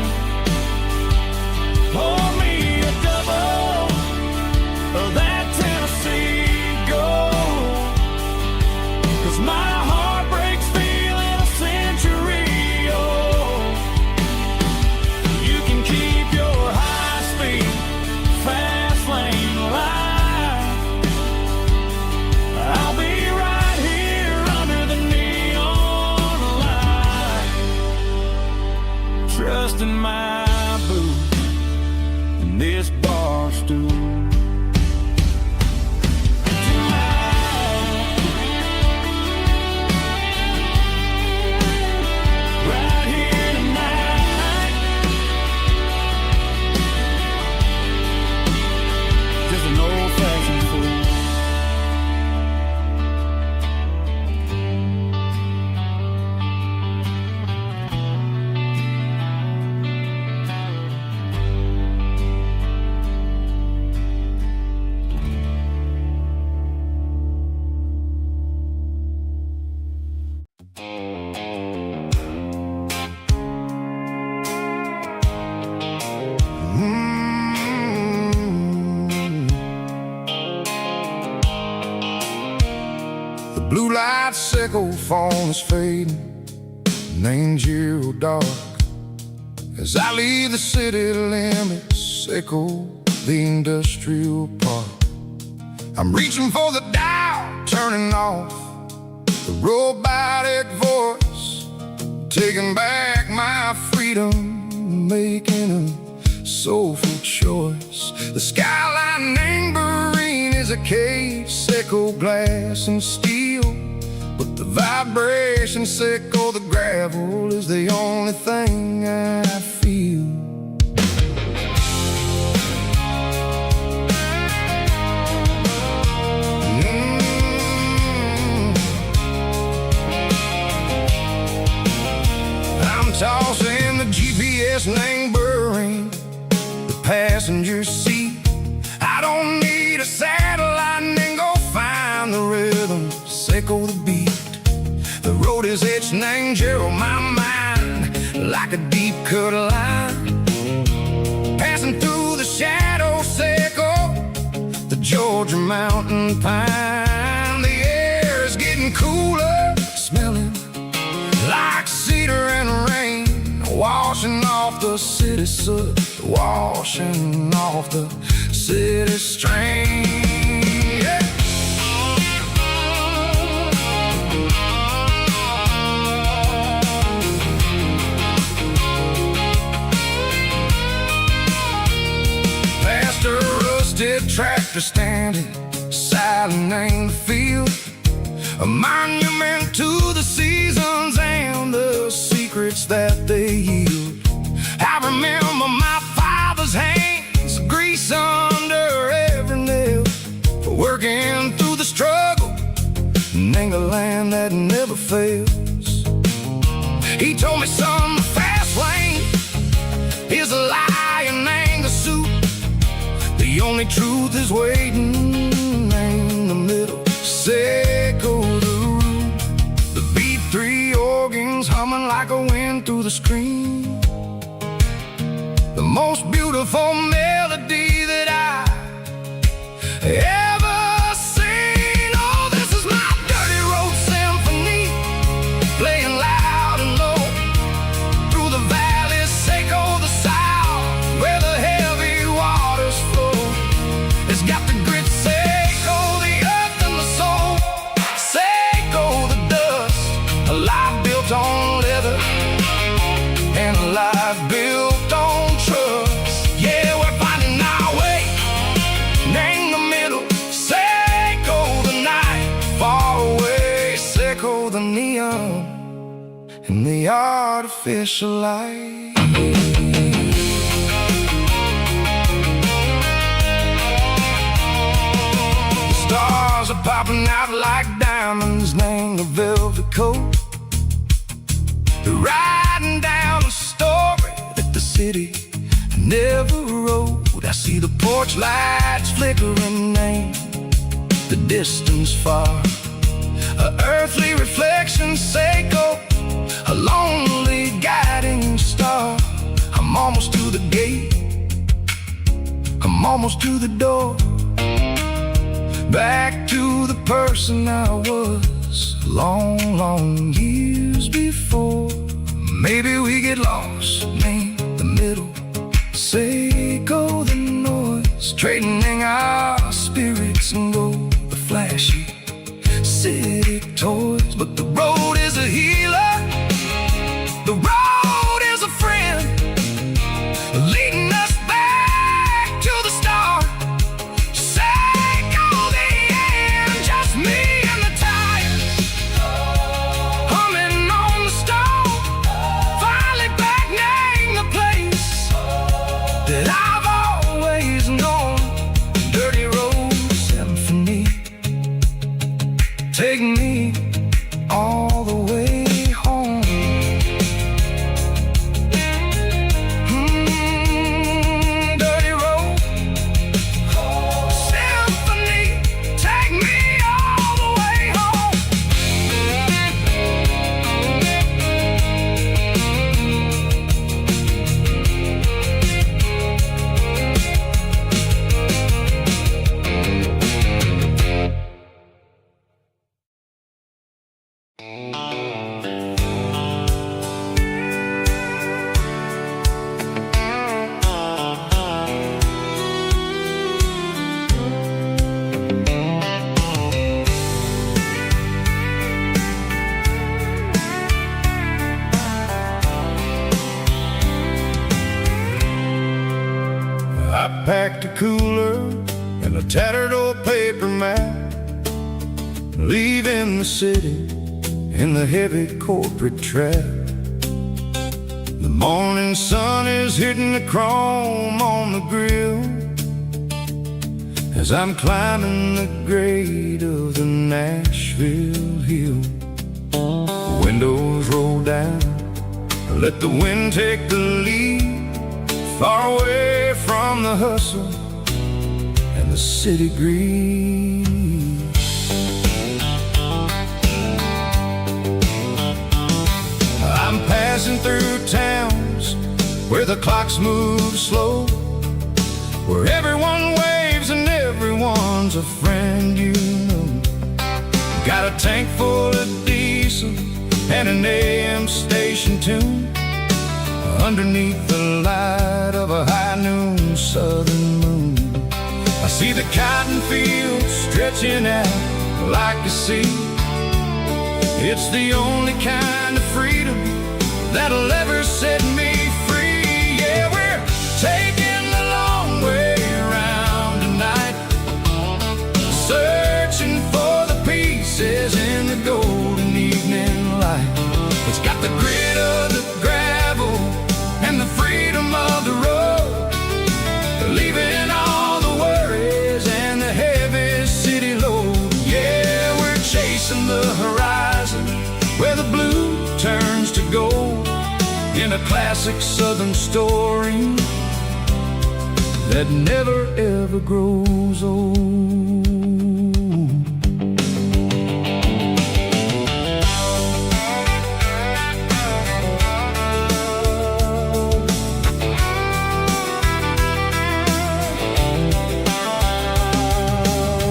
pour me a double of that Tennessee Gold, 'cause my heart breaks feeling a century old. You can keep your high-speed, fast lane light. I'll be right here under the neon light, trusting my boots and this bar stool. Right here tonight, just an old-fashioned fool. The blue light sickle phone is fading, name's you dark. As I leave the city limits, sickle the industrial park. I'm reaching for the dial, turning off the robotic voice, taking back my freedom, making a soulful choice. The skyline anchoring is a cage, sickle glass and steel, but the vibration sickle, the gravel is the only thing I feel. I'm tossing the GPS neighboring the passenger seat. I don't need a satellite and go find the rhythm, sickle the beat. The road is etched and Gerald my mind like a deep cut line, passing through the shadow sickle, the Georgia mountain pine. The air is getting cooler, smelling like cedar and rain, washing off the city soot. washing off the city strain. Yeah. Past a rusted tractor standing silent in the field, a monument to the seasons and the secrets that they yield. I remember my father's hands, grease under every nail, for working through the struggle and the land that never fails. He told me, son, the fast lane is a lie and ain't the suit. The only truth is waiting in the middle. Seco the root, the B3 organs humming like a wind through the screen. The most beautiful melody that I ever seen. Oh, this is my dirty road symphony, playing loud and low through the valleys, Seco the south, where the heavy waters flow. It's got the grit, Seco the earth and the soul, Seco the dust, a life built on leather and a life built on trust. Yeah, we're finding our way in the middle. Seco the night, far away. Seco the neon and the artificial light. The stars are popping out like diamonds, laying a velvet coat, riding down a story that the city never wrote. I see the porch lights flickering in the distance far, a earthly reflection, Seco, a lonely guiding star. I'm almost to the gate, I'm almost to the door, back to the person I was long, long years before. Maybe we get lost in the middle, Seco the noise, trading our spirits and go the flashy city toys. But the road is a healer, the road is a friend, leading us back to the start. Seco the end, just me and the tires, humming on the stove, finally back name the place that I've always known. Dirty road symphony, take me all the way home. Dirty road symphony, take me all the way home. I packed a cooler and a tattered old paper map, leaving the city in the heavy corporate trap. The morning sun is hitting the chrome on the grill as I'm climbing the grade of the Nashville hill. Windows roll down, let the wind take the lead, far away from the hustle and the city greed. I'm passing through towns where the clocks move slow, where everyone waves and everyone's a friend you know. Got a tank full of diesel and an AM station tune underneath the light of a high the cotton fields stretching out like a sea. It's the only kind of freedom that'll ever set me free. Yeah, we're taking the long way around tonight, searching for the pieces in the golden evening light. It's got the grit of the gravel and the freedom of the road, leaving all the worries and the heavy city load. Yeah, we're chasing the horizon where the blue turns to gold, in a classic southern story that never ever grows old.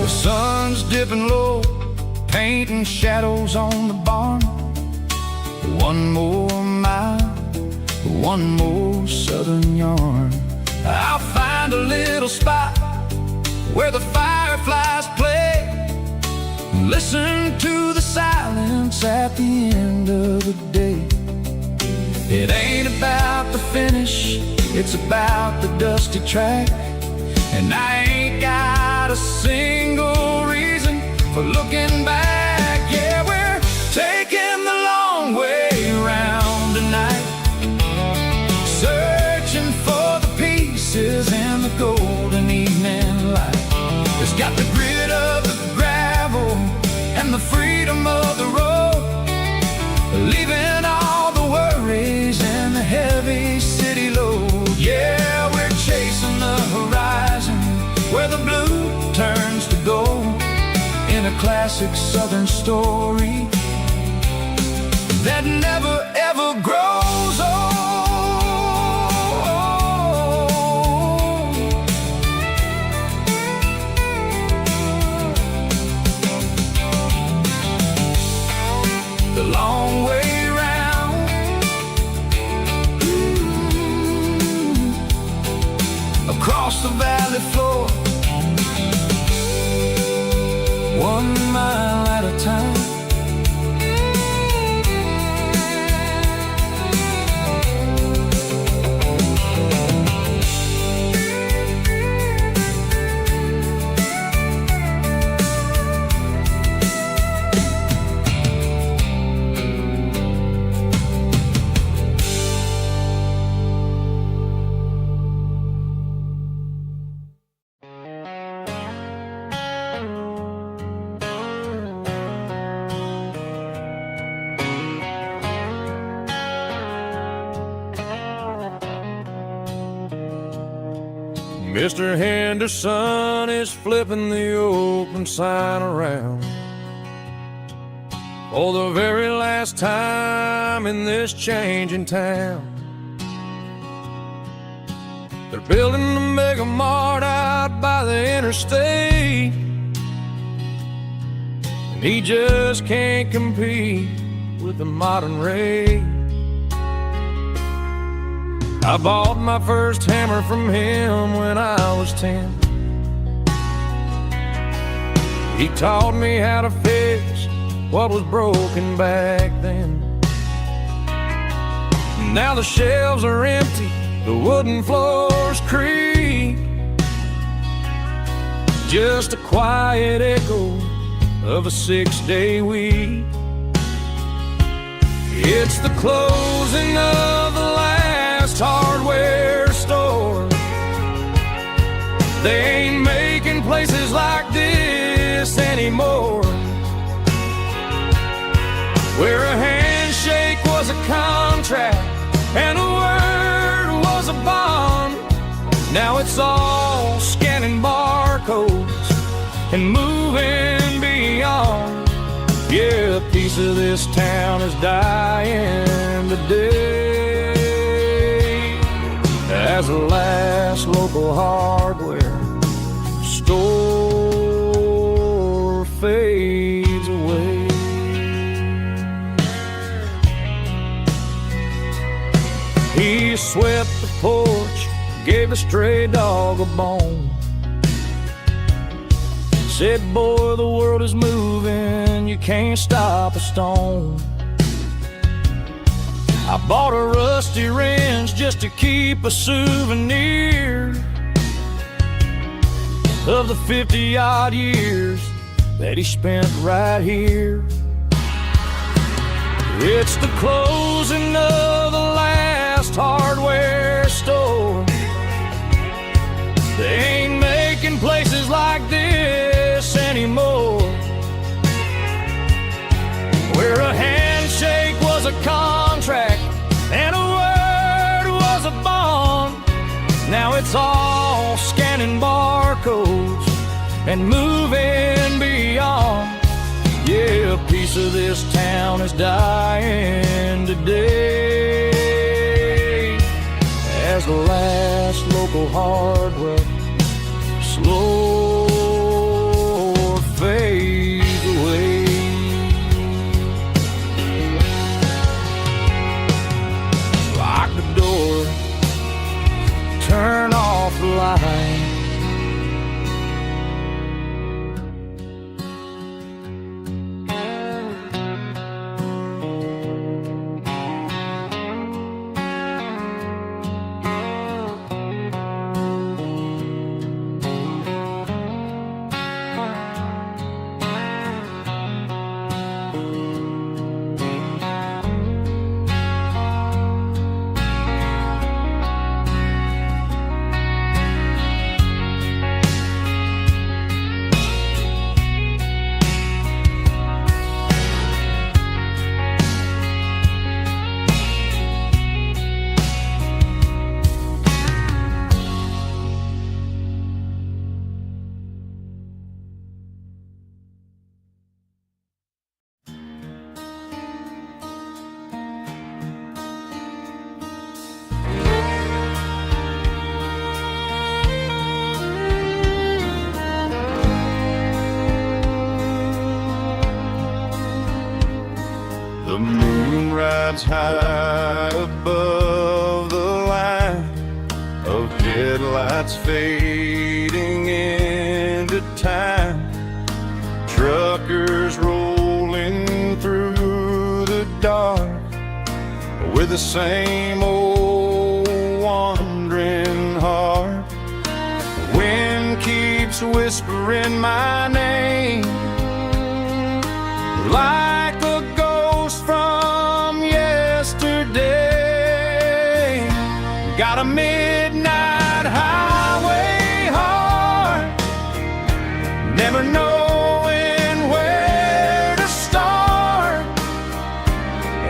The sun's dipping low, painting shadows on the barn. One more mile, one more southern yarn. I'll find a little spot where the fireflies play, listen to the silence at the end of the day. It ain't about the finish, it's about the dusty track. And I ain't got a single reason for looking back. Yeah, we're taking the long way around tonight, searching for the pieces in the golden evening light. It's got the grit of the gravel and the freedom of the road, leaving all the worries and the heavy city load. Yeah, we're chasing the horizon where the blue turns to gold, in a classic southern story that never ever grows old. The long way round, across the valley floor, 1 mile at a time. Mr. Henderson is flipping the open sign around for the very last time in this changing town. They're building a mega mart out by the interstate, and he just can't compete with the modern rate. I bought my first hammer from him when I was 10. He taught me how to fix what was broken back then. Now the shelves are empty, the wooden floors creak, just a quiet echo of a 6-day week. It's the closing of the last hardware store. They ain't making places like this anymore, where a handshake was a contract and a word was a bond. Now it's all scanning barcodes and moving beyond. Yeah, a piece of this town is dying today as the last local hardware store fades away. He swept the porch, gave a stray dog a bone, Said, boy, the world is moving, you can't stop a stone. I bought a rusty wrench just to keep a souvenir of the 50-odd years that he spent right here. It's the closing of the last hardware store. They ain't making places like this anymore, where a handshake was a contract and a word was a bond. Now it's all scanning barcodes and moving beyond. Yeah, a piece of this town is dying today as the last local hardware slow fades away. Lock the door, turn off the light. The moon rides high above the line of headlights fading into time. Truckers rolling through the dark with the same old wandering heart. The wind keeps whispering my name like a ghost from yesterday. Got a midnight highway heart, never knowing where to start.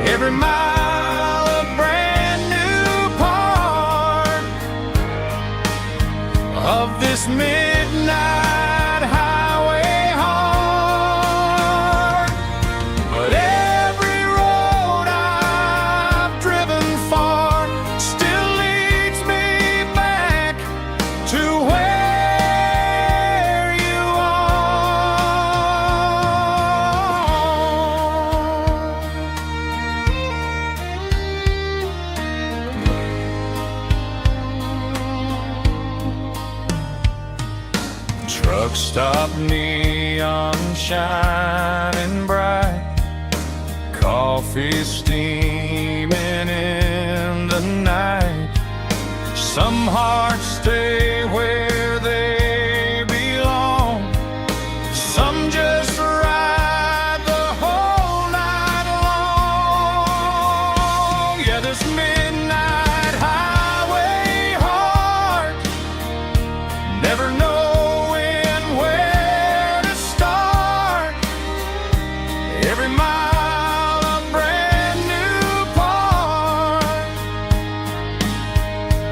Every mile a brand new part of this midnight highway heart. But every road I've driven far still leads me back to where you are. Truck stop, neon shining bright, coffee steaming in the night. Some hearts stay where they belong, some just ride the whole night long. Yeah, this midnight highway heart, never knowing where to start. Every mile a brand new part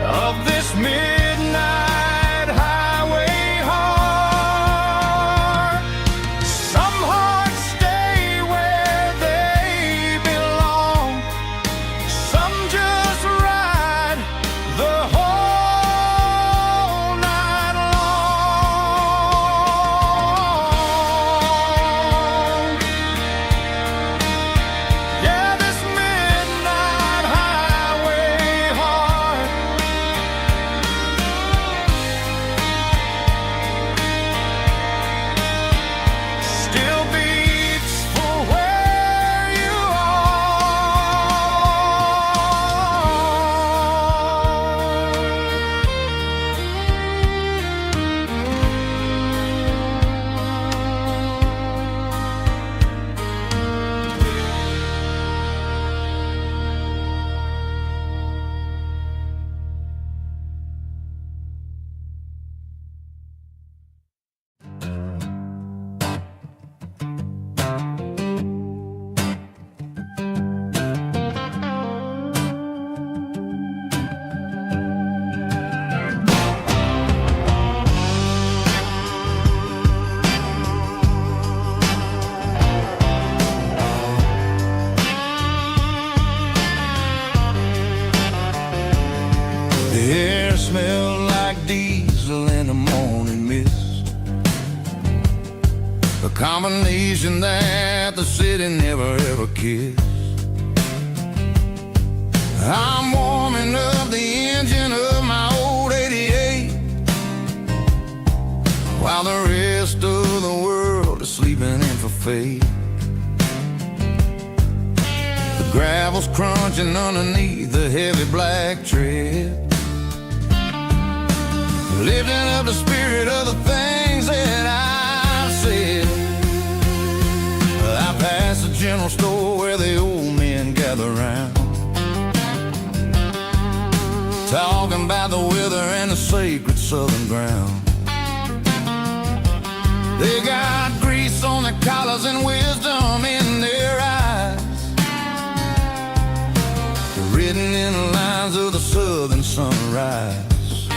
of this midnight highway heart. Some hearts stay where they belong, some just ride the whole night long. combination that the city never ever kissed. I'm warming up the engine of my old 88, while the rest of the world is sleeping in for fate. The gravel's crunching underneath the heavy black tread, lifting up the spirit of the things that I've said. I pass the general store where the old men gather round, talking about the weather and the sacred southern ground. They got grease on their collars and wisdom in their eyes, written in the lines of the southern sunrise.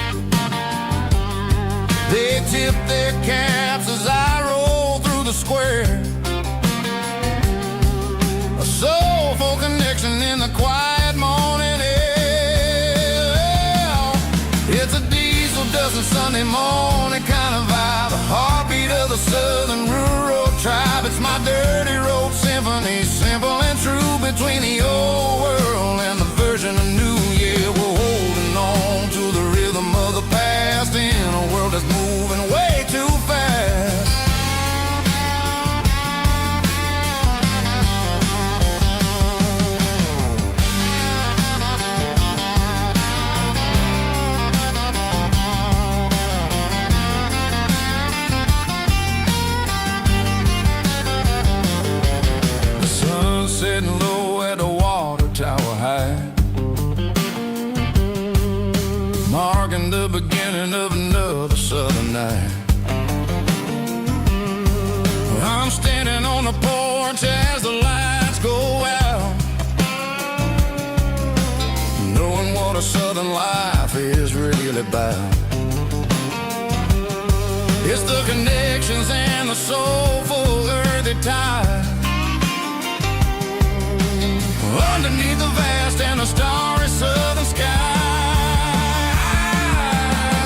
They tip their caps as I roll through the square, a soulful connection in the quiet morning air. It's a diesel dozen Sunday morning kind of vibe, the heartbeat of the southern rural tribe. It's my dirty road symphony, simple and true, between the old world and the version of new. Yeah, we're holding on to the rhythm of the past in a world that's moving way too fast. The sun's setting low at the water tower high, marking the beginning of another southern night. I'm standing on the porch as the lights go out, knowing what a southern life is really about. It's the connections and the soulful earthy tide, underneath the vast and the starry southern skies.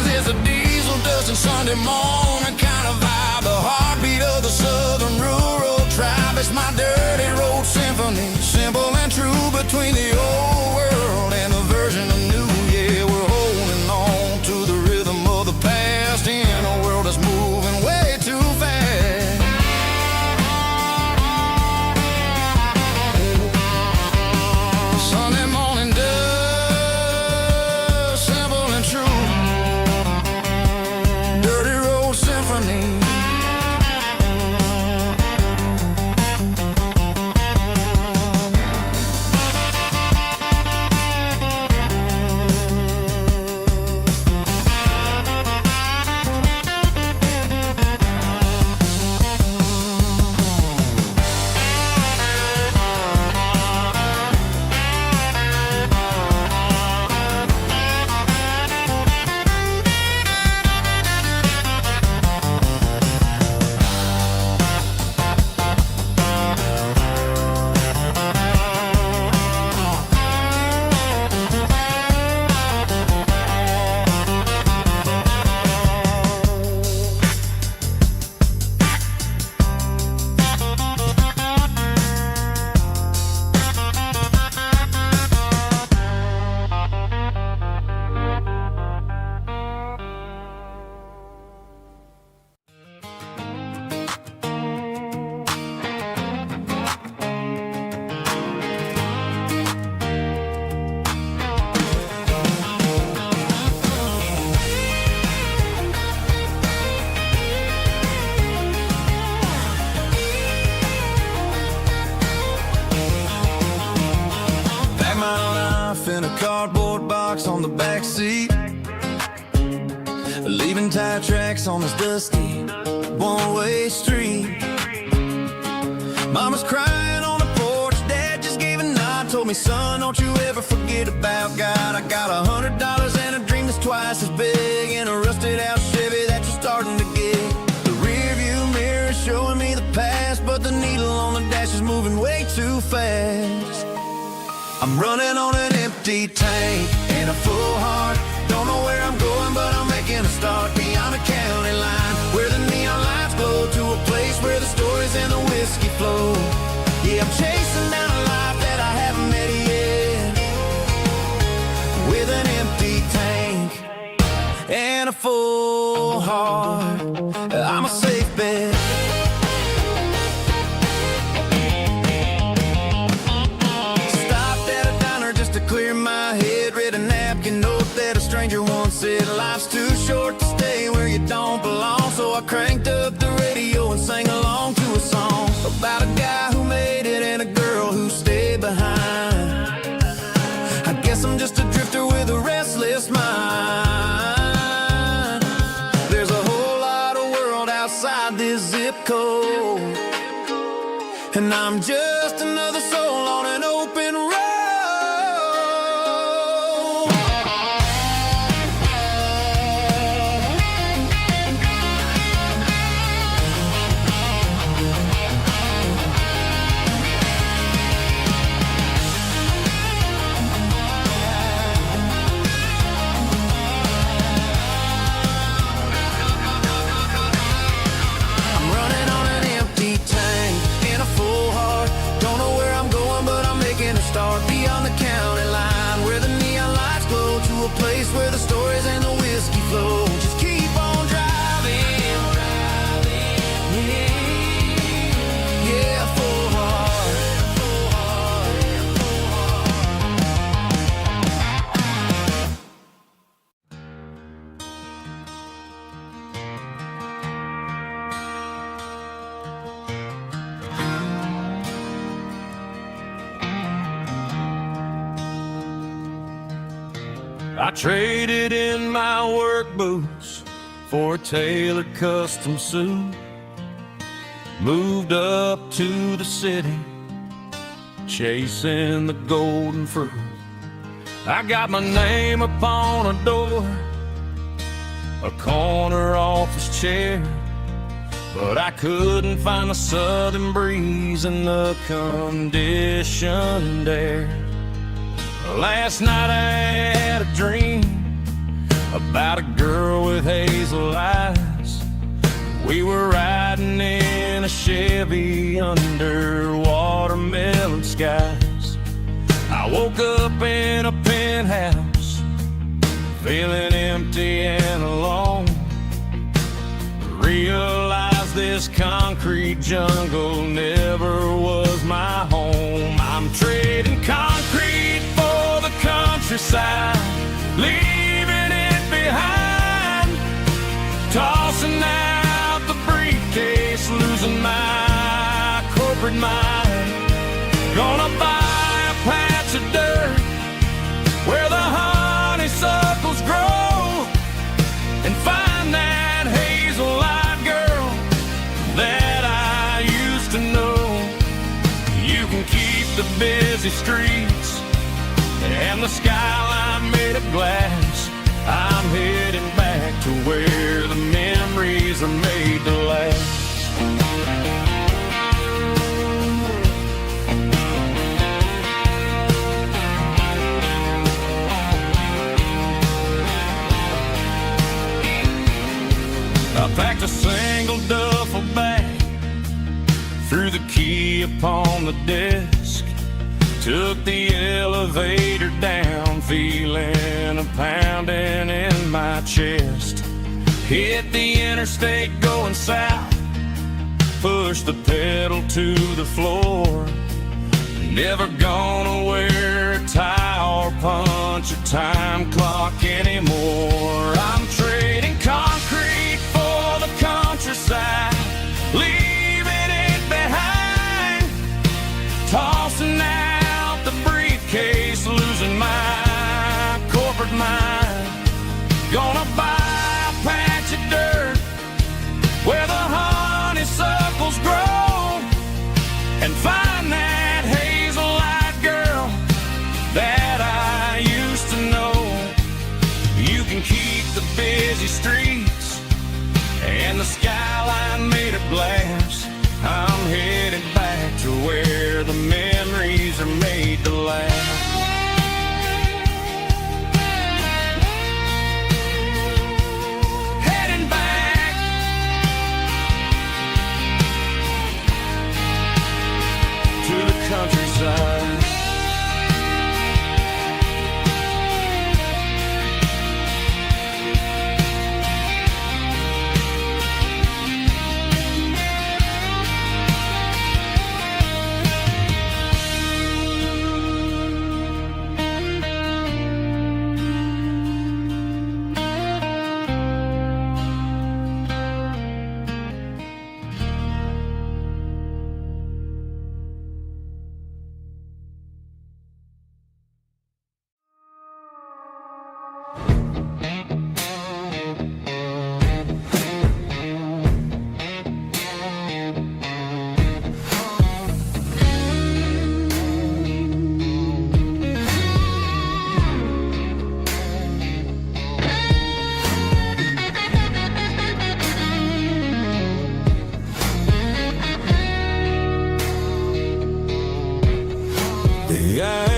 It's a diesel dusting Sunday morning kind of vibe, the heartbeat of the southern rural tribe. It's my dirty road symphony, simple and true, between the old world and the version of new. Yeah, we're holding on to the rhythm of the past in a world that's moving way too fast. Sunday morning dust, simple and true, dirty road symphony. In a cardboard box on the back seat, leaving tire tracks on this dusty one-way street. Mama's crying on the porch, Dad just gave a nod, told me, son, don't you ever forget about God. I got $100 and a dream that's twice as big, in a rusted out Chevy that you're starting to get. The rear view mirror is showing me the past, but the needle on the dash is moving way too fast. I'm running on an empty tank and a full heart. Don't know where I'm going, but I'm making a start beyond a county line, where the neon lights glow, to a place where the story and the whiskey flow. Yeah, I'm chasing down a life that I haven't met yet, with an empty tank and a full heart. I'm a safe bet. Stopped at a diner just to clear my head. Read a napkin note that a stranger once said, life's too short to stay where you don't belong. So I cranked up the radio and sang along to a song about a guy who made it and a girl who stayed behind. I guess I'm just a drifter with a restless mind. There's a whole lot of world outside this zip code, and I'm just another soul on an open road. I'm running on an empty tank and a full heart. Don't know where I'm going, but I'm making a start beyond the county line, where the neon lights glow, to a place where the stories and the whiskey flow. Just keep on driving, yeah, full heart. I traded in my work boots for a tailored custom suit. Moved up to the city, chasing the golden fruit. I got my name upon a door, a corner office chair, but I couldn't find the southern breeze in the conditioned air. Last night I had a dream about a girl with hazel eyes. We were riding in a Chevy under watermelon skies. I woke up in a penthouse, feeling empty and alone. Realized this concrete jungle never was my home. I'm trading concrete for the countryside, leaving it behind. Tossing out the briefcase, losing my corporate mind. Gonna buy a patch of dirt where the honeysuckles grow, and find that hazel-eyed girl that I used to know. You can keep the busy streets and the skyline made of glass. I'm heading back to where the memories are made to last. I packed a single duffel bag, threw the key upon the desk, took the elevator down, feeling a pounding in my chest. Hit the interstate going south, pushed the pedal to the floor. Never gonna wear a tie or punch a time clock anymore. I'm trading concrete for the countryside, leaving it behind. Tossing out the briefcase, losing my corporate mind. Gonna buy a patch of dirt where the honeysuckles grow, and find that hazel-eyed girl that I used to know. You can keep the busy streets and the skyline made of glass. I'm headed back to where the memories are made to last. Heading back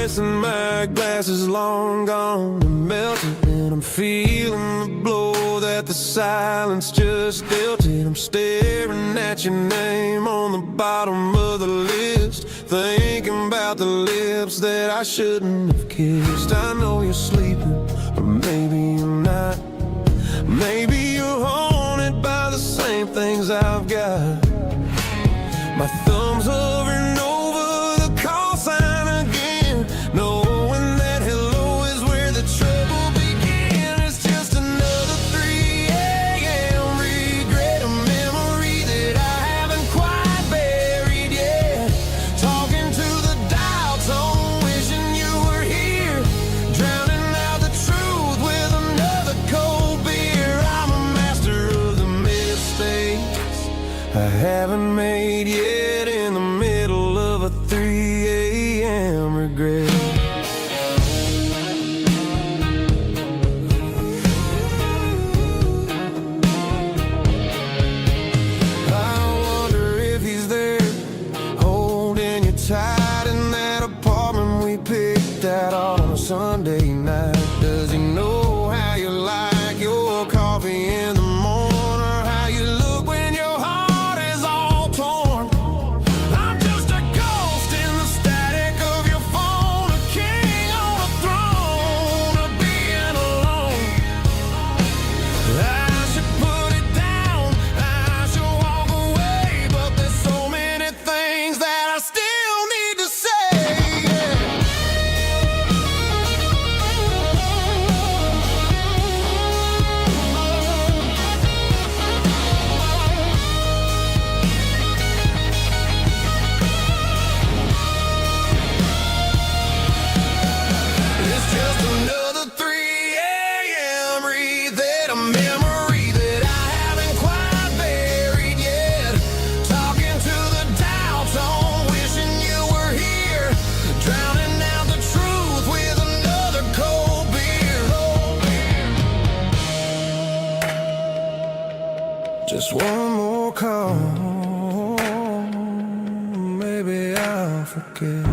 guessing my glass is long gone and melted, and I'm feeling the blow that the silence just dealt it. I'm staring at your name on the bottom of the list, thinking about the lips that I shouldn't have kissed. I know you're sleeping, or maybe you're not. Maybe you're haunted by the same things I've got. My thumb's hovering over the call sign again, knowing that hello is where the trouble began. It's just another 3 a.m. regret, a memory that I haven't quite buried yet. Talking to the dial tone, wishing you were here, drowning out the truth with another cold beer. I'm a master of the mistakes I haven't made yet, in the middle of a 3 a.m. regret. I wonder if he's there, holding you tight in that apartment we picked out on a Sunday night. Does he know how you like your coffee in the morning, or how you look when your heart is all torn? I'm just a ghost in the static of your phone, a king on a throne, of being alone. I should put it down, I should walk away, but there's so many things that I still need to say. It's just another 3 a.m. read, a memory that I haven't quite buried yet. Talking to the dial tone, wishing you were here, drowning out the truth with another cold beer. Just one more call, maybe I'll forget.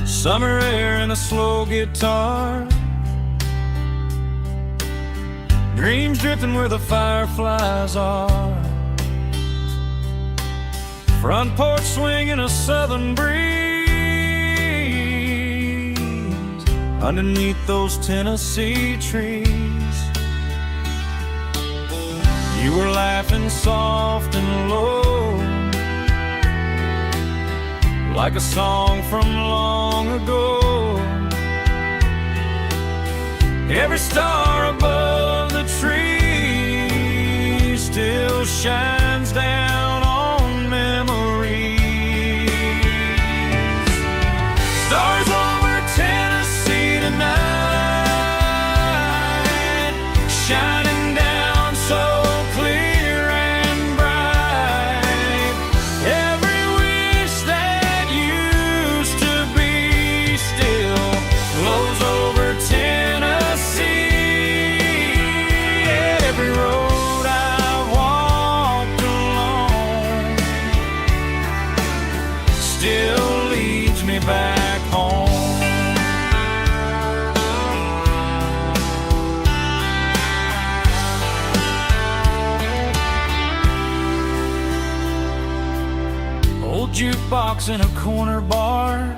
Summer air and a slow guitar, dreams drifting where the fireflies are. Front porch swinging a southern breeze, underneath those Tennessee trees. You were laughing soft and low, like a song from long ago. Every star above the tree still shines down on memories. Stars over Tennessee tonight, shining down so clear and bright. Every wish that used to be still glows over Tennessee. Every road I walked along still leads me back home. Old jukebox in a corner bar,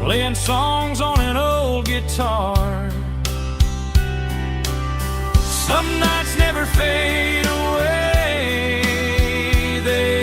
playing songs on an old guitar. Some nights never fade away, they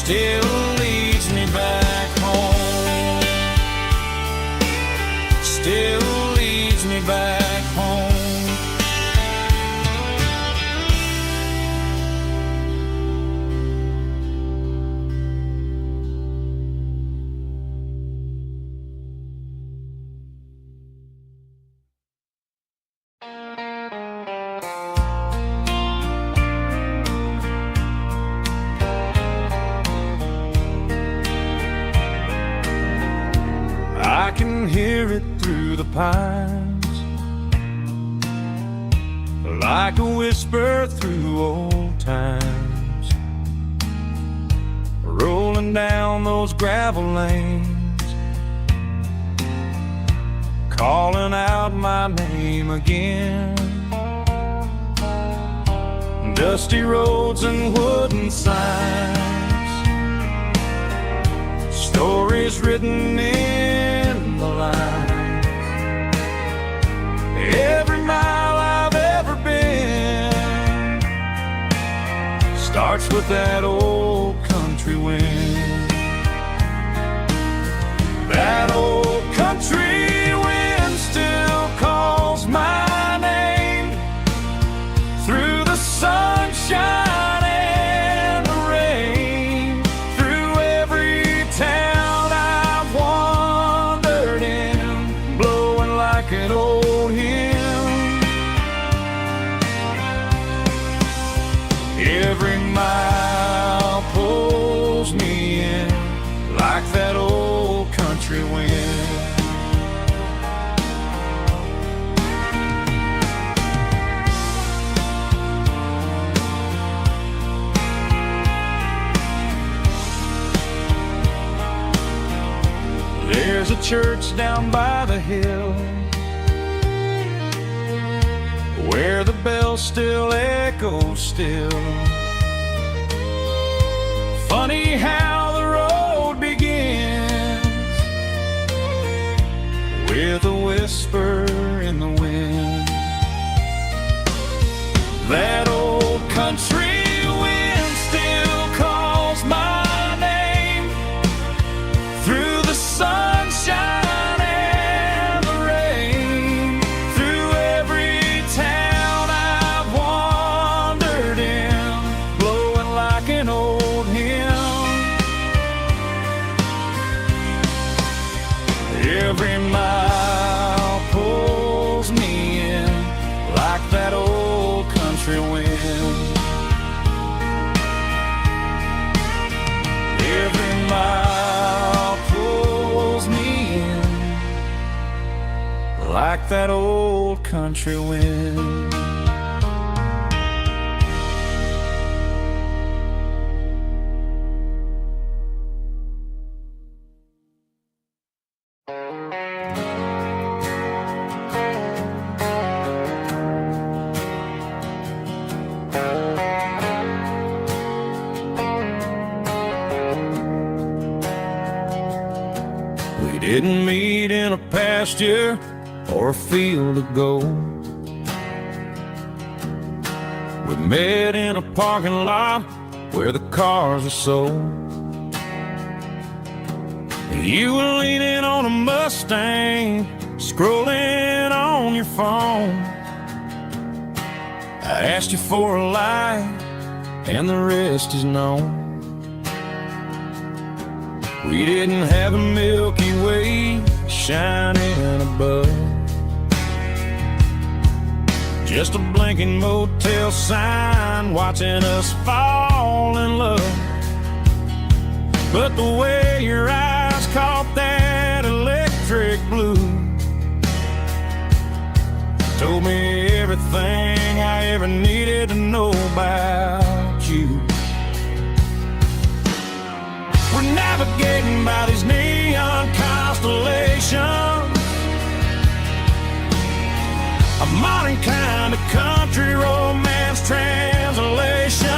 still leads me back home. Still leads me back home. I can hear it through the pines, like a whisper through old times, rolling down those gravel lanes, calling out my name again. Dusty roads and wooden signs, stories written in the lines. Every mile I've ever been starts with that old country wind. That old country wind still calls my name through the sunshine and the rain, through every town I've wandered in, blowing like an old hymn. Every mile pulls me in like that old country wind. There's a church down by the hill where the bells still echo still. Funny how the road begins with a whisper in the wind. That old country wind still calls my name through the sunshine and the rain, through every town I've wandered in, blowing like an old hymn. Every mile pulls me in like that old country wind. Every mile pulls me in like that old country wind. We didn't meet in a pasture or a field of gold. We met in a parking lot where the cars are sold. You were leaning on a Mustang, scrolling on your phone. I asked you for a light, and the rest is known. We didn't have a Milky Way shining above, just a blinking motel sign watching us fall in love. But the way your eyes caught that electric blue told me everything I ever needed to know about you. We're navigating by these neon constellations, a modern kind of country romance translation.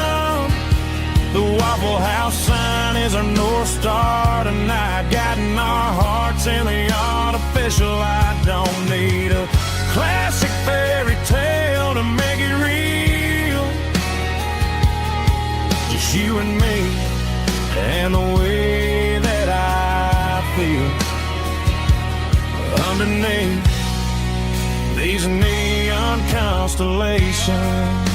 The Waffle House sign is our North Star tonight, guiding our hearts in the artificial light. Don't need a classic fairy tale to make it real, just you and me and the way that I feel underneath these neon constellations.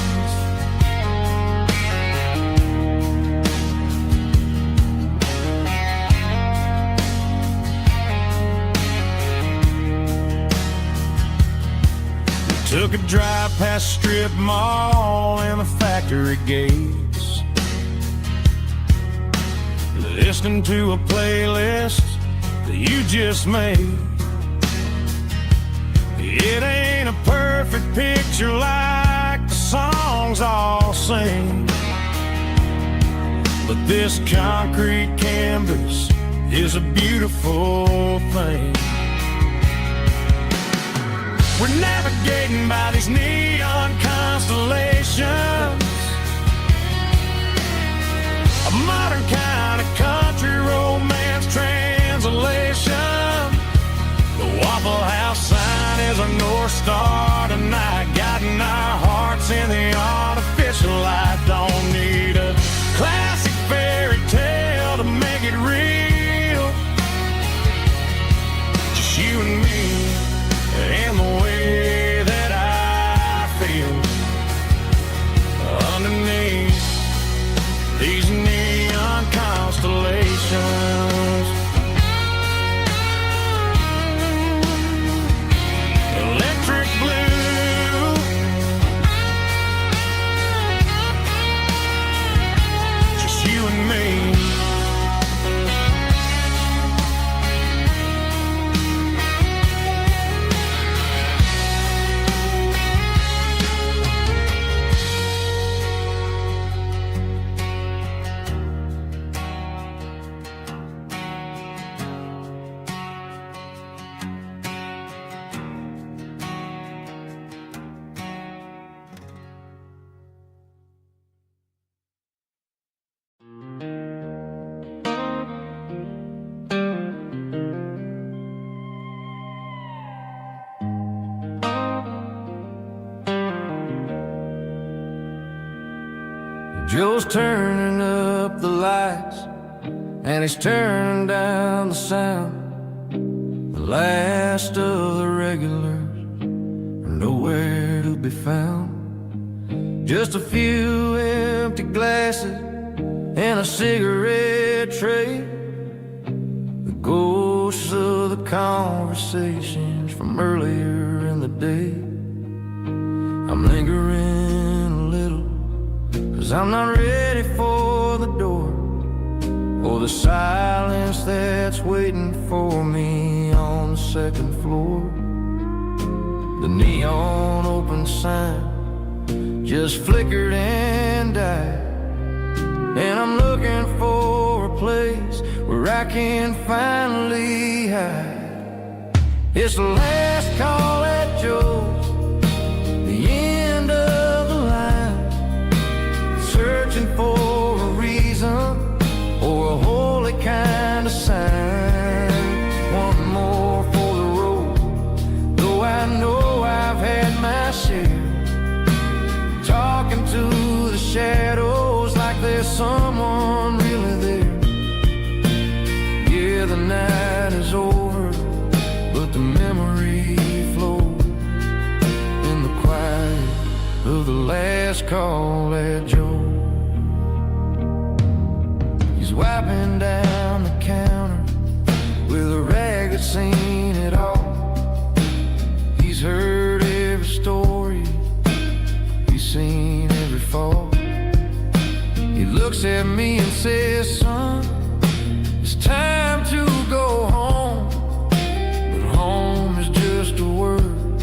Took a drive past strip mall and the factory gates, listening to a playlist that you just made. It ain't a perfect picture like the songs all sing, but this concrete canvas is a beautiful thing. We're navigating by these neon constellations, a modern kind of country romance translation. The Waffle House sign is a North Star tonight, guiding our hearts in the artificial light. Don't need a classic fairy tale to make it real, just you and me and the way that I feel underneath these neon constellations. Electric blue, just you and me. Joe's turning up the lights and he's turning down the sound. The last of the regulars are nowhere to be found. Just a few empty glasses and a cigarette tray, the ghosts of the conversations from earlier in the day. I'm lingering a little, 'cause I'm not ready for the door, or the silence that's waiting for me on the second floor. The neon open sign just flickered and died, and I'm looking for a place where I can finally hide. It's the last call at Joe's, the end of the line, searching for a reason or a holy kind of sign. One more for the road, though I know I've had my share, talking to the shadows like there's someone really there. Yeah, the night is over, but the memory flows in the quiet of the last call at Joe. He's wiping down the counter with a rag that's seen it all. He's heard every story, he's seen every fall. He looks at me and says, son, it's time to go home. But home is just a word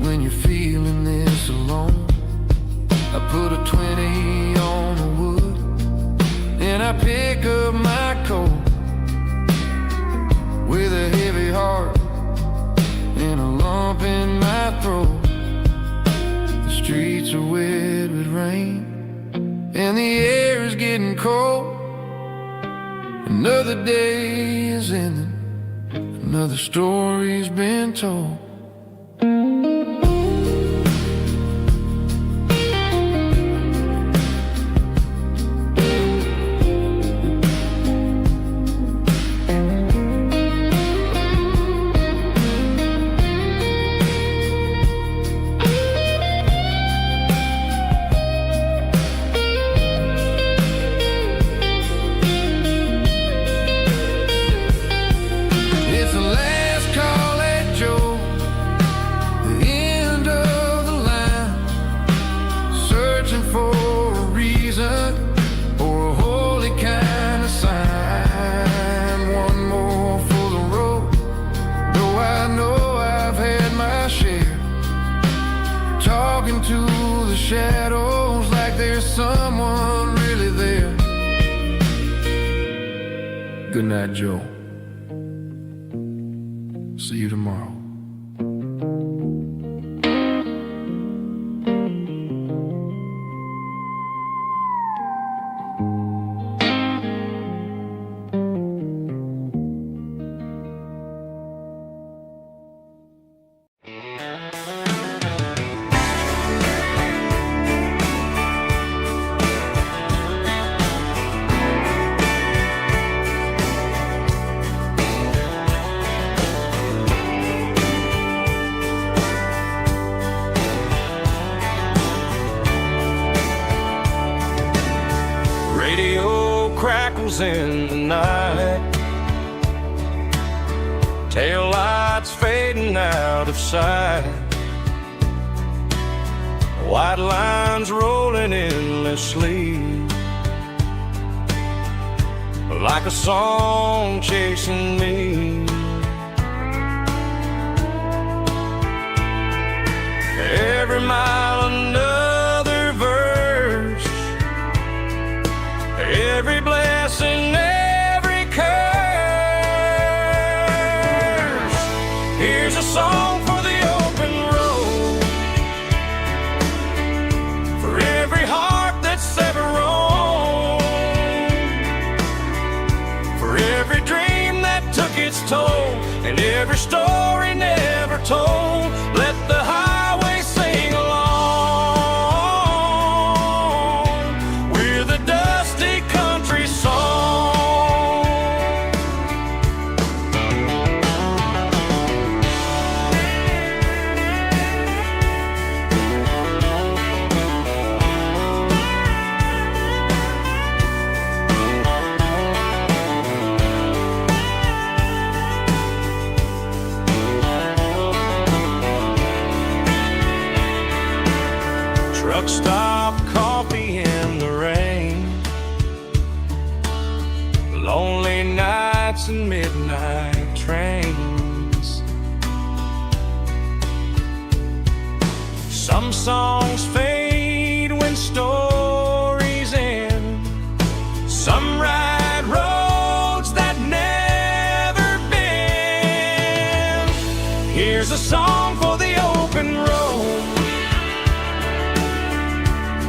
when you're feeling this alone. I put a 20 on the wood and I pick up my coat with a heavy heart and a lump in my throat. The streets are wet with rain and the air is getting cold. Another day is ending, another story's been told. Good night, Joe. See you tomorrow. Radio crackles in the night, tail lights fading out of sight, white lines rolling endlessly, like a song chasing me. Every mile another verse, every blessing, every curse. Here's a song for the open road, for every heart that's ever roamed, for every dream that took its toll, and every story never told. Let the highway sing along with a dusty country song. Truck stop, coffee in the rain, lonely nights and midnight trains. Some songs fade when stories end, some ride roads that never bend. Here's a song for the open road,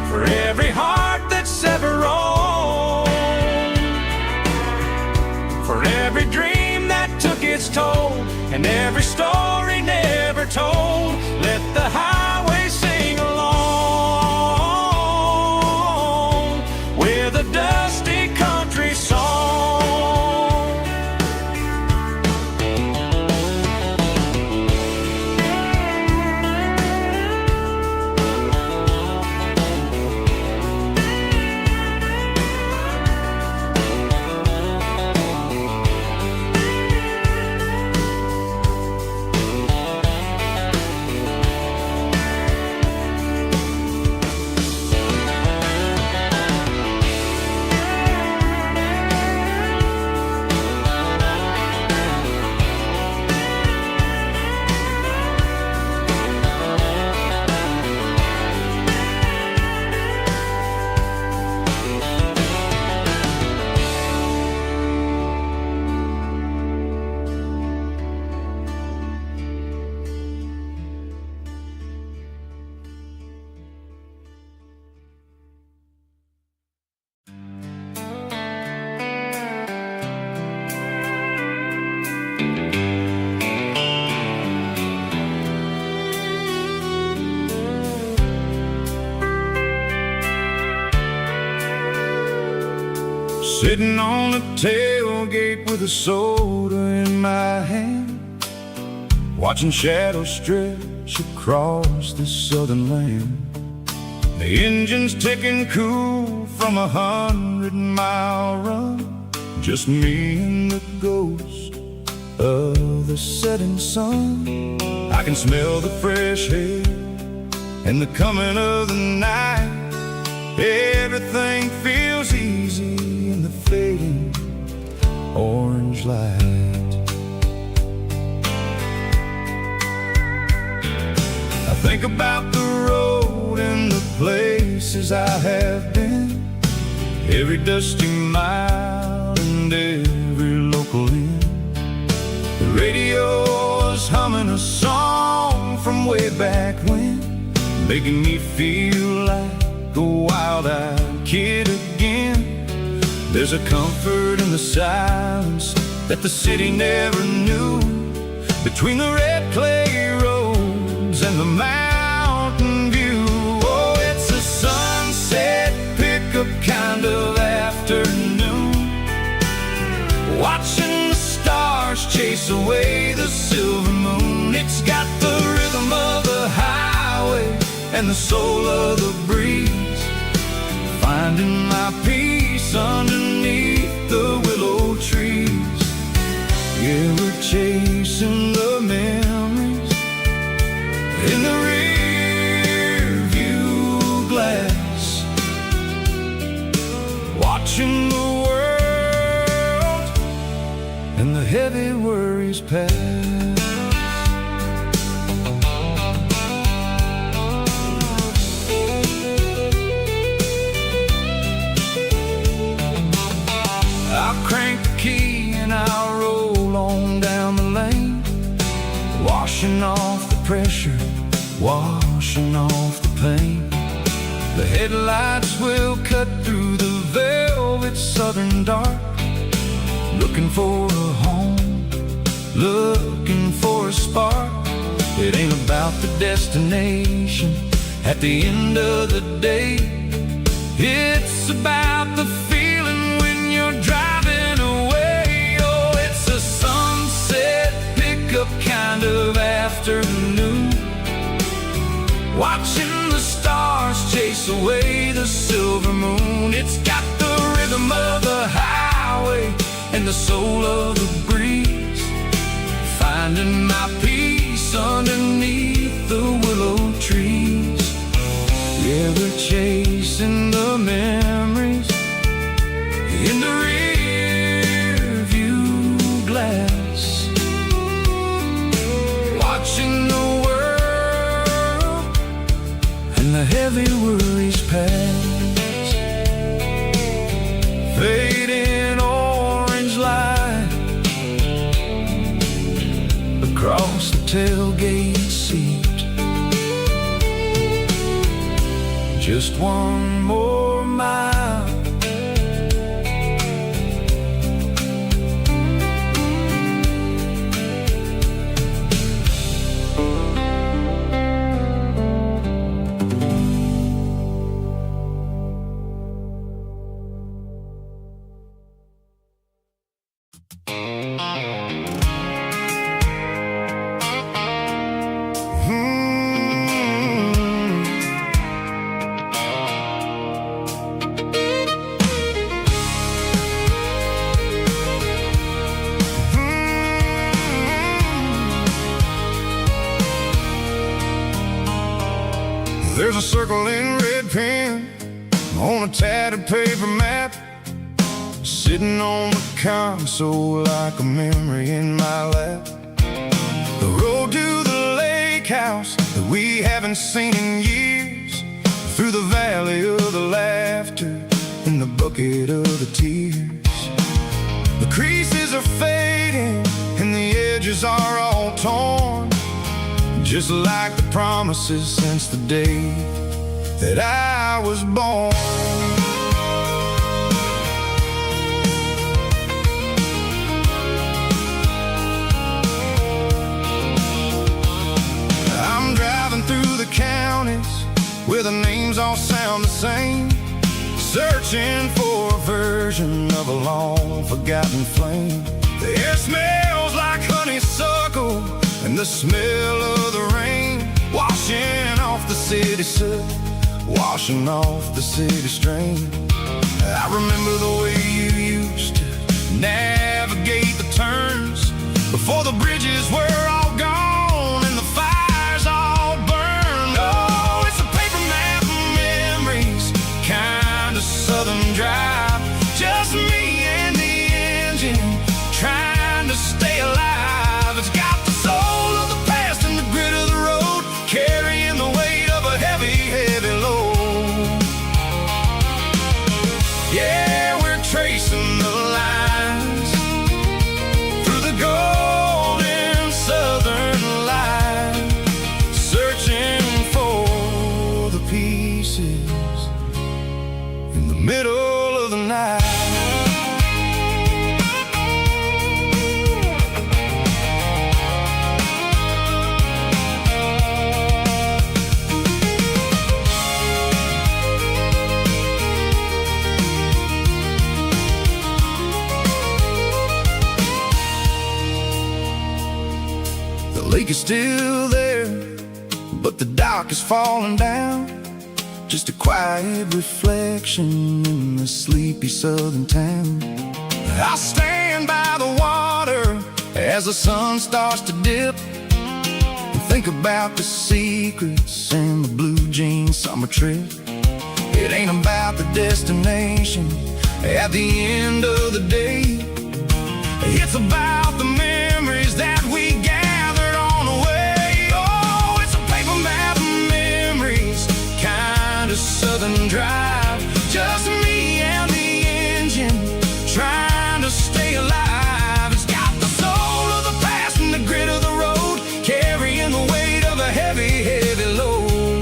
for every heart that's ever roamed, for every dream that took its toll, and every story never told. Let the highway sing along with a dusty country song. Sitting on the tailgate with a soda in my hand, watching shadows stretch across this southern land. The engine's ticking cool from 100-mile run, just me and the ghost of the setting sun. I can smell the fresh air and the coming of the night. Everything feels easy in the fading orange light. I think about the road and the places I have been, every dusty mile and every making me feel like a wild-eyed kid again. There's a comfort in the silence that the city never knew, between the red clay roads and the mountain view. Oh, it's a sunset pickup kind of afternoon, watching the stars chase away the silver moon. It's got the rhythm of the highway and the soul of the breeze, finding my peace underneath the willow trees. Yeah, we're chasing the memories in the rear view glass, watching the world and the heavy worries pass. I'll crank the key and I'll roll on down the lane, washing off the pressure, washing off the pain. The headlights will cut through the velvet southern dark, looking for a home, looking for a spark. It ain't about the destination at the end of the day, it's about the feeling when you're driving away. Oh, it's a sunset pickup kind of afternoon, watching the stars chase away the silver moon. It's got the rhythm of the highway and the soul of the breeze, finding my peace underneath the willow trees. Yeah, we're chasing the memories in the rear view glass, watching the world and the heavy worries pass. Fading orange light across the tailgate seat, just one more mile. There's a circle in red pen on a tattered paper map, sitting on the console like a memory in my lap. The road to the lake house that we haven't seen in years, through the valley of the laughter and the bucket of the tears. The creases are fading and the edges are all torn, just like the promises since the day that I was born. I'm driving through the counties where the names all sound the same, searching for a version of a long forgotten flame. The air smells like honeysuckle and the smell of the rain, washing off the city soot, washing off the city strain. I remember the way you used to navigate the turns before the bridges were all gone and the fires all burned. Oh, it's a paper map of memories, kind of southern drive, just me and the engine trying to stay alive. It's got the soul of the past and the grit of the road, carrying the weight of a heavy, heavy load. Yeah, we're tracing the lines through the golden lake is still there, but the dock is falling down. Just a quiet reflection in the sleepy southern town. I stand by the water as the sun starts to dip, and think about the secrets and the blue jean summer trip. It ain't about the destination at the end of the day. It's about the memories that we gathered on the way. Oh, it's a paper map of memories, kind of southern drive. Just me and the engine, trying to stay alive. It's got the soul of the past and the grit of the road, carrying the weight of a heavy, heavy load.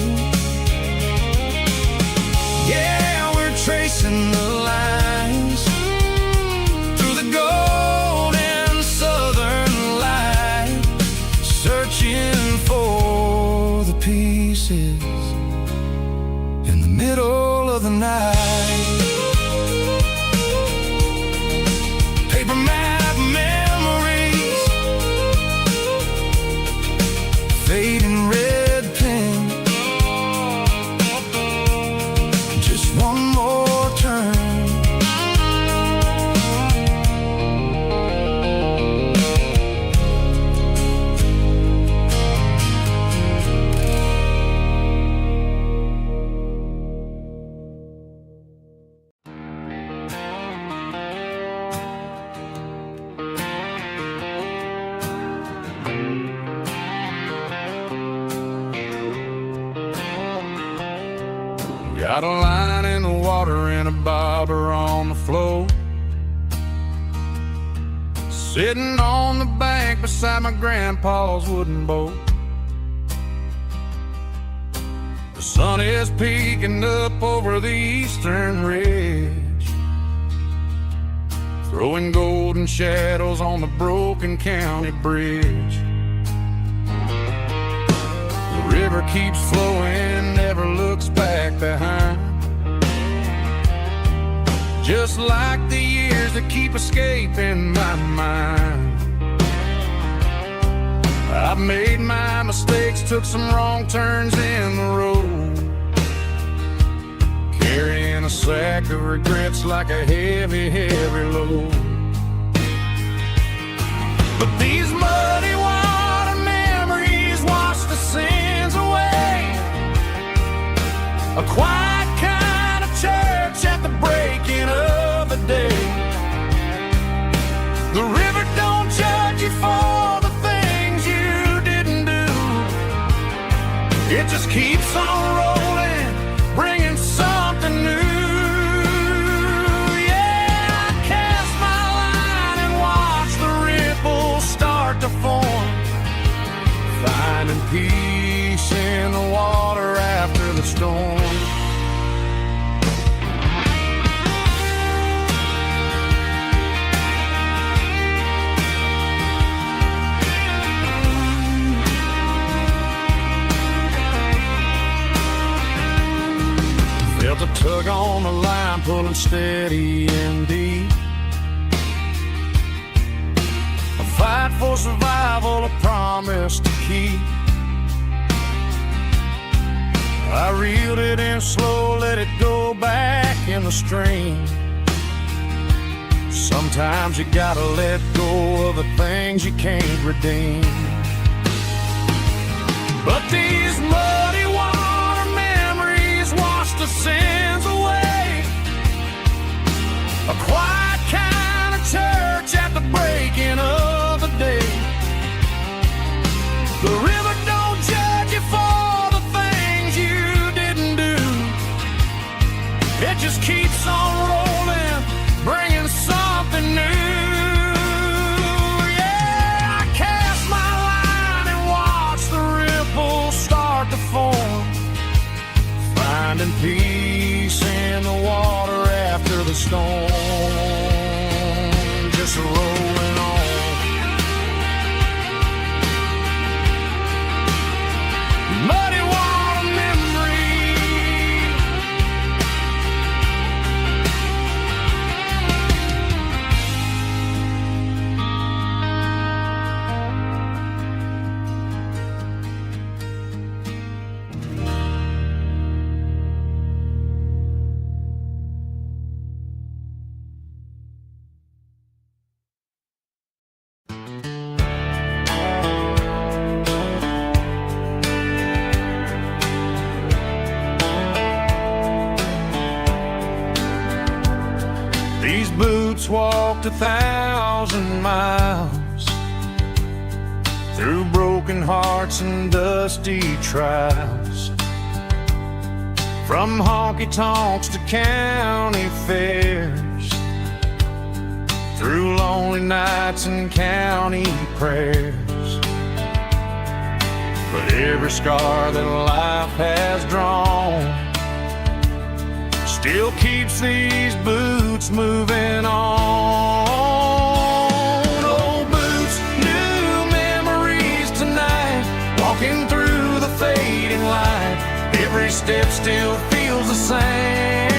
Yeah, we're tracing the lines through the golden southern light, searching for the pieces in the middle of the night. Paper map memories, fading red pen, just one more turn. Got a line in the water and a bobber on the floor, sitting on the bank beside my grandpa's wooden boat. The sun is peeking up over the eastern ridge, throwing golden shadows on the broken county bridge. The river keeps flowing, never looks back behind, just like the years that keep escaping my mind. I've made my mistakes, took some wrong turns in the road, carrying a sack of regrets like a heavy, heavy load. But these muddy water memories wash the sins away. A quiet kind of church at the breaking of the day. The river don't judge you for the things you didn't do. It just keeps on rolling, bringing something new. Yeah, I cast my line and watch the ripples start to form, finding peace in the water after the storm. Felt a tug on the line, pulling steady and deep. A fight for survival, a promise to keep. I reeled it in slow, let it go back in the stream. Sometimes you gotta let go of the things you can't redeem. But these muddy water memories wash the sins away. A quiet kind of church at the breaking of the day. The river don't judge you for the things you didn't do. It just keeps on rolling, bringing something new. Yeah, I cast my line and watch the ripples start to form, finding peace in the water after the storm. Just rolling on. Muddy water memory. walked 1,000 miles through broken hearts and dusty trials, from honky-tonks to county fairs, through lonely nights and county prayers. But every scar that life has drawn still keeps these boots moving on. Old boots, new memories tonight, walking through the fading light. Every step still feels the same.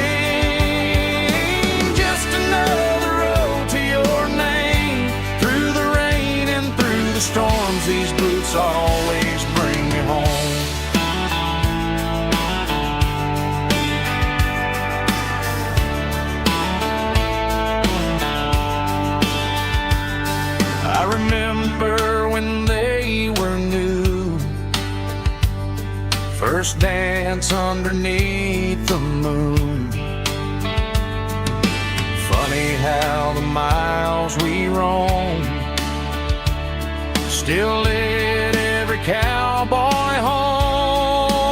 Just another road to your name. Through the rain and through the storms, these boots always bring me home. I remember when they were new, first dance underneath the moon. Funny how the miles we roam still lit every cowboy home.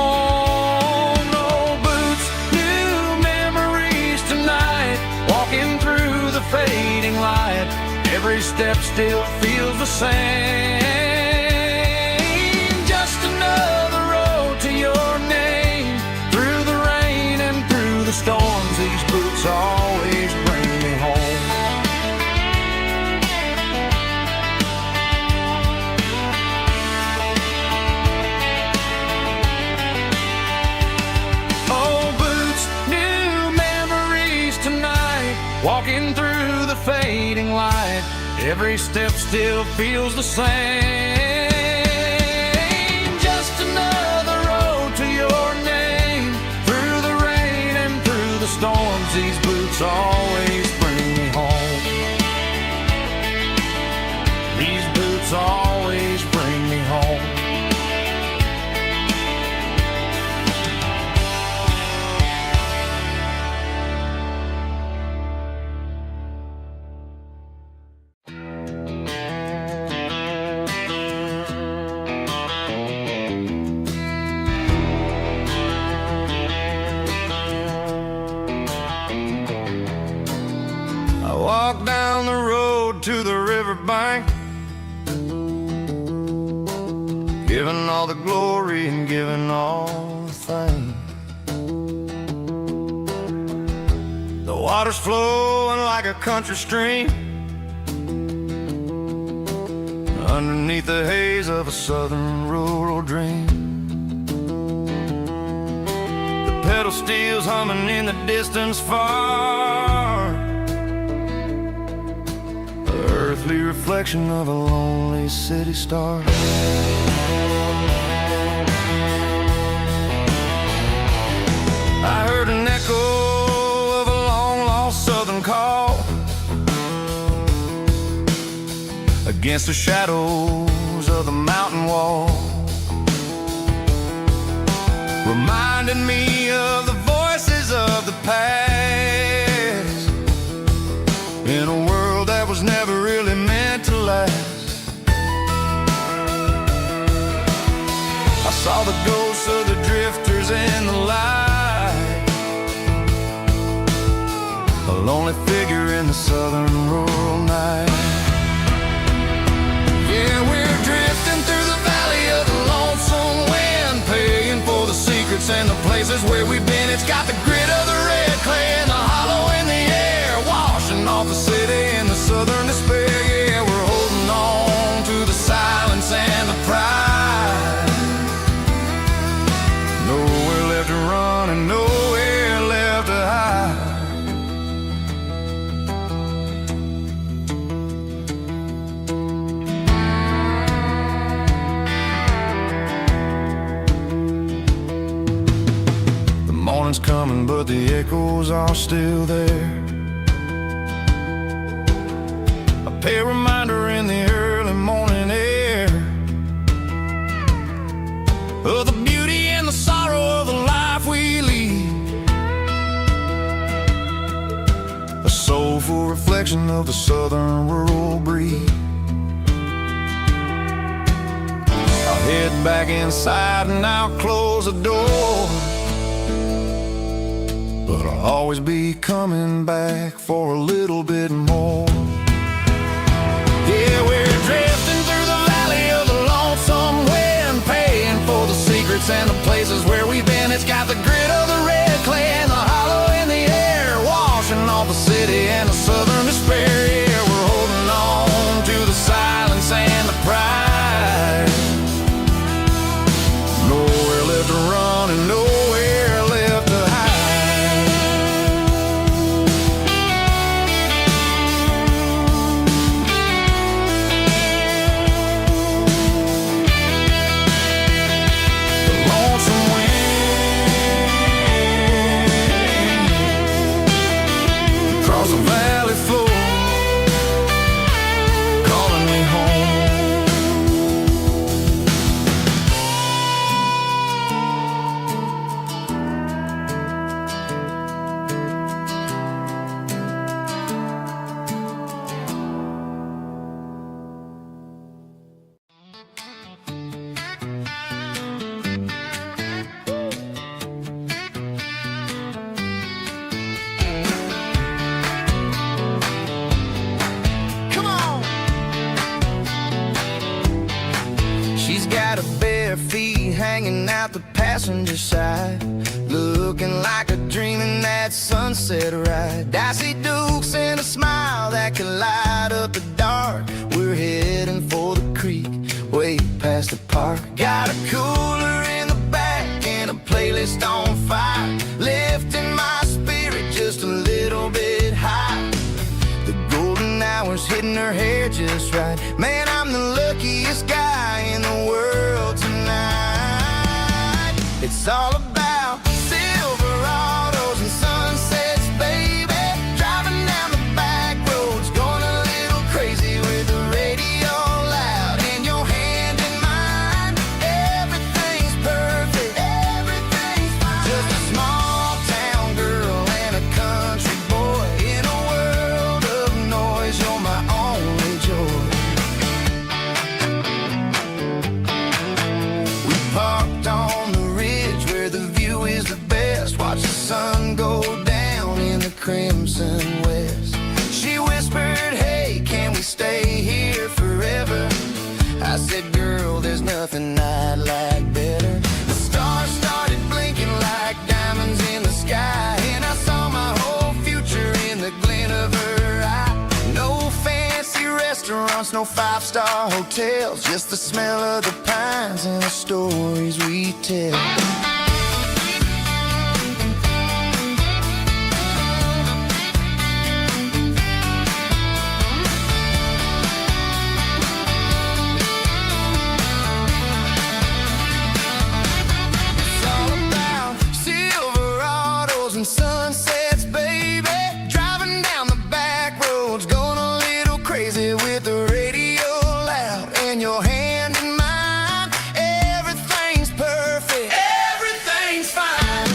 Old boots, new memories tonight, walking through the fading light. Every step still feels the same. Just another road to your name. Through the rain and through the storms, these boots always bring me home. Old boots, new memories tonight, walking through the fading light. Every step still feels the same. Just another road to your name. Through the rain and through the storms, these boots always bring me home. These boots always bring me home. Walk down the road to the riverbank, giving all the glory and giving all the thanks. The water's flowing like a country stream underneath the haze of a southern rural dream. The pedal steel's humming in the distance far, earthly reflection of a lonely city star. I heard an echo of a long-lost southern call against the shadows of the mountain wall, reminding me of the voices of the past in a world that was never really meant to last. I saw the ghosts of the drifters in the light, a lonely figure in the southern rural night. Yeah, we're drifting through the valley of the lonesome wind, paying for the secrets and the places where we've been. It's got the grit of the red clay and the hollow in the air, washing off the city and the southern despair. Yeah, we're holding on to the silence and the pride. Nowhere left to run and nowhere left to hide. The morning's coming, but the echoes are still there. A pale reminder in the early morning air of the beauty and the sorrow of the life we lead. A soulful reflection version of the southern rural breed. I'll head back inside and I'll close the door, but I'll always be coming back for a little bit more. Yeah, we're drifting through the valley of the lonesome wind, paying for the secrets and the places where we've been. It's got the grit of the red clay and the hollow in the air, washing off the city and the southern despair. Yeah, we're holding on to the silence and the pride. Nowhere left to run and nowhere left to hide. The lonesome wind across the valley floor, calling me home. Come on. She's got her bare feet hanging out the passenger side, looking like a dream in that sunset ride. I see Dukes and a smile that can light up the dark. We're heading for the creek, way past the park. Got a cooler in the back and a playlist on fire, lifting my spirit just a little bit high. The golden hours hitting her hair just right. Man, I'm the luckiest guy in the world tonight. It's all about Silverados and sunsets, baby. Driving down the back roads, going a little crazy with the radio loud and your hand in mine. Everything's perfect, everything's fine. Just a small town girl and a country boy in a world of noise. You're my only joy. We parked on the ridge where the view is the best. Watch the sun go down in the crimson west. She whispered, hey, can we stay here forever? I said, girl, there's nothing I'd like better. The stars started blinking like diamonds in the sky, and I saw my whole future in the glint of her eye. No fancy restaurants, no five-star hotels, just the smell of the pines and the stories we tell. It's all about Silverados and sunsets, baby. Driving down the back roads, going a little crazy with the radio loud and your hand in mine. Everything's perfect, everything's fine.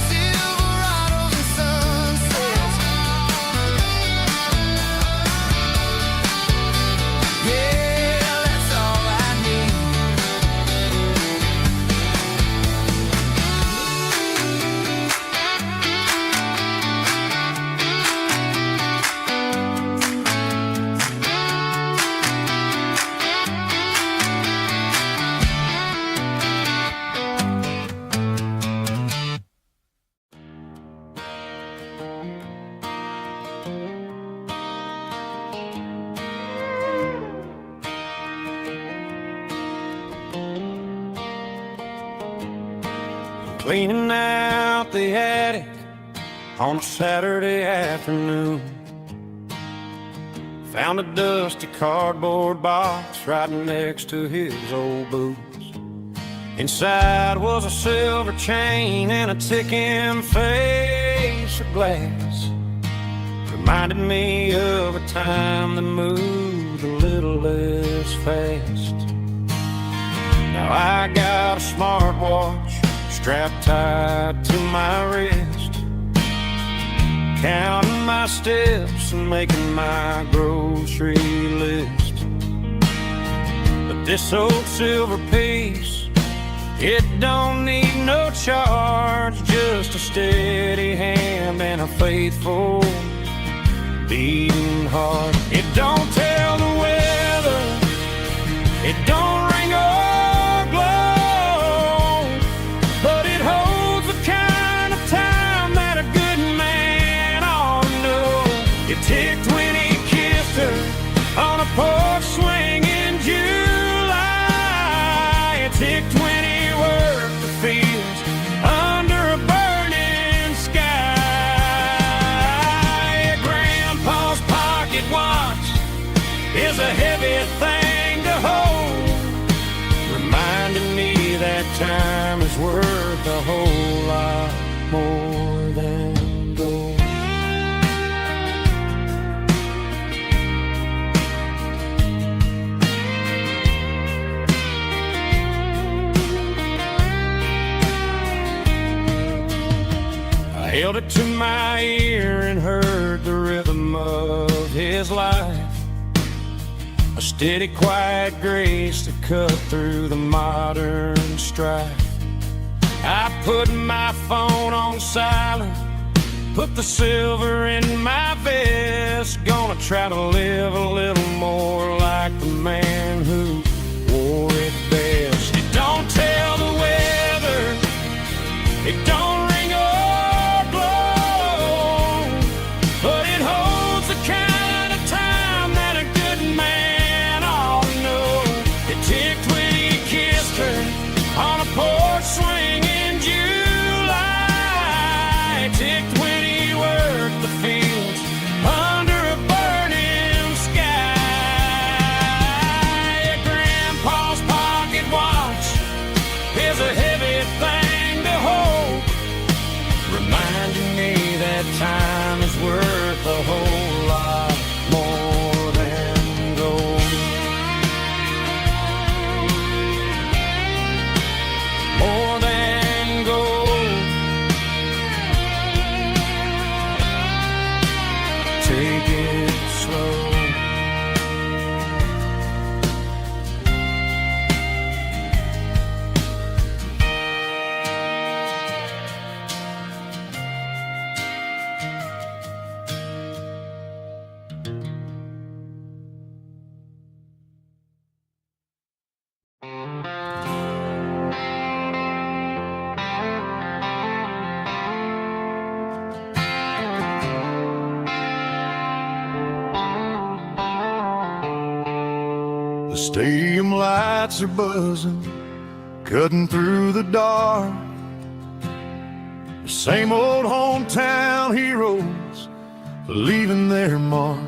Silverados and sunsets, yeah, that's all I need. Cleaning out the attic on a Saturday afternoon. Found a dusty cardboard box right next to his old boots. Inside was a silver chain and a ticking face of glass. Reminded me of a time that moved a little less fast. Now I got a smartwatch strapped tight to my wrist. counting my steps and making my grocery list. But this old silver piece, it don't need no charge, just a steady hand and a faithful beating heart. It don't tell the weather, it don't ring or glow, but it holds the kind of time that a good man ought to know. It ticked when he kissed her on a porch swing in July. It ticked when he worked the fields under a burning sky. Grandpa's pocket watch is a heavy thing to hold, reminding me that time is worth a whole lot more than gold. I held it to my ear and heard the rhythm of his life, a steady, quiet grace to cut through the modern strife. I put my phone on silent, put the silver in my vest, gonna try to live a little more like the man who wore it best. It don't tell the weather, it don't ring or blow, but it holds the kind of time that a good man ought to know. It ticked when he kissed her on a porch swing in July. It ticked when he worked the fields under a burning sky. Grandpa's pocket watch is a heavy thing to hold, reminding me that time is worth a whole lot more than gold. More than gold. Take it slow. The stadium lights are buzzing, cutting through the dark. The same old hometown heroes leaving their mark.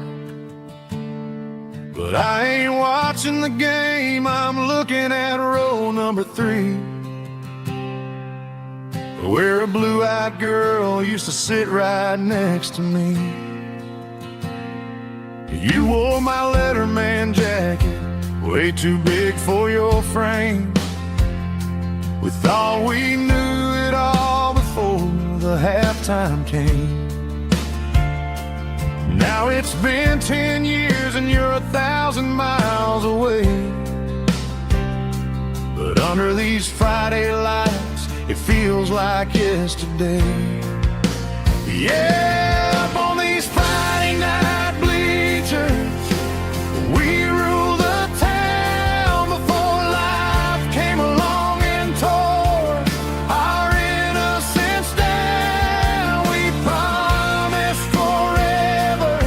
But I ain't watching the game, I'm looking at row number 3, where a blue-eyed girl used to sit right next to me. You wore my Letterman jacket, way too big for your frame. We thought we knew it all before the halftime came. Now it's been 10 years and you're 1,000 miles away. But under these Friday lights, it feels like yesterday. Yeah, up on these Friday night bleachers, we rule the town before life came along and tore our innocence down. We promised forever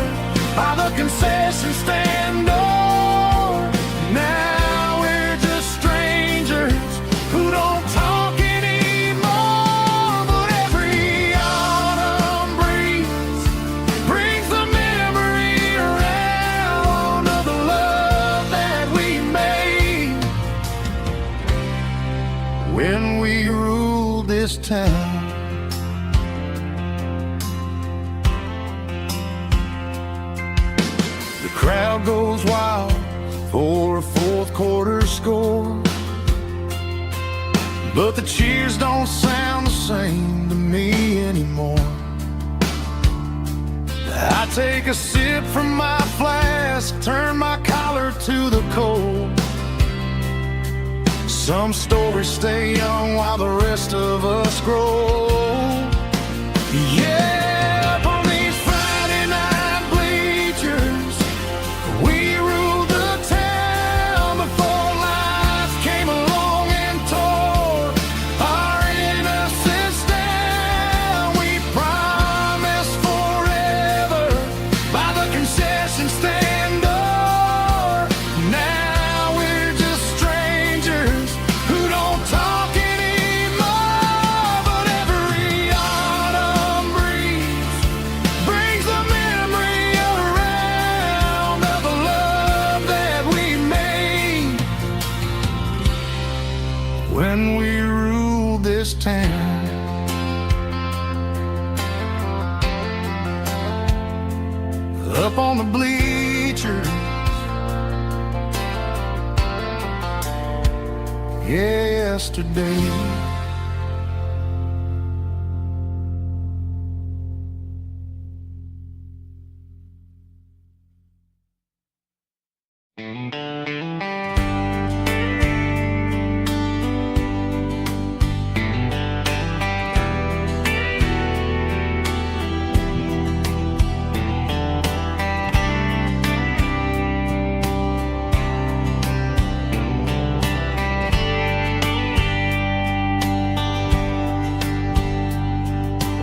by the concession stand door. Now we're just strangers who don't talk anymore. But every autumn breeze brings the memory around of the love that we made when we ruled this town. The crowd goes wild for a fourth quarter score, but the cheers don't sound the same to me anymore. take a sip from my flask, turn my collar to the cold. Some stories stay young while the rest of us grow. Yeah, up on these Friday night bleachers, we ruled the town before life came along and tore our innocence down. We promised forever by the concession stand door. Now we're just strangers who don't talk anymore. But every autumn breeze brings the memory around of the love that we made when we ruled this town. Up on the bleachers, yesterday.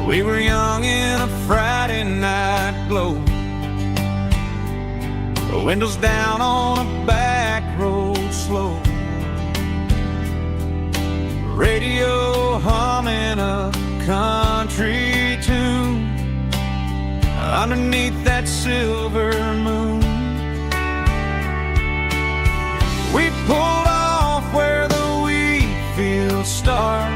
We were young in a Friday night glow, the windows down on a back road slow, radio humming a country tune underneath that silver moon. We pulled off where the wheat fields start,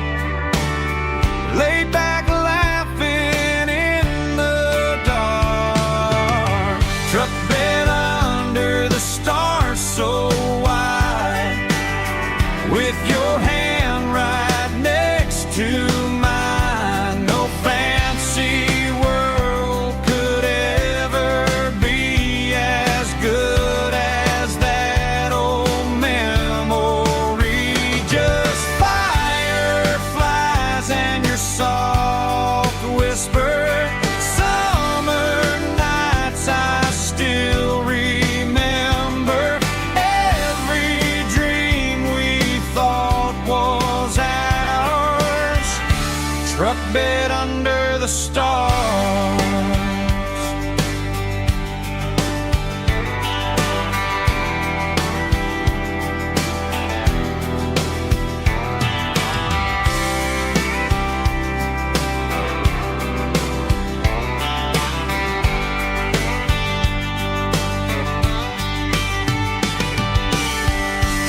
laid back laughing in the dark, truck bed under the stars so wide, with your hand right next to mine. No fancy world could ever be as good as that old memory. Just fireflies and your soft whisper. Summer nights I still remember. Every dream we thought was ours, truck bed under the stars.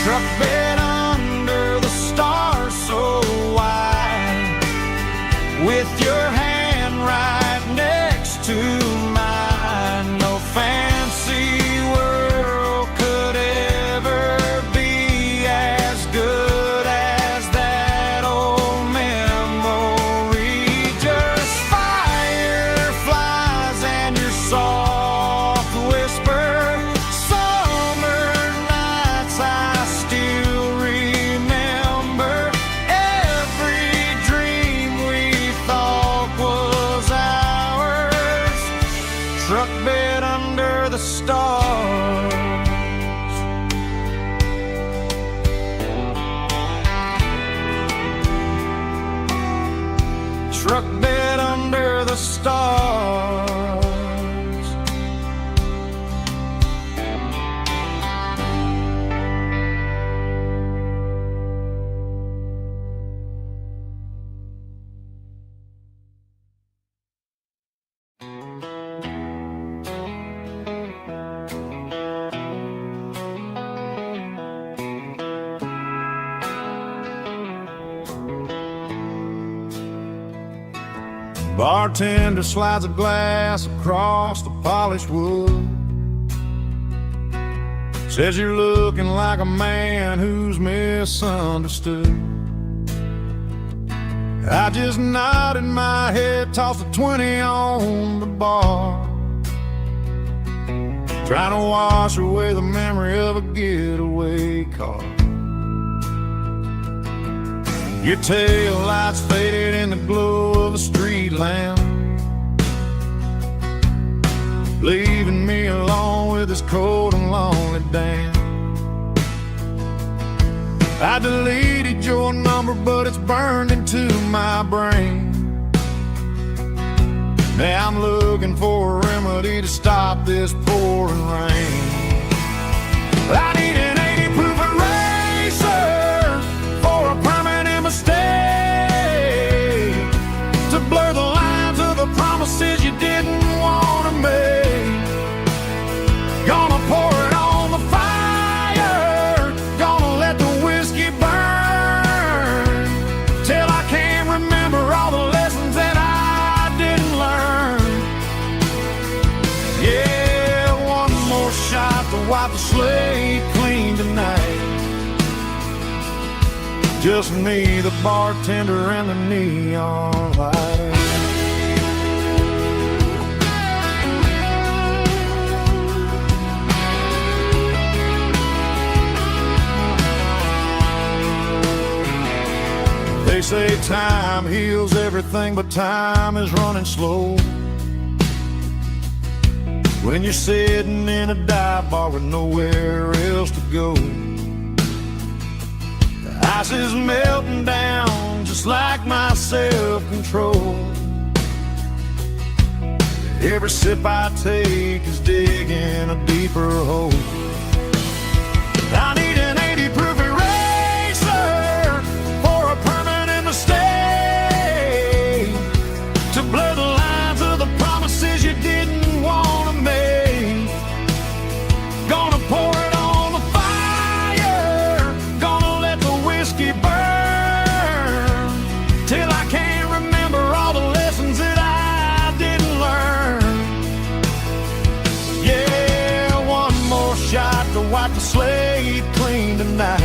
Truck bed under the stars so wide, with your hand right next to mine. No fancy world could ever be as good as that old memory. Just fireflies and your soft whisper. Summer nights I still remember. Every dream we thought was ours, truck bed under the stars. Truck bed under the stars. Bartender slides a glass across the polished wood, says you're looking like a man who's misunderstood. I just nodded my head, tossed a 20 on the bar. trying to wash away the memory of a getaway car. Your tail lights faded in the glow of a street lamp, leaving me alone with this cold and lonely damn. I deleted your number, but it's burned into my brain. Now I'm looking for a remedy to stop this pouring rain. I need an 80-proof eraser for a permanent mistake, to blur the lines of the promises you didn't want to make. Gonna pour it on the fire, gonna let the whiskey burn, till I can't remember all the lessons that I didn't learn. Yeah, one more shot to wipe the slate clean tonight. Just me, the bartender, and the neon light. They say time heals everything, but time is running slow. When you're sitting in a dive bar with nowhere else to go, the ice is melting down just like my self-control. Every sip I take is digging a deeper hole. I need an 80-proof eraser for a permanent mistake, to blur the lines of the promises you didn't want to make. Gonna pour it on the fire, gonna let the whiskey burn, till I can't remember all the lessons that I didn't learn. Yeah, one more shot to wipe the slate clean tonight.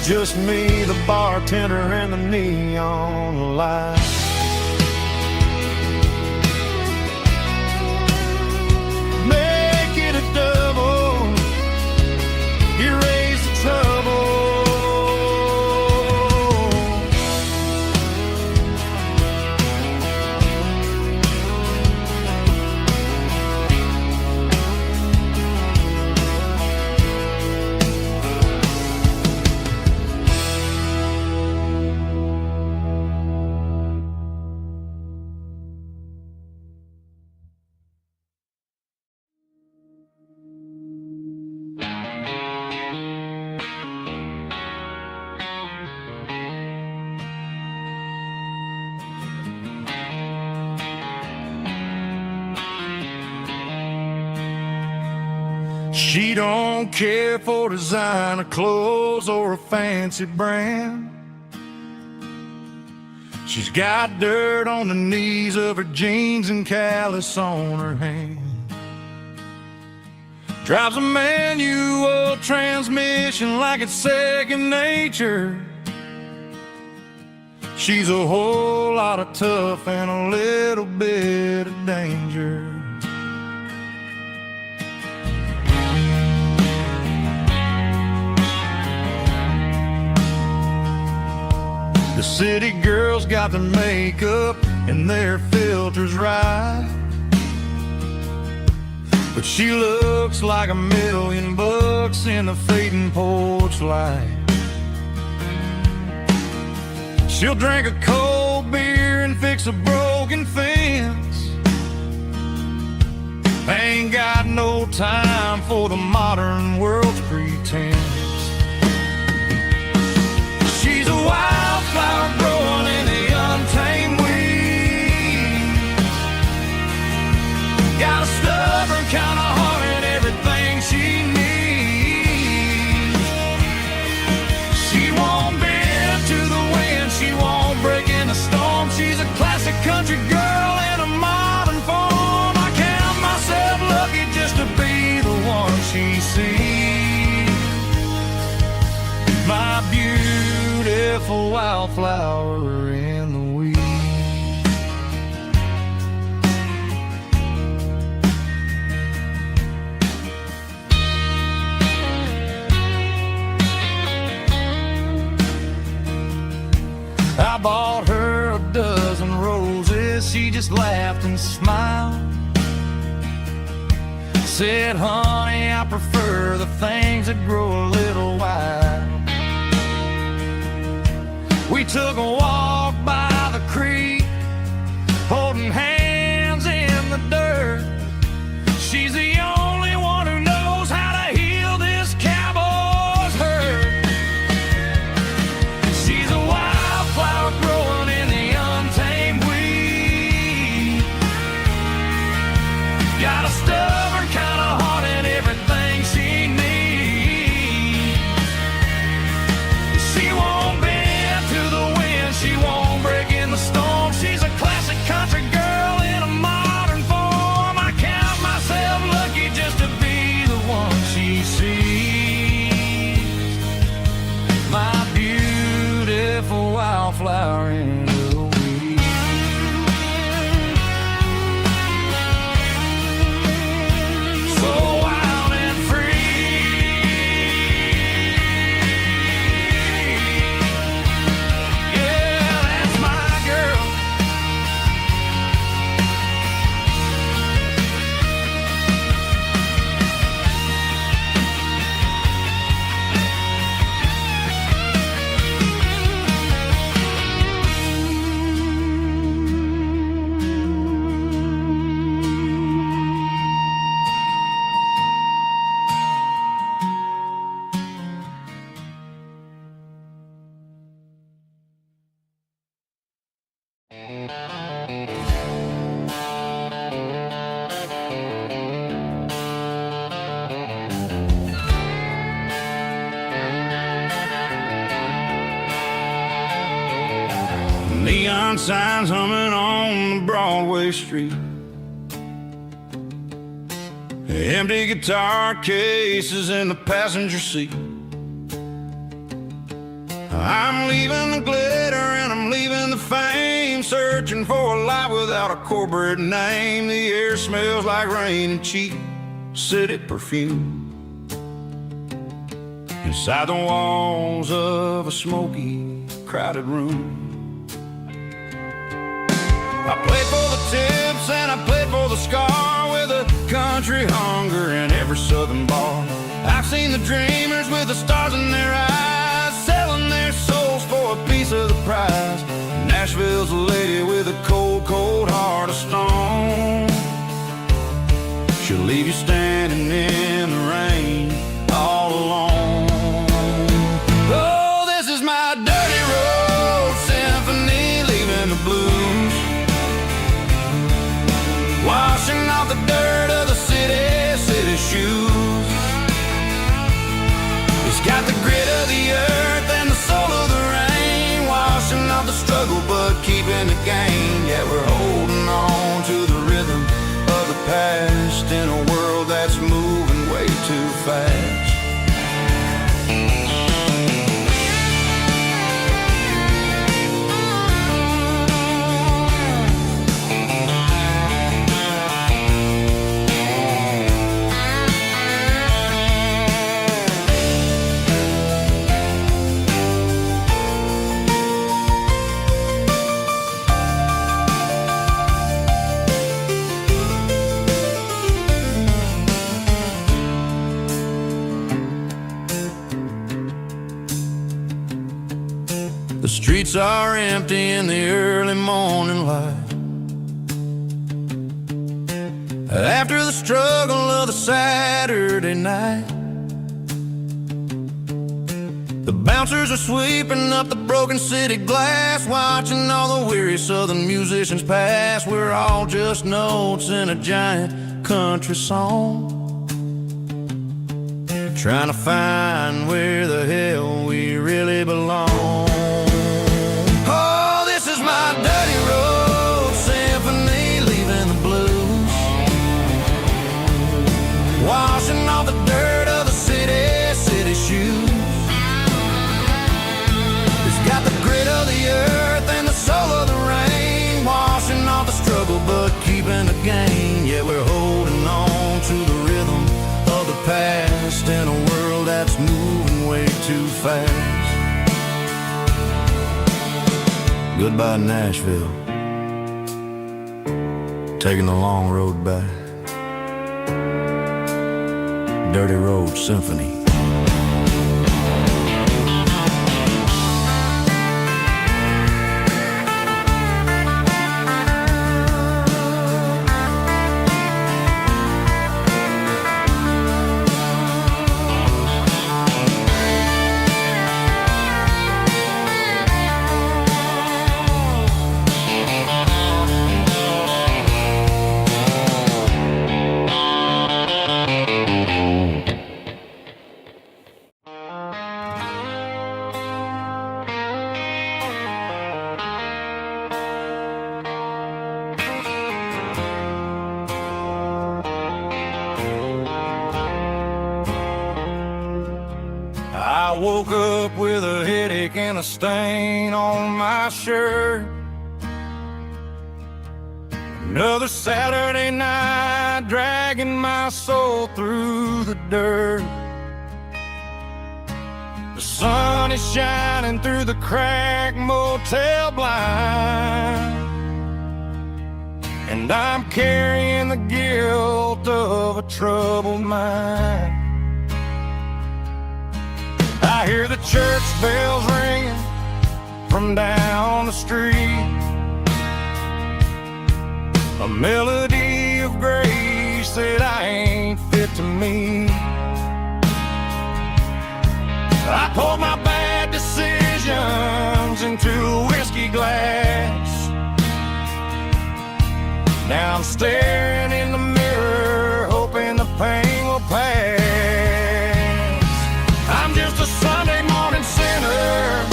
Just me, the bartender, and the neon light. Make it a double, erase the trouble. She don't care for designer clothes or a fancy brand. She's got dirt on the knees of her jeans and callus on her hand. Drives a manual transmission like it's second nature. She's a whole lot of tough and a little bit of danger. The city girls got their makeup and their filters right, but she looks like $1,000,000 in the fading porch light. She'll drink a cold beer and fix a broken fence. Ain't got no time for the modern world's pretense. She's a wildflower growing in the untamed weeds. Got a stubborn kind of heart and everything she needs. She won't bend to the wind, she won't break in the storm. She's a classic country girl in a modern form. I count myself lucky just to be the one she sees. My beautiful wildflower in the weeds. bought her a dozen roses. She just laughed and smiled. Said, honey, I prefer the things that grow a little wild. We took a walk by the creek, holding hands in the dirt. She's the only one who knows how to heal this cowboy's hurt. She's a wildflower growing in the untamed weed. Got a stubborn kind of heart and everything she needs. She won't bend to the wind, she won't break in the storm. She's a classic country girl in a modern form. I count myself lucky just to be the one she sees. My beautiful wildflower in the weed. So wild and free. Yeah, that's my girl. Neon signs humming on the Broadway street. Empty guitar cases in the passenger seat. I'm leaving the glitter and I'm leaving the fame, searching for a life without a corporate name. The air smells like rain and cheap city perfume. Inside the walls of a smoky, crowded room. I played for the tips and I played for the scar, with a country hunger in every southern bar. I've seen the dreamers with the stars in their eyes, selling their souls for a piece of the prize. Nashville's a lady with a cold, cold heart of stone. She'll leave you standing in the rain all alone. Oh, this is my dirty road symphony, leaving the blues, washing off the dirt of the city shoes. It's got the grit of the earth and the soul of the rain, washing off the struggle but keeping the gain. Yeah, we're holding on to the rhythm of the past in a world that's moving way too fast. The streets are empty in the early morning light, after the struggle of the Saturday night. The bouncers are sweeping up the broken city glass, watching all the weary southern musicians pass. We're all just notes in a giant country song, trying to find where the hell we really belong. Oh, this is my dirty road symphony, leaving the blues, washing off the dirt of the city shoes. It's got the grit of the earth and the soul of the rain, washing off the struggle but keeping the gain. Yeah, we're holding on to the rhythm of the past in a world that's moving way too fast. Goodbye Nashville, taking the long road back. Dirty Road Symphony. I woke up with a headache and a stain on my shirt. Another Saturday night, dragging my soul through the dirt. The sun is shining through the cracked motel blind, and I'm carrying the guilt of a troubled mind. I hear the church bells ringing from down the street, a melody of grace that I ain't fit to meet. I poured my bad decisions into a whiskey glass. Now I'm staring in the mirror, hoping the pain will pass. I'm just a Sunday morning sinner,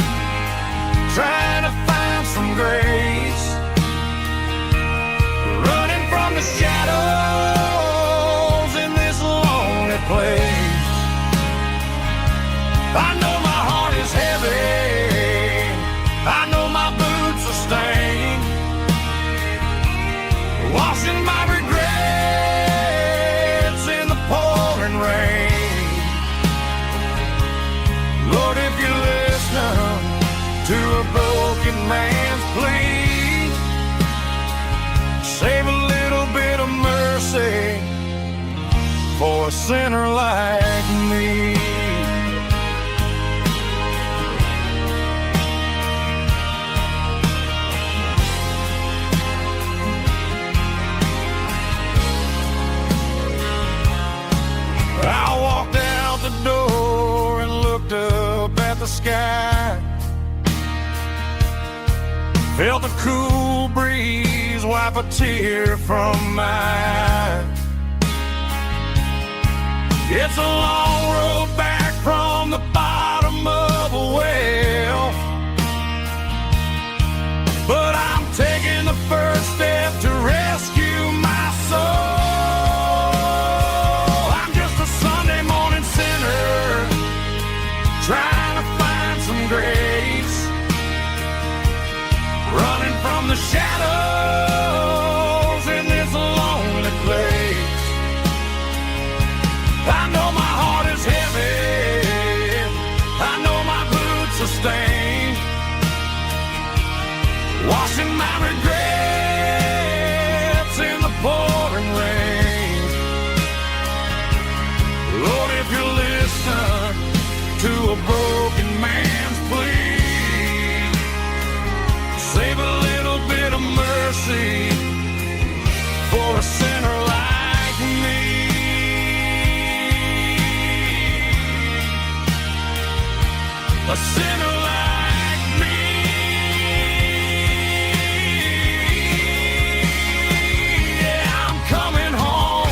trying to find some grace, running from the shadows in this lonely place. I know my heart is heavy, I know my boots are stained, washing my regrets in the pouring rain. Lord, if you listen to a broken man's plea, save a little bit of mercy for a sinner like me. I walked out the door and looked up at the sky, felt the cool breeze wipe a tear from my eye. It's a long road back from the bottom of a well, but I'm taking the first step to rescue my soul. I'm just a Sunday morning sinner, trying to find some grace, running from the shadows in this lonely place. I know my heart is heavy, I know my boots are stained, washing my regrets in the pouring rain. Lord, if you listen to a broken man's plea, save a little bit of mercy for a sinner like me. A sinner like me. Yeah, I'm coming home.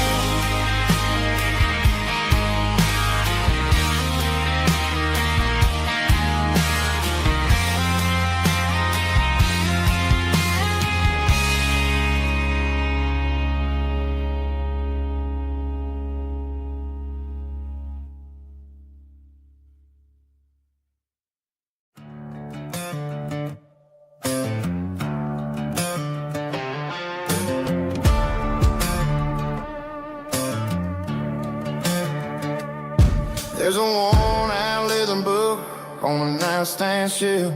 There's a worn-out leather book on a nightstand shelf,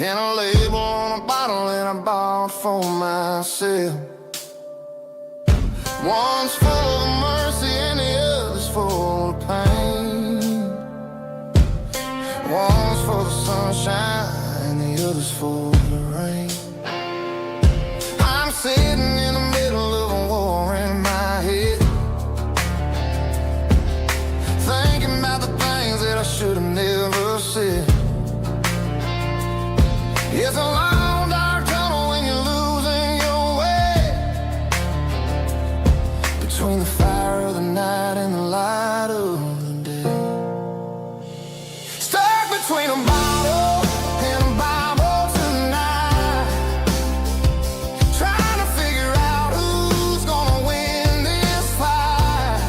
and a label on a bottle that I bought for myself. One's full of mercy and the other's full of pain. One's for the sunshine and the other's for the rain. I'm sitting in the middle of a war in my head, thinking about the things that I should have never said. It's a long dark tunnel when you're losing your way, between the fire of the night and the light of the day. Stuck between a bottle and a Bible tonight, trying to figure out who's gonna win this fight.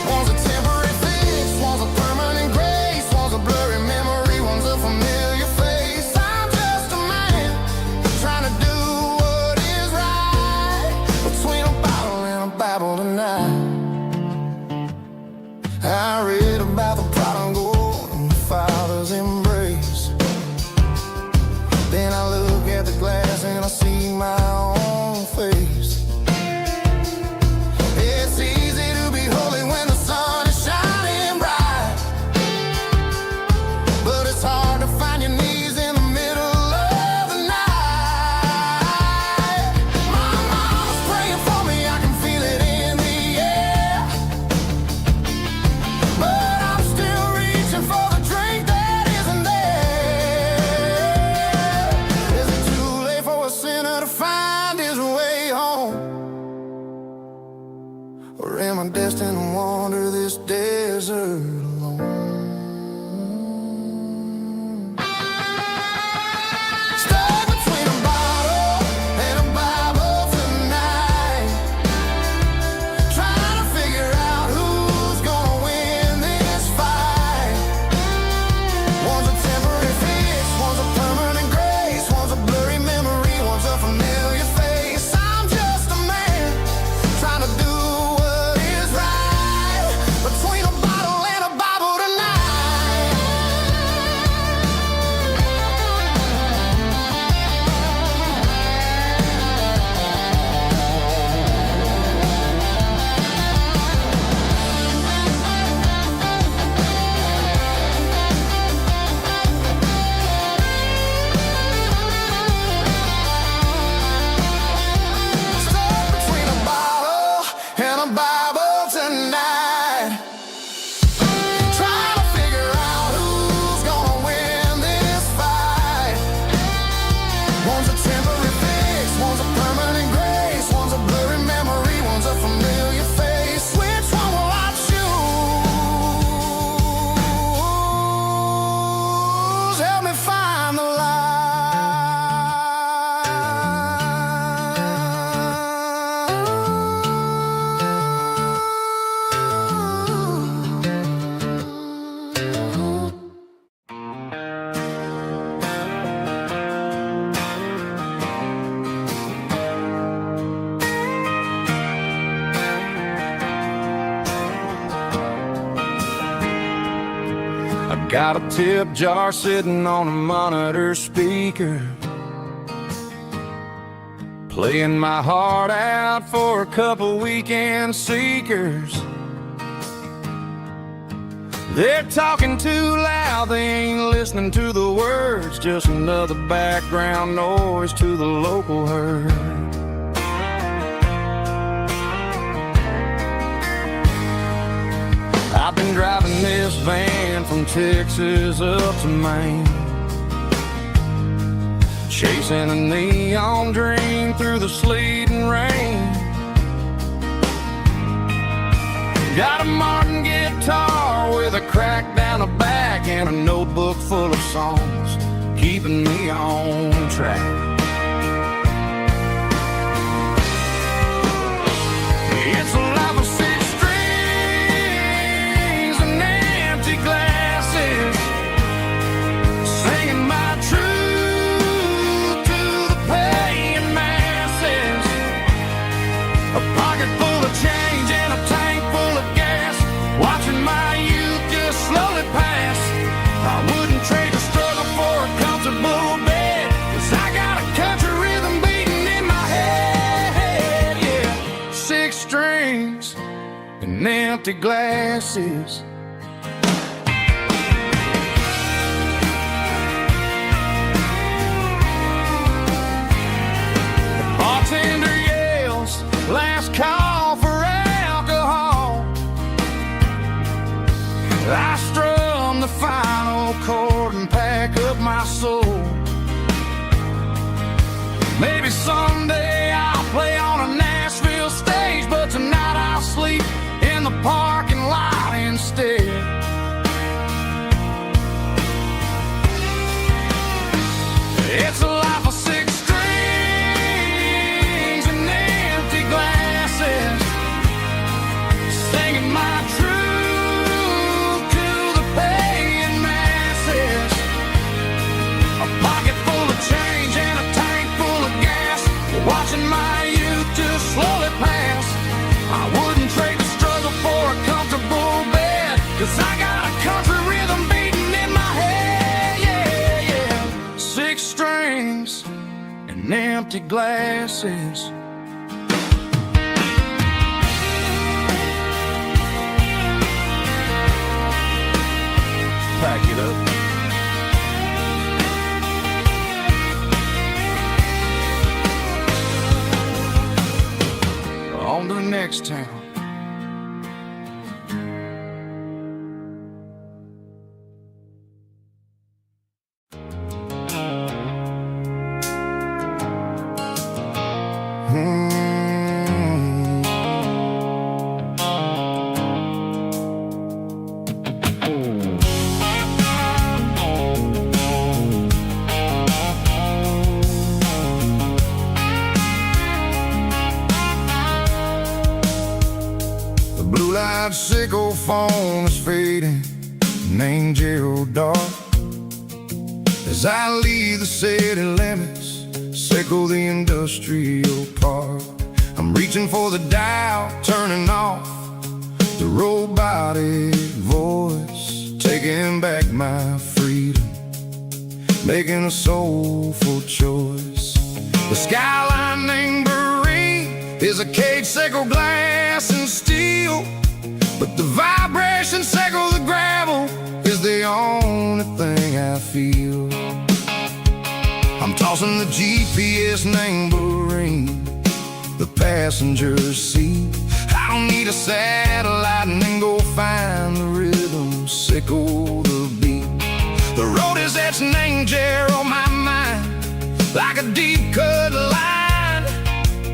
One's a temporary fix, one's a permanent grace, one's a blurry memory, one's a familiar face. I'm just a man trying to do what is right, between a bottle and a Bible tonight. I read about the prodigal and the father's embrace. Then I look at the glass and I see my own face. It's easy to be holy when the sun is shining bright, but it's hard to find your knees in the middle of the night. My mom's praying for me, I can feel it in the air, but I'm still reaching for the drink that isn't there. Is it too late for a sinner to find his way home? Or am I destined to wander this desert alone? Stuck between a bottle and a Bible tonight, trying to figure out who's gonna win this fight. One's a temporary fix, one's a permanent grace, one's a blurry memory, one's a familiar face. I'm just a man trying to do what is right, between a bottle and a Bible tonight. Stuck between a bottle and a Bible tonight, trying to figure out who's gonna win this fight. One's a temporary fix, one's a permanent grace, one's a blurry memory, one's a familiar face. Which one will I choose? Help me find the light. I got a tip jar sitting on a monitor speaker, playing my heart out for a couple weekend seekers. They're talking too loud, they ain't listening to the words, just another background noise to the local herd. I've been driving this van from Texas up to Maine, chasing a neon dream through the sleet and rain. Got a Martin guitar with a crack down the back and a notebook full of songs, keeping me on track. It's a life of six strings and empty glasses, singing my truth to the paying masses. A pocket full of change and a tank full of gas, watching my youth just slowly pass. I wouldn't trade the struggle for a comfortable and empty glasses. The bartender yells, last call for alcohol. I strum the final chord and pack up my soul. Maybe someday I'll play on a Nashville stage, but tonight I'll sleep in the parking lot instead. It's a life of six strings and empty glasses, singing my truth to the paying masses. A pocket full of change and a tank full of gas, watching my youth just slowly pass. I wouldn't trade the struggle for a comfortable bed, 'cause I got a country rhythm beating in my head, yeah, yeah. Six strings and empty glasses. Pack it up. On to the next town. Blue-light sickle phone is fading, named Gerald dark. As I leave the city limits, sickle the industrial park. I'm reaching for the dial, turning off the robotic voice, taking back my freedom, making a soulful choice. The skyline named is a cage, sickle glass and steel, but the vibration sickle the gravel is the only thing I feel. I'm tossing the GPS named Marine, the passenger's seat. I don't need a satellite and then go find the rhythm, sickle the beat. The road is etched named Jer on my mind, like a deep cut line,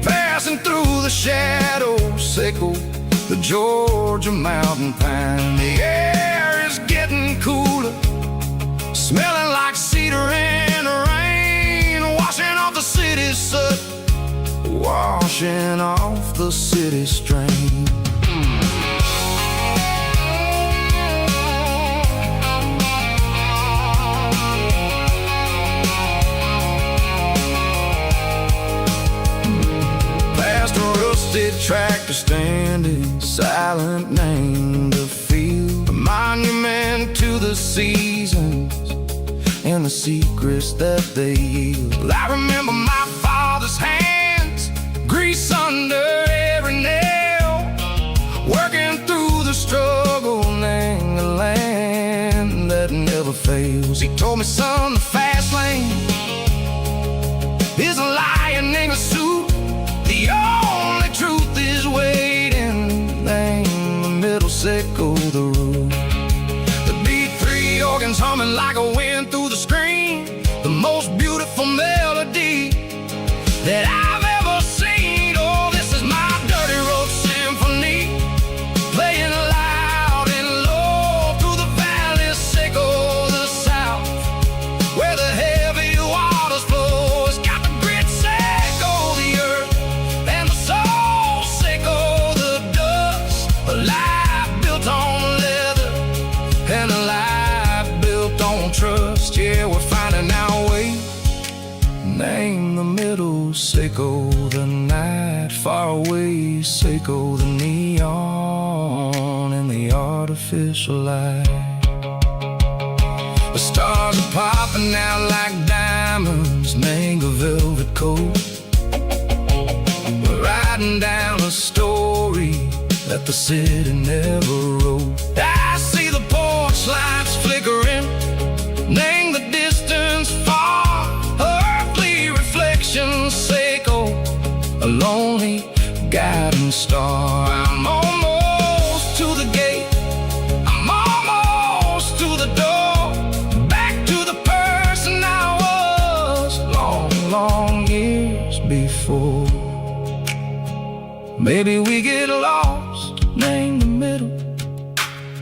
passing through the shadows, sickle the Georgia mountain pine. The air is getting cooler, smelling like cedar in the rain, washing off the city's soot, washing off the city strain. Tractor standing silent, named the field, a monument to the seasons and the secrets that they yield. I remember my father's hands, grease under every nail, working through the struggle, named the land that never fails. He told me, son, the fast lane is a lion in a suit. The only truth is waiting, name the middle, sickle the root. The B3 organs humming like a wind through the screen, the most beautiful melody that I've ever seen. Oh, this is my dirty road symphony, playing loud and low through the valleys, sickle the south, where the heavy waters flow. It's got the grit, sickle the earth, and the soul, sickle the dust. A life built on leather and a life built on trust. Yeah, we're finding our way, name the middle, sickle the night, far away, sickle the neon and the artificial light. The stars are popping out like diamonds, mango velvet coat. We're riding down a story that the city never wrote. I see the porch lights flickering, name the distance far, earthly reflections echo, a lonely guiding star. I'm almost to the gate, I'm almost to the door, back to the person I was long years before. Maybe we get lost, name the middle,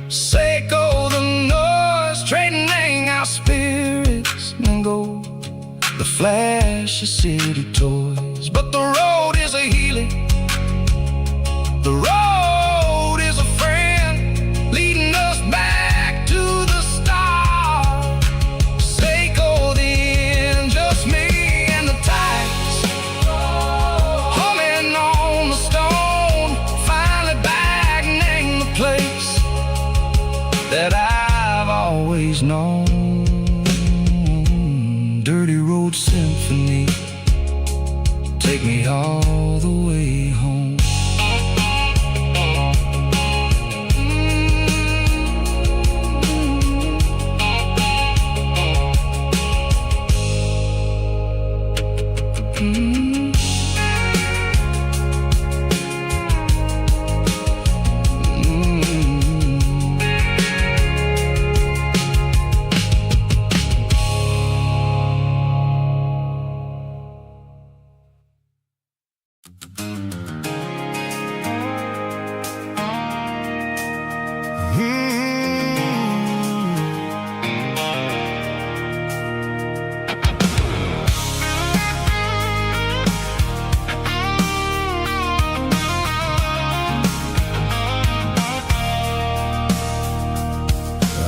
Seiko the noise, trading our spirits and go the flash of city toys. But the road is a healing, the road is a friend, leading us back to the start. Seiko the end, just me and the tides, humming on the stone, finally back, name the place that I've always known. Dirty Road Symphony, take me all the way home.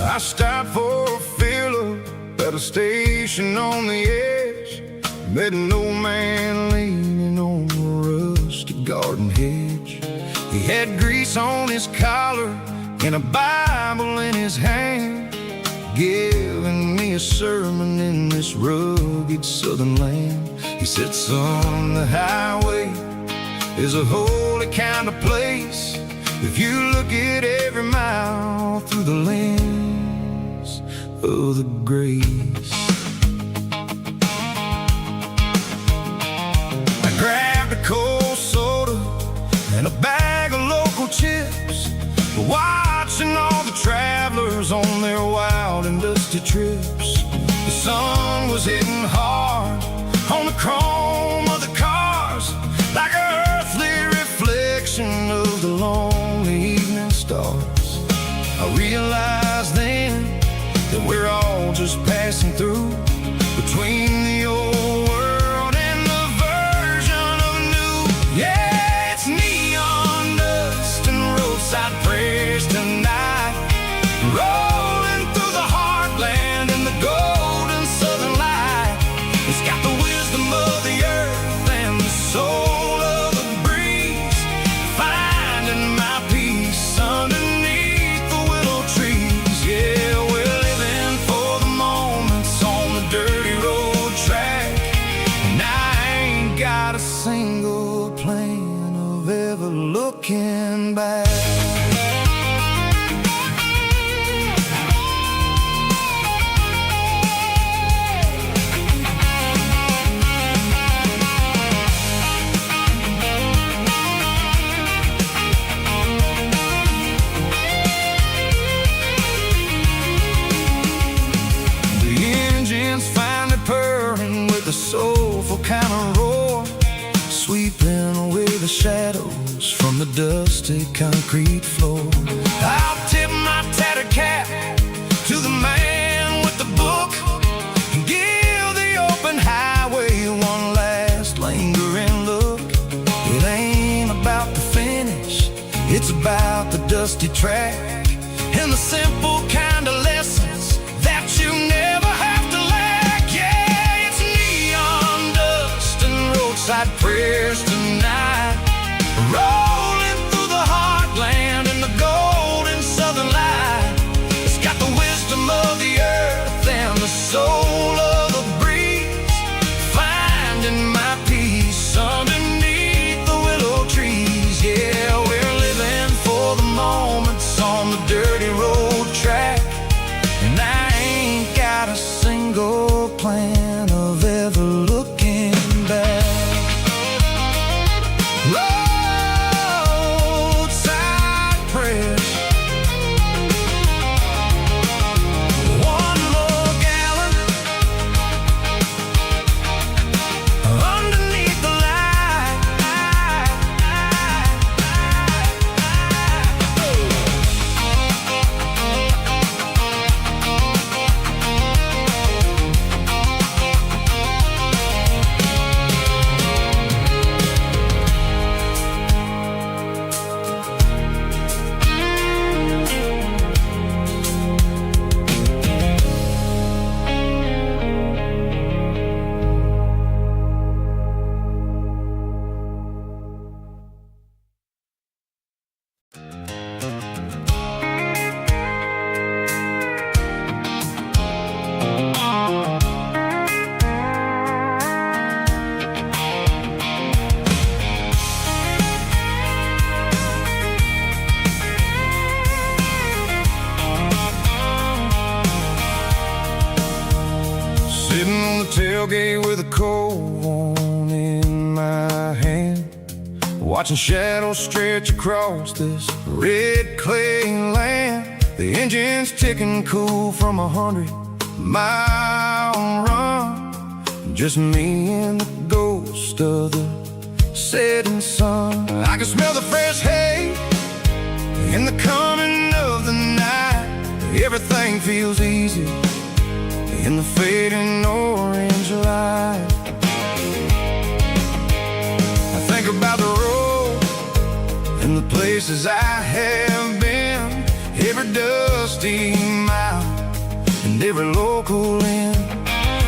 I stopped for a fill-up at a station on the edge, met an old man leaning on a rusty garden hedge. He had grease on his collar and a Bible in his hand, giving me a sermon in this rugged southern land. He said, son, the highway is a holy kind of place if you look at every mile through the lens of the grace. I grabbed a cold soda and a bag of local chips, watching all the travelers on their wild and dusty trips. The sun was hitting hard on the chrome of the cars, like an earthly reflection of the lonely evening stars. I realized then that we're all just passing through, between the old world and the version of new. Yeah, it's neon dust and roadside prayers tonight, rolling through the heartland in the golden southern light. It's got the wisdom of the earth and the soul of the breeze, finding my peace underneath the willow trees. Yeah, we're living for the moments on the dirty road track, and I ain't got a single plan of ever looking back. The soulful kind of roar, sweeping away the shadows from the dusty concrete floor. I'll tip my tattered cap to the man with the book and give the open highway one last lingering look. It ain't about the finish, it's about the dusty track and the simple kind of lessons that you never have to lack. Yeah, it's neon dust and roadside prayers tonight, rolling through the heartland in the golden southern light. It's got the wisdom of the earth and the soul of the breeze, finding my peace underneath the willow trees. Yeah, we're living for tailgate with a cold one in my hand, watching shadows stretch across this red clay land. The engine's ticking cool from 100-mile run. Just me and the ghost of the setting sun. I can smell the fresh hay in the coming of the night. Everything feels easy in the fading orange light. I think about the road and the places I have been, every dusty mile and every local inn.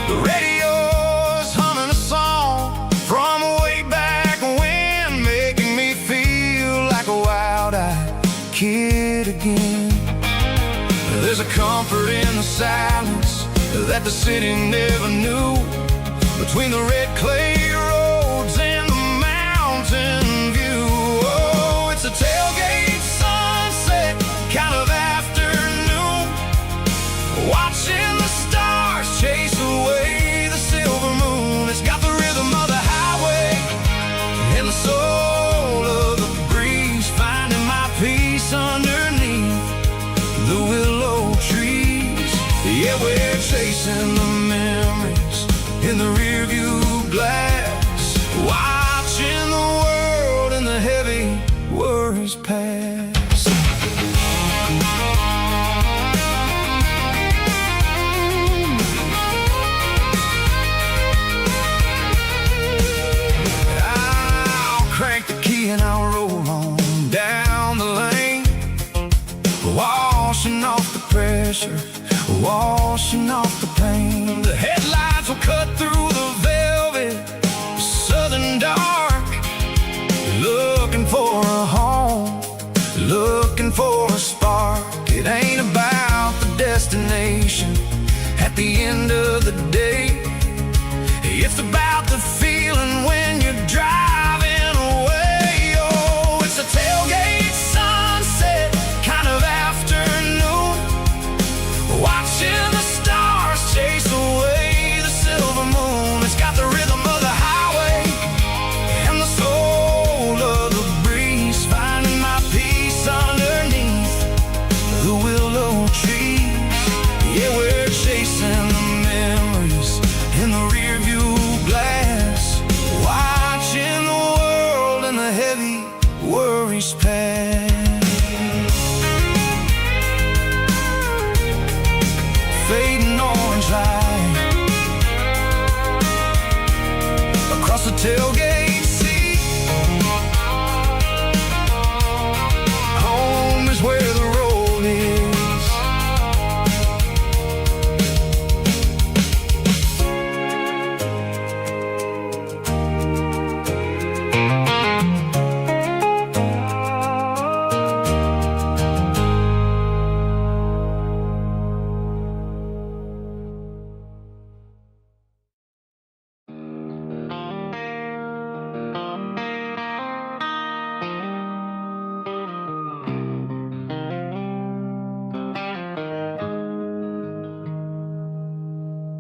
The radio's humming a song from way back when, making me feel like a wild-eyed kid again. There's a comfort in the silence that the city never knew, between the red clay roads and the mountain view. Oh, it's a tailgate sunset kind of afternoon, watching the stars chase away the silver moon. It's got the rhythm of the highway and the soul of the breeze, finding my peace underneath the willow trees. Yeah, we're chasing the memories in the rearview glass, watching the world and the heavy worries pass. I'll crank the key and I'll roll on down the lane, washing off the pressure, washing off the pain. The headlights will cut through the velvet southern dark, looking for a home, looking for a spark. It ain't about the destination at the end of the day, it's about the feeling when you're driving away. Oh, it's a tailgate sunset kind of afternoon, watching the stars chase away the silver moon. It's got the rhythm of the highway and the soul of the breeze, finding my peace underneath the willow trees. Yeah, we're chasing the memories in the rearview glass, watching the world and the heavy worries pass. Fading orange light across the tailgate seat. Home is where the road is.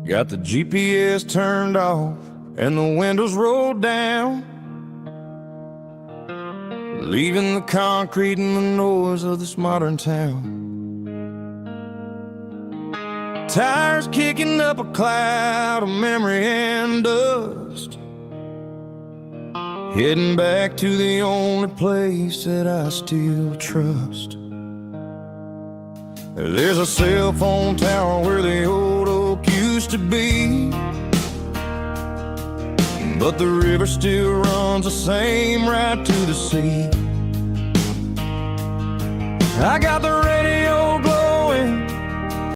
Got the GPS turned off and the windows rolled down, leaving the concrete and the noise of this modern town. Tires kicking up a cloud of memory and dust, heading back to the only place that I still trust. There's a cell phone tower where the old oak used to be, but the river still runs the same right to the sea. I got the radio